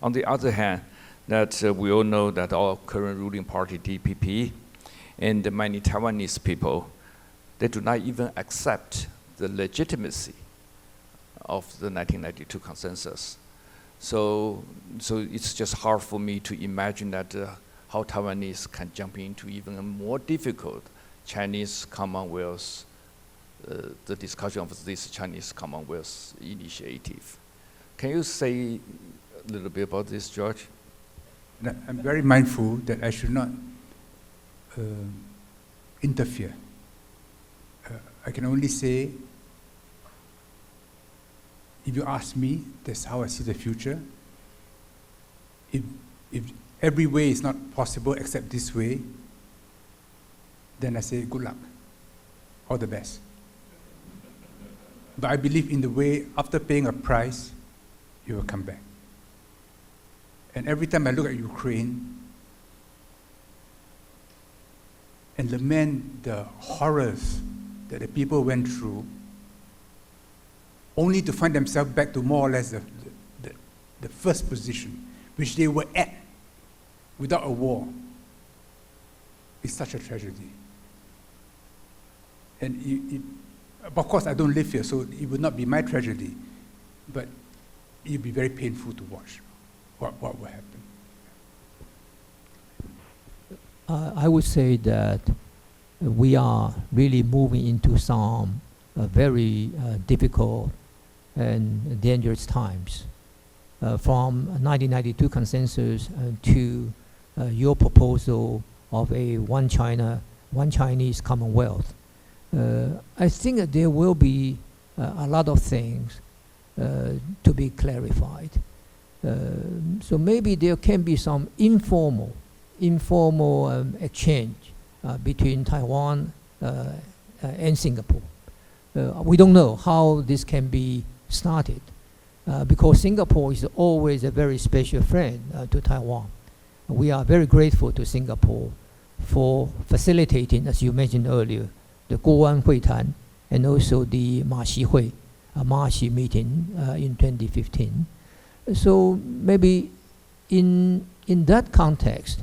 On the other hand, that we all know that our current ruling party, DPP, and many Taiwanese people, they do not even accept the legitimacy of the 1992 consensus. So it's just hard for me to imagine that how Taiwanese can jump into even a more difficult Chinese Commonwealth, the discussion of this Chinese Commonwealth initiative. Can you say a little bit about this, George? I'm very mindful that I should not interfere. I can only say, if you ask me, that's how I see the future. If every way is not possible except this way, then I say good luck, all the best. But I believe in the way, after paying a price, you will come back. And every time I look at Ukraine and lament the horrors that the people went through, only to find themselves back to more or less the first position, which they were at without a war, is such a tragedy. And of course, I don't live here, so it would not be my tragedy, but it would be very painful to watch what will happen. I would say that we are really moving into some very difficult and dangerous times. From 1992 consensus to your proposal of a one China, one Chinese Commonwealth. I think that there will be a lot of things to be clarified. So maybe there can be some informal exchange between Taiwan and Singapore. We don't know how this can be started because Singapore is always a very special friend to Taiwan. We are very grateful to Singapore for facilitating, as you mentioned earlier, the Kuan 会谈 and also the 马习会, March meeting in 2015. So maybe in that context,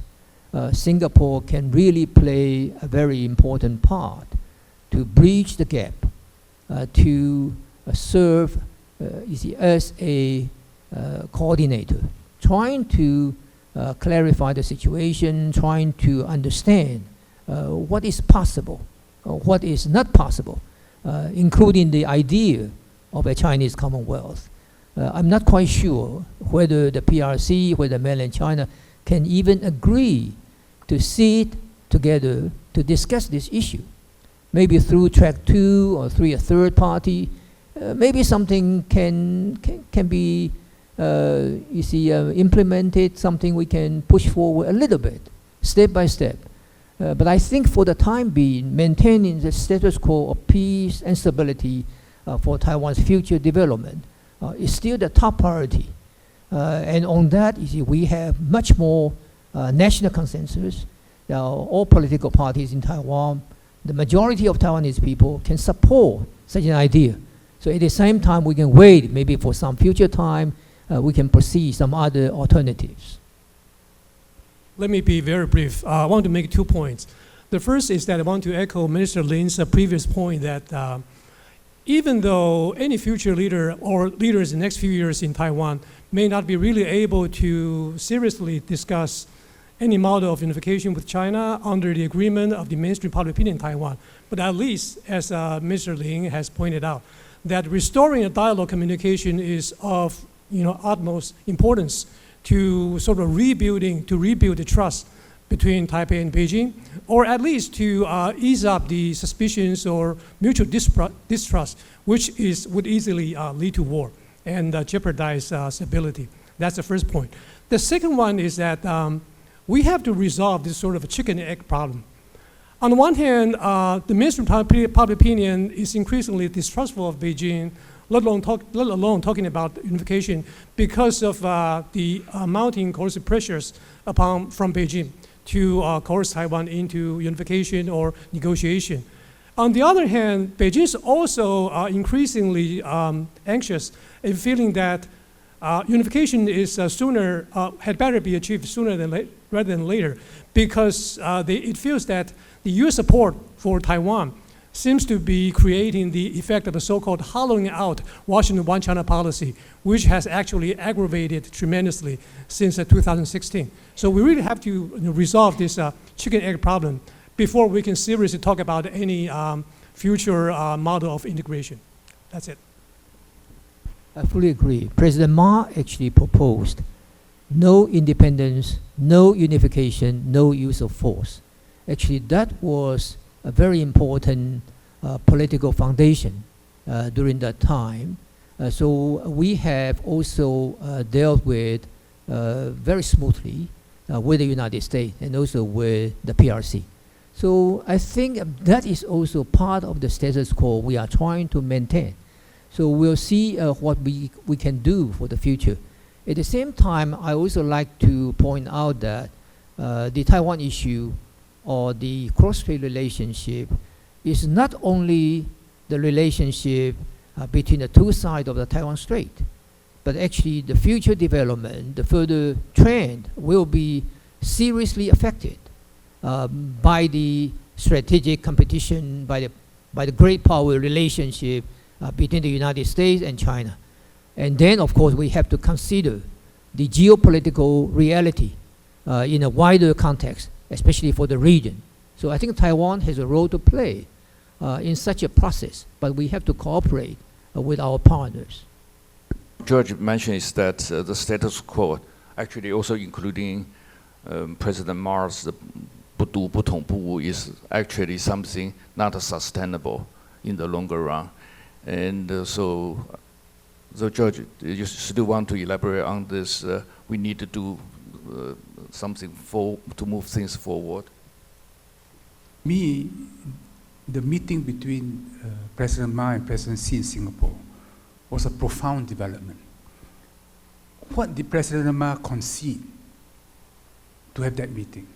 Singapore can really play a very important part to bridge the gap, to serve as a coordinator, trying to clarify the situation, trying to understand what is possible, what is not possible, including the idea of a Chinese Commonwealth. I'm not quite sure whether the PRC, whether mainland China can even agree to sit together to discuss this issue. Maybe through track 2 or through a third party, maybe something can be implemented, something we can push forward a little bit, step by step. But I think for the time being, maintaining the status quo of peace and stability for Taiwan's future development is still the top priority. And on that, we have much more national consensus. All political parties in Taiwan, the majority of Taiwanese people can support such an idea. So at the same time, we can wait maybe for some future time, we can proceed some other alternatives. Let me be very brief. I want to make 2 points. The first is that I want to echo Minister Lin's previous point that even though any future leader or leaders in the next few years in Taiwan may not be really able to seriously discuss any model of unification with China under the agreement of the mainstream public opinion in Taiwan, but at least, as Mr. Lin has pointed out, that restoring a dialogue communication is of utmost importance to sort of rebuild the trust between Taipei and Beijing, or at least to ease up the suspicions or mutual distrust, which would easily lead to war and jeopardize stability. That's the first point. The second one is that we have to resolve this sort of a chicken and egg problem. On the one hand, the mainstream public opinion is increasingly distrustful of Beijing, let alone talking about unification because of the mounting coercive pressures from Beijing to coerce Taiwan into unification or negotiation. On the other hand, Beijing is also increasingly anxious in feeling that unification is had better be achieved sooner rather than later, because it feels that the U.S. support for Taiwan seems to be creating the effect of a so-called hollowing out Washington One China policy, which has actually aggravated tremendously since 2016. So we really have to resolve this chicken egg problem before we can seriously talk about any future model of integration. That's it. I fully agree. President Ma actually proposed no independence, no unification, no use of force. Actually, that was a very important political foundation during that time. So we have also dealt with very smoothly with the United States and also with the PRC. So I think that is also part of the status quo we are trying to maintain. So we'll see what we can do for the future. At the same time, I also like to point out that the Taiwan issue or the cross-strait relationship is not only the relationship between the two sides of the Taiwan Strait, but actually the future development, the further trend will be seriously affected by the strategic competition, by the great power relationship between the United States and China. And then, of course, we have to consider the geopolitical reality in a wider context, especially for the region. So I think Taiwan has a role to play in such a process, but we have to cooperate with our partners. George mentioned is that the status quo, actually also including President Ma's 不独不统不武 is actually something not sustainable in the longer run. And so George, you still want to elaborate on this? We need to do something to move things forward. The meeting between President Ma and President Xi in Singapore was a profound development. What did President Ma concede to have that meeting?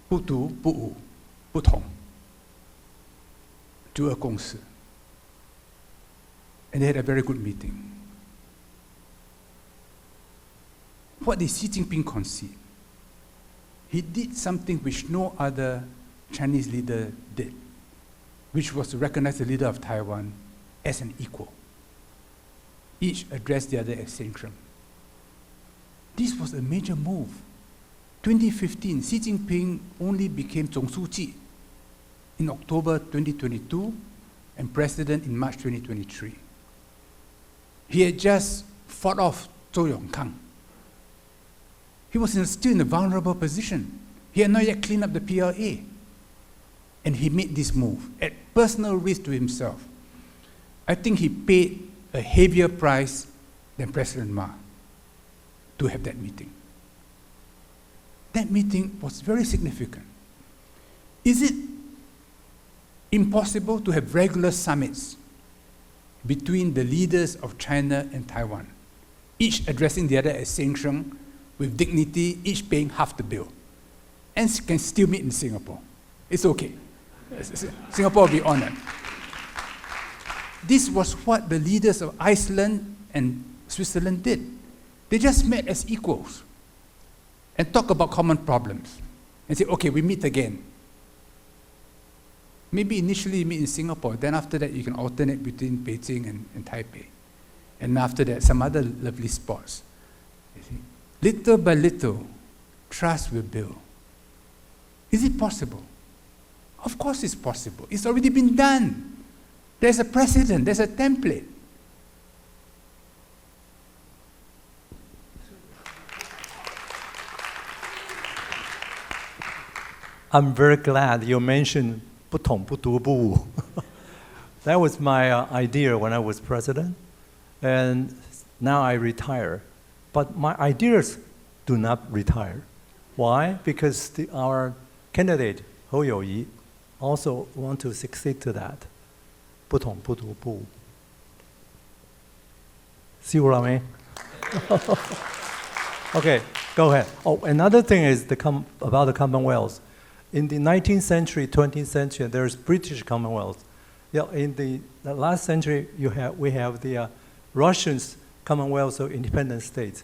不独不武不统，九二共识。And they had a very good meeting. What did Xi Jinping concede? He did something which no other Chinese leader did, which was to recognize the leader of Taiwan as an equal. Each addressed the other as sanctum. This was a major move. 2015, Xi Jinping only became 总书记 in October 2022 and president in March 2023. He had just fought off Zhou Yongkang. He was still in a vulnerable position. He had not yet cleaned up the PLA. And he made this move at personal risk to himself. I think he paid a heavier price than President Ma to have that meeting. That meeting was very significant. Is it impossible to have regular summits between the leaders of China and Taiwan, each addressing the other as sanctum, with dignity, each paying half the bill, and can still meet in Singapore? It's okay. Singapore will be honored. This was what the leaders of Iceland and Switzerland did. They just met as equals and talk about common problems and say, okay, we meet again. Maybe initially you meet in Singapore, then after that you can alternate between Beijing and Taipei. And after that, some other lovely spots. You see? Little by little, trust will build. Is it possible? Of course it's possible. It's already been done. There's a precedent, there's a template. I'm very glad you mentioned 不统不独不武. That was my idea when I was president, and now I retire. But my ideas do not retire. Why? Because our candidate, Hou Youyi, also want to succeed to that. 不统不独不武. See what I mean? Okay, go ahead. Oh, another thing is about the Commonwealth. In the 19th century, 20th century, there's British Commonwealth. Yeah, in the last century, we have the Russians Commonwealth of Independent States.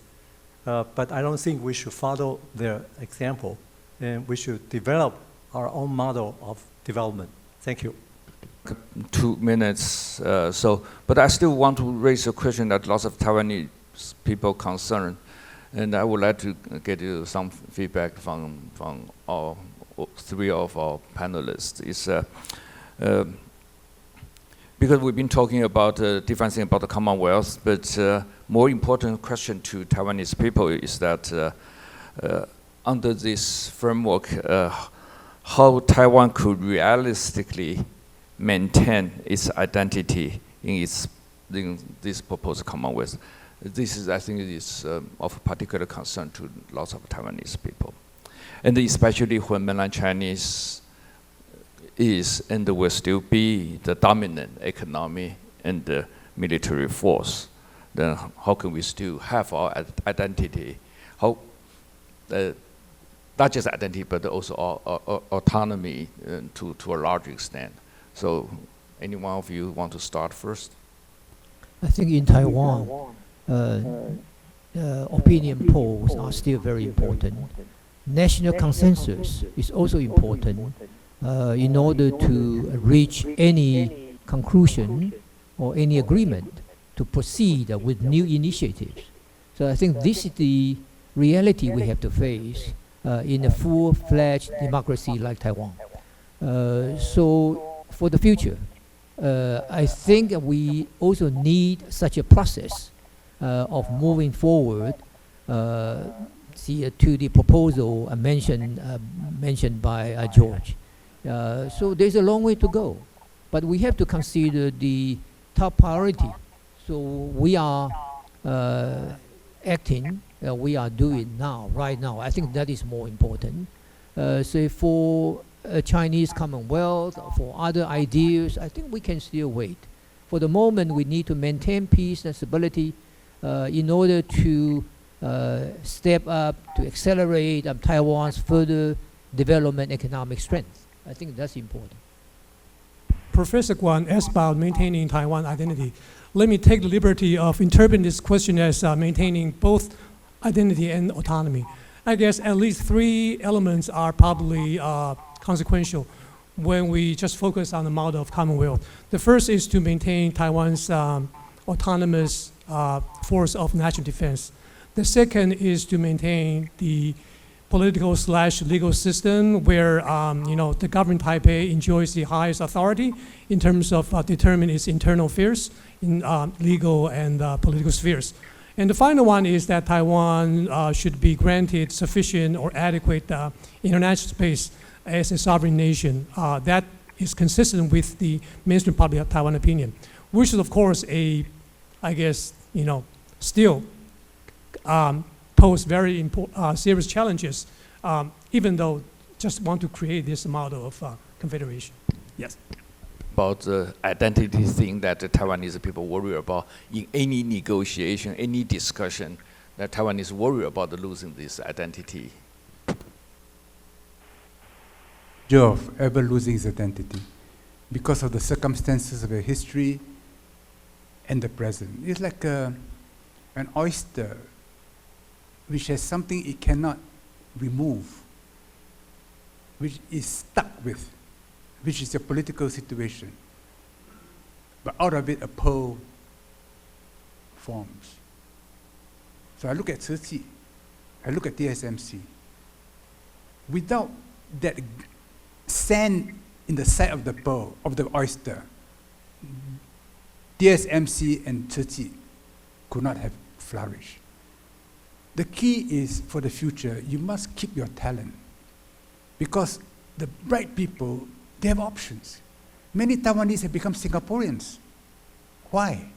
But I don't think we should follow their example, and we should develop our own model of development. Thank you. 2 minutes. But I still want to raise a question that lots of Taiwanese people concerned, and I would like to get you some feedback from all three of our panelists. Is because we've been talking about different things about the Commonwealth, but more important question to Taiwanese people is that under this framework, how Taiwan could realistically maintain its identity in this proposed Commonwealth. This is, I think, is of particular concern to lots of Taiwanese people, and especially when mainland Chinese is and will still be the dominant economy and the military force. Then how can we still have our identity? How not just identity, but also our autonomy to a large extent. So, any one of you want to start first? I think in Taiwan, opinion polls are still very important. National consensus is also important in order to reach any conclusion or any agreement to proceed with new initiatives. So I think this is the reality we have to face in a full-fledged democracy like Taiwan. So for the future, I think we also need such a process of moving forward to the proposal mentioned by George. So there's a long way to go, but we have to consider the top priority. So we are acting, we are doing now, right now. I think that is more important. So for a Chinese Commonwealth, for other ideas, I think we can still wait. For the moment, we need to maintain peace and stability in order to step up, to accelerate Taiwan's further development, economic strength. I think that's important. Professor Kuan asked about maintaining Taiwan identity. Let me take the liberty of interpreting this question as maintaining both identity and autonomy. I guess at least three elements are probably consequential when we just focus on the model of Commonwealth. The first is to maintain Taiwan's autonomous force of national defense. The second is to maintain the political/legal system where the government Taipei enjoys the highest authority in terms of determining its internal affairs in legal and political spheres. And the final one is that Taiwan should be granted sufficient or adequate international space as a sovereign nation. That is consistent with the mainstream public Taiwan opinion, which is of course still pose very serious challenges, even though just want to create this model of confederation. Yes. About the identity thing that the Taiwanese people worry about in any negotiation, any discussion, that Taiwanese worry about losing this identity. Fear of ever losing his identity because of the circumstances of the history and the present. It's like an oyster which has something it cannot remove, which is stuck with, which is a political situation. But out of it, a pearl forms. So I look at Tzu Chi, I look at TSMC. Without that sand in the side of the pearl, of the oyster, TSMC and Tzu Chi could not have flourished. The key is, for the future, you must keep your talent. Because the bright people, they have options. Many Taiwanese have become Singaporeans. Why?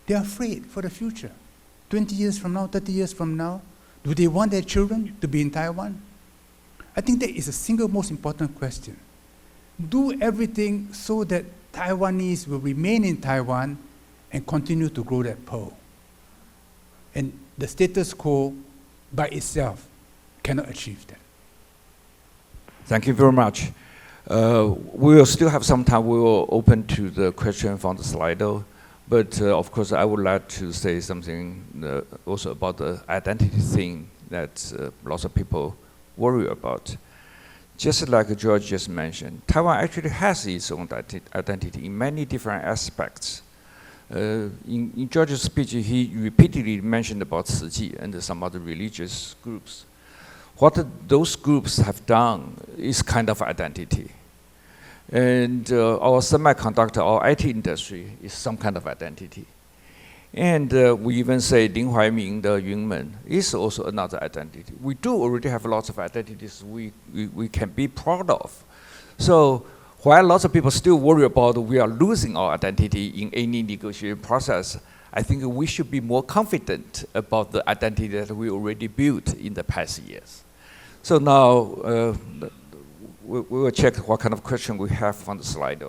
They are afraid for the future. 20 years from now, 30 years from now, do they want their children to be in Taiwan? I think that is the single most important question. Do everything so that Taiwanese will remain in Taiwan and continue to grow that pearl. And the status quo by itself cannot achieve that. Thank you very much. We will still have some time. We will open to the question from the Slido. But of course, I would like to say something also about the identity thing that lots of people worry about. Just like George just mentioned, Taiwan actually has its own identity in many different aspects. In George's speech, he repeatedly mentioned about Tzu Chi and some other religious groups. What those groups have done is kind of identity. And our semiconductor, our IT industry is some kind of identity. And we even say Lin Huaiming, the Yunmen, is also another identity. We do already have lots of identities we can be proud of. So while lots of people still worry about we are losing our identity in any negotiation process, I think we should be more confident about the identity that we already built in the past years. So now we will check what kind of question we have on the slide.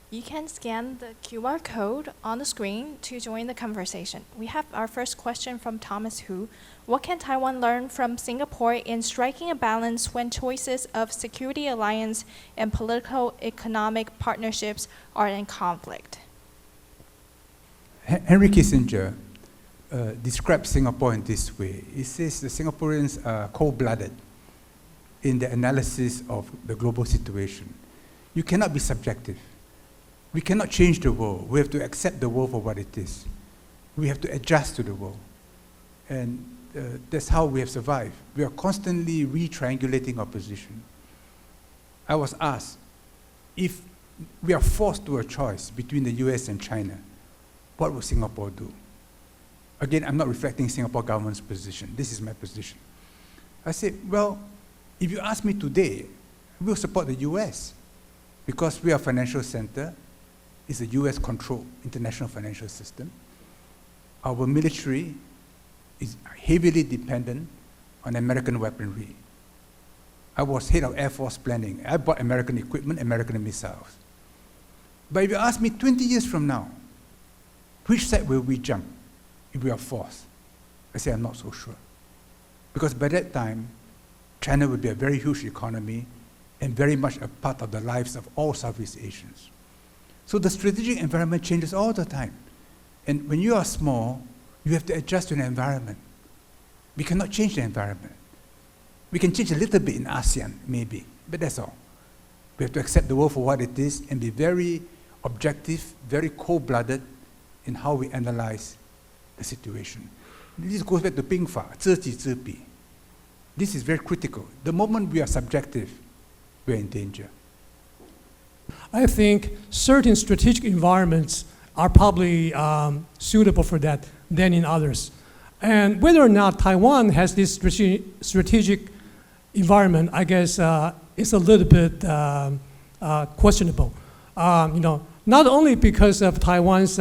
You can scan the QR code on the screen to join the conversation. We have our first question from Thomas Hu. What can Taiwan learn from Singapore in striking a balance when choices of security alliance and political economic partnerships are in conflict? Henry Kissinger describes Singapore in this way. He says the Singaporeans are cold-blooded in the analysis of the global situation. You cannot be subjective. We cannot change the world. We have to accept the world for what it is. We have to adjust to the world. And that's how we have survived. We are constantly re-triangulating our position. I was asked, if we are forced to a choice between the US and China, what would Singapore do? Again, I'm not reflecting Singapore government's position. This is my position. I said, well, if you ask me today, we'll support the US because we are a financial center. It's a US-controlled international financial system. Our military is heavily dependent on American weaponry. I was head of Air Force planning. I bought American equipment, American missiles. But if you ask me 20 years from now, which side will we jump if we are forced? I say I'm not so sure. Because by that time, China will be a very huge economy and very much a part of the lives of all Southeast Asians. So the strategic environment changes all the time. And when you are small, you have to adjust to an environment. We cannot change the environment. We can change a little bit in ASEAN, maybe, but that's all. We have to accept the world for what it is and be very objective, very cold-blooded in how we analyze the situation. This goes back to Ping Fa, 知己知彼. This is very critical. The moment we are subjective, we are in danger. I think certain strategic environments are probably suitable for that than in others. And whether or not Taiwan has this strategic environment, I guess is a little bit questionable. Not only because of Taiwan's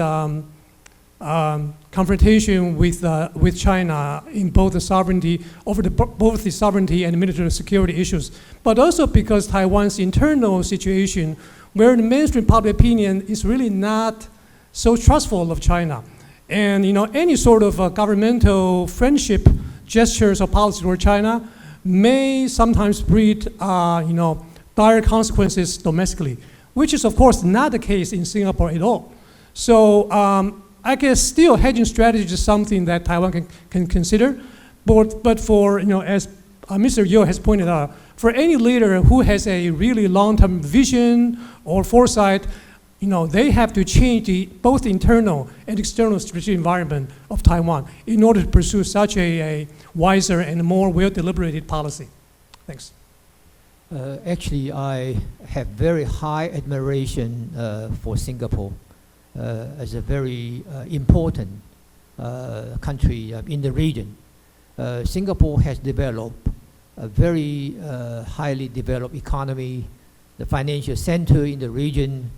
confrontation with China in both the sovereignty, over both the sovereignty and military security issues, but also because Taiwan's internal situation, where the mainstream public opinion is really not so trustful of China. And any sort of governmental friendship gestures or policies toward China may sometimes breed dire consequences domestically, which is of course not the case in Singapore at all. So I guess still hedging strategy is something that Taiwan can consider, but for as Mr. Yeo has pointed out, for any leader who has a really long-term vision or foresight, they have to change both the internal and external strategic environment of Taiwan in order to pursue such a wiser and more well-deliberated policy. Thanks. Actually, I have very high admiration for Singapore as a very important country in the region. Singapore has developed a very highly developed economy, the financial center in the region,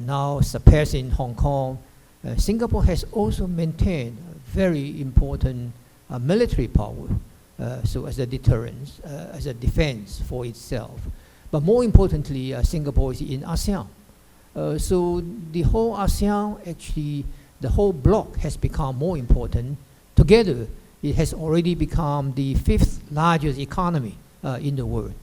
now surpassing Hong Kong. Singapore has also maintained a very important military power, so as a deterrence, as a defense for itself. But more importantly, Singapore is in ASEAN. So the whole ASEAN, actually, the whole bloc has become more important. Together, it has already become the 5th largest economy in the world.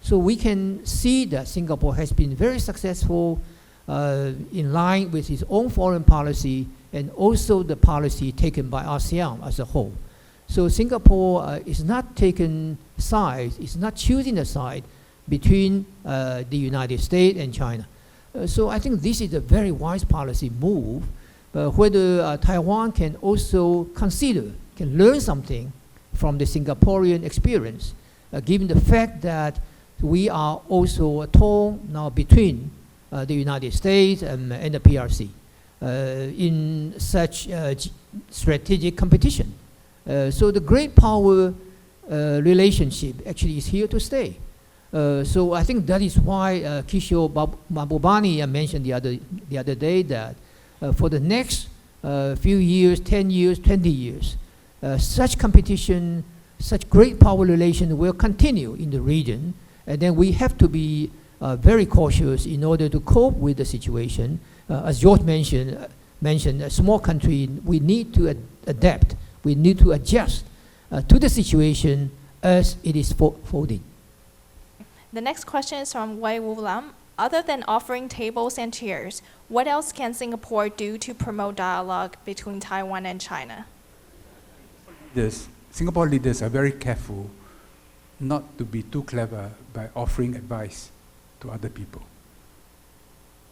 So we can see that Singapore has been very successful in line with its own foreign policy and also the policy taken by ASEAN as a whole. So Singapore is not taking sides, it's not choosing a side between the United States and China. So I think this is a very wise policy move, whether Taiwan can also consider, can learn something from the Singaporean experience, given the fact that we are also torn now between the United States and the PRC in such strategic competition. So the great power relationship actually is here to stay. So I think that is why Kishore Mahbubani mentioned the other day that for the next few years, 10 years, 20 years, such competition, such great power relation will continue in the region, and then we have to be very cautious in order to cope with the situation. As George mentioned, a small country, we need to adapt, we need to adjust to the situation as it is folding. The next question is from Wei Wu Lam. Other than offering tables and chairs, what else can Singapore do to promote dialogue between Taiwan and China? Singapore leaders are very careful not to be too clever by offering advice to other people.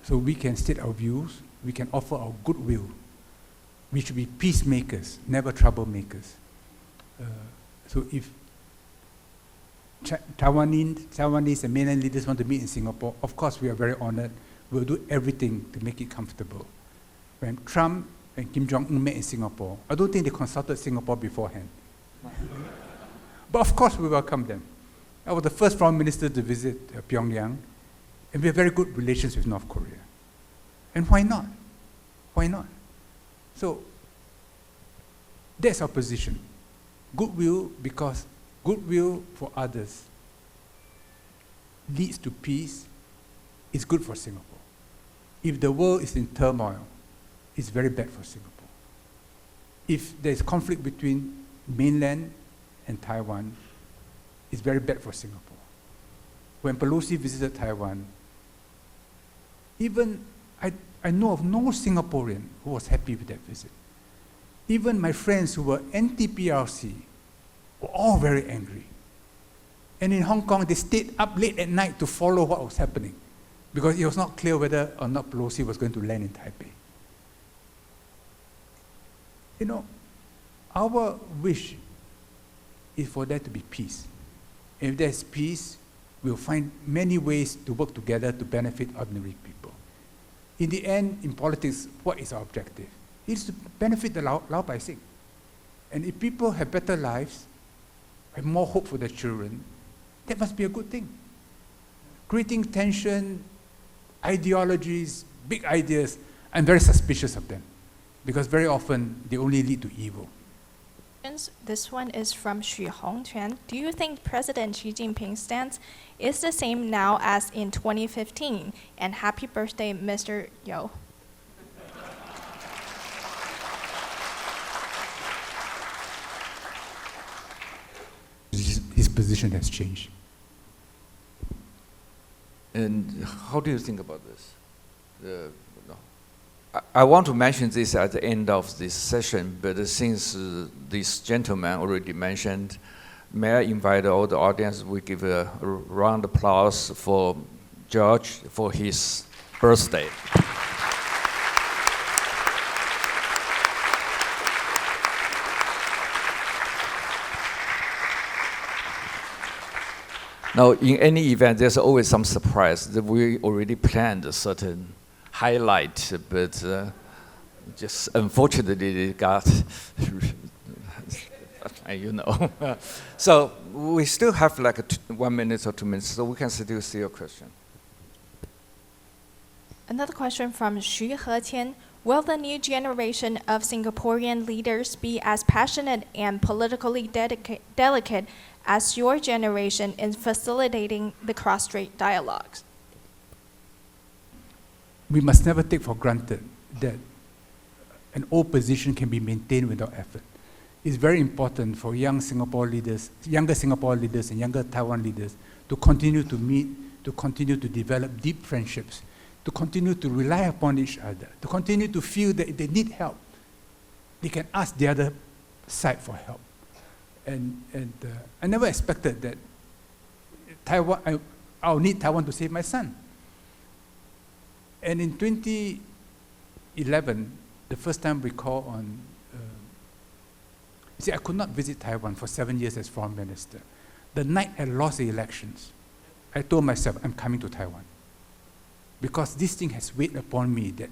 So we can state our views, we can offer our goodwill. We should be peacemakers, never troublemakers. So if Taiwanese and mainland leaders want to meet in Singapore, of course we are very honored. We'll do everything to make it comfortable. When Trump and Kim Jong-un met in Singapore, I don't think they consulted Singapore beforehand. But of course we welcome them. I was the first foreign minister to visit Pyongyang, and we have very good relations with North Korea. And why not? Why not? So that's our position. Goodwill, because goodwill for others leads to peace, is good for Singapore. If the world is in turmoil, it's very bad for Singapore. If there's conflict between mainland and Taiwan, it's very bad for Singapore. When Pelosi visited Taiwan, even I know of no Singaporean who was happy with that visit. Even my friends who were anti-PRC were all very angry. And in Hong Kong, they stayed up late at night to follow what was happening, because it was not clear whether or not Pelosi was going to land in Taipei. You know, our wish is for there to be peace. And if there's peace, we'll find many ways to work together to benefit ordinary people. In the end, in politics, what is our objective? It's to benefit the Lao Baixing. And if people have better lives, have more hope for their children, that must be a good thing. Creating tension, ideologies, big ideas, I'm very suspicious of them, because very often they only lead to evil. This one is from Xu Hongquan. Do you think President Xi Jinping's stance is the same now as in 2015? And happy birthday, Mr. Yo. His position has changed. And how do you think about this? I want to mention this at the end of this session, but since this gentleman already mentioned, may I invite all the audience, we give a round of applause for George for his birthday. Now, in any event, there's always some surprise. That we already planned a certain highlight, but just unfortunately it got, you know. So we still have like 1 minute or 2 minutes, so we can still see your question. Another question from Xu Hetian. Will the new generation of Singaporean leaders be as passionate and politically delicate as your generation in facilitating the cross-strait dialogues? We must never take for granted that an old position can be maintained without effort. It's very important for younger Singapore leaders and younger Taiwan leaders to continue to meet, to continue to develop deep friendships, to continue to rely upon each other, to continue to feel that if they need help, they can ask the other side for help. And I never expected that I'll need Taiwan to save my son. And in 2011, the first time we called on, I could not visit Taiwan for 7 years as foreign minister. The night I lost the elections, I told myself, I'm coming to Taiwan. Because this thing has weighed upon me that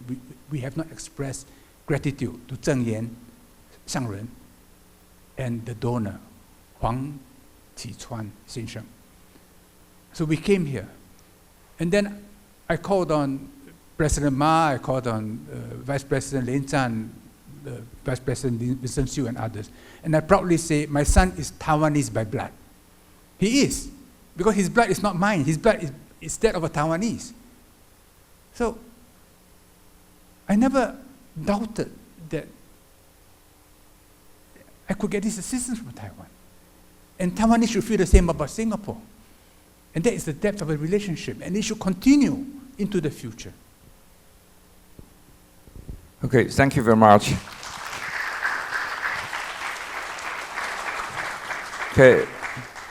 we have not expressed gratitude to Zheng Yan, Xiang Ren, and the donor, Huang Qichuan Xinsheng. So we came here. And then I called on President Ma, I called on Vice President Lin Zhan, Vice President Vincent Hsu, and others. And I proudly say, my son is Taiwanese by blood. He is, because his blood is not mine. His blood is that of a Taiwanese. So I never doubted that I could get this assistance from Taiwan. And Taiwanese should feel the same about Singapore. And that is the depth of a relationship, and it should continue into the future. Okay, thank you very much. Okay,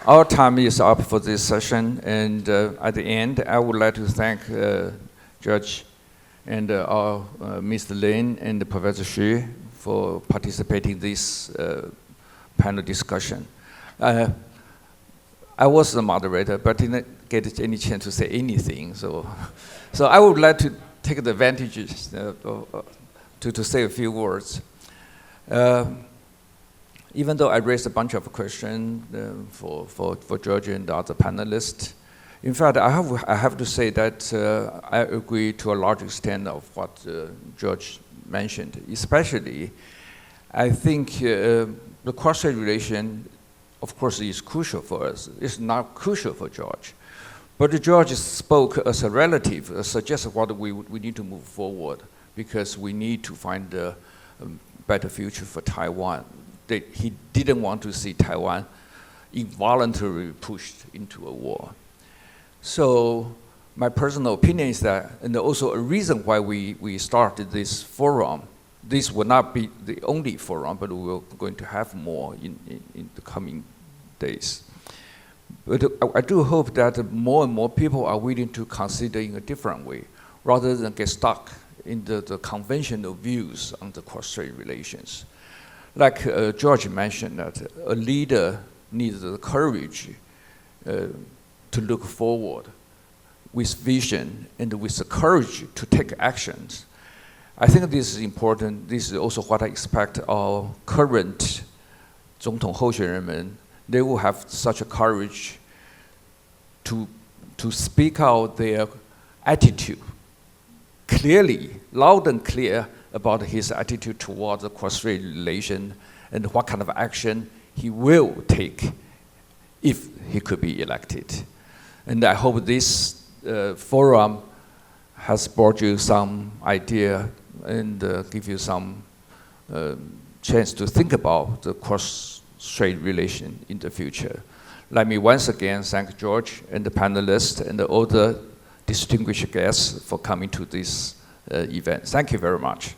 our time is up for this session, and at the end, I would like to thank Judge and Mr. Lin and Professor Xu for participating in this panel discussion. I was the moderator, but didn't get any chance to say anything. So I would like to take the advantages to say a few words. Even though I raised a bunch of questions for George and the other panelists, in fact, I have to say that I agree to a large extent of what George mentioned. Especially, I think the cross-strait relation, of course, is crucial for us. It's not crucial for George. But George spoke as a relative, suggested what we need to move forward because we need to find a better future for Taiwan. He didn't want to see Taiwan involuntarily pushed into a war. So my personal opinion is that, and also a reason why we started this forum, this will not be the only forum, but we're going to have more in the coming days. But I do hope that more and more people are willing to consider in a different way, rather than get stuck in the conventional views on the cross-strait relations. Like George mentioned, that a leader needs the courage to look forward with vision and with the courage to take actions. I think this is important. This is also what I expect our current 总统候选人们, they will have such a courage to speak out their attitude clearly, loud and clear, about his attitude toward the cross-strait relation and what kind of action he will take if he could be elected. And I hope this forum has brought you some idea and give you some chance to think about the cross-strait relation in the future. Let me once again thank George and the panelists and all the distinguished guests for coming to this event. Thank you very much.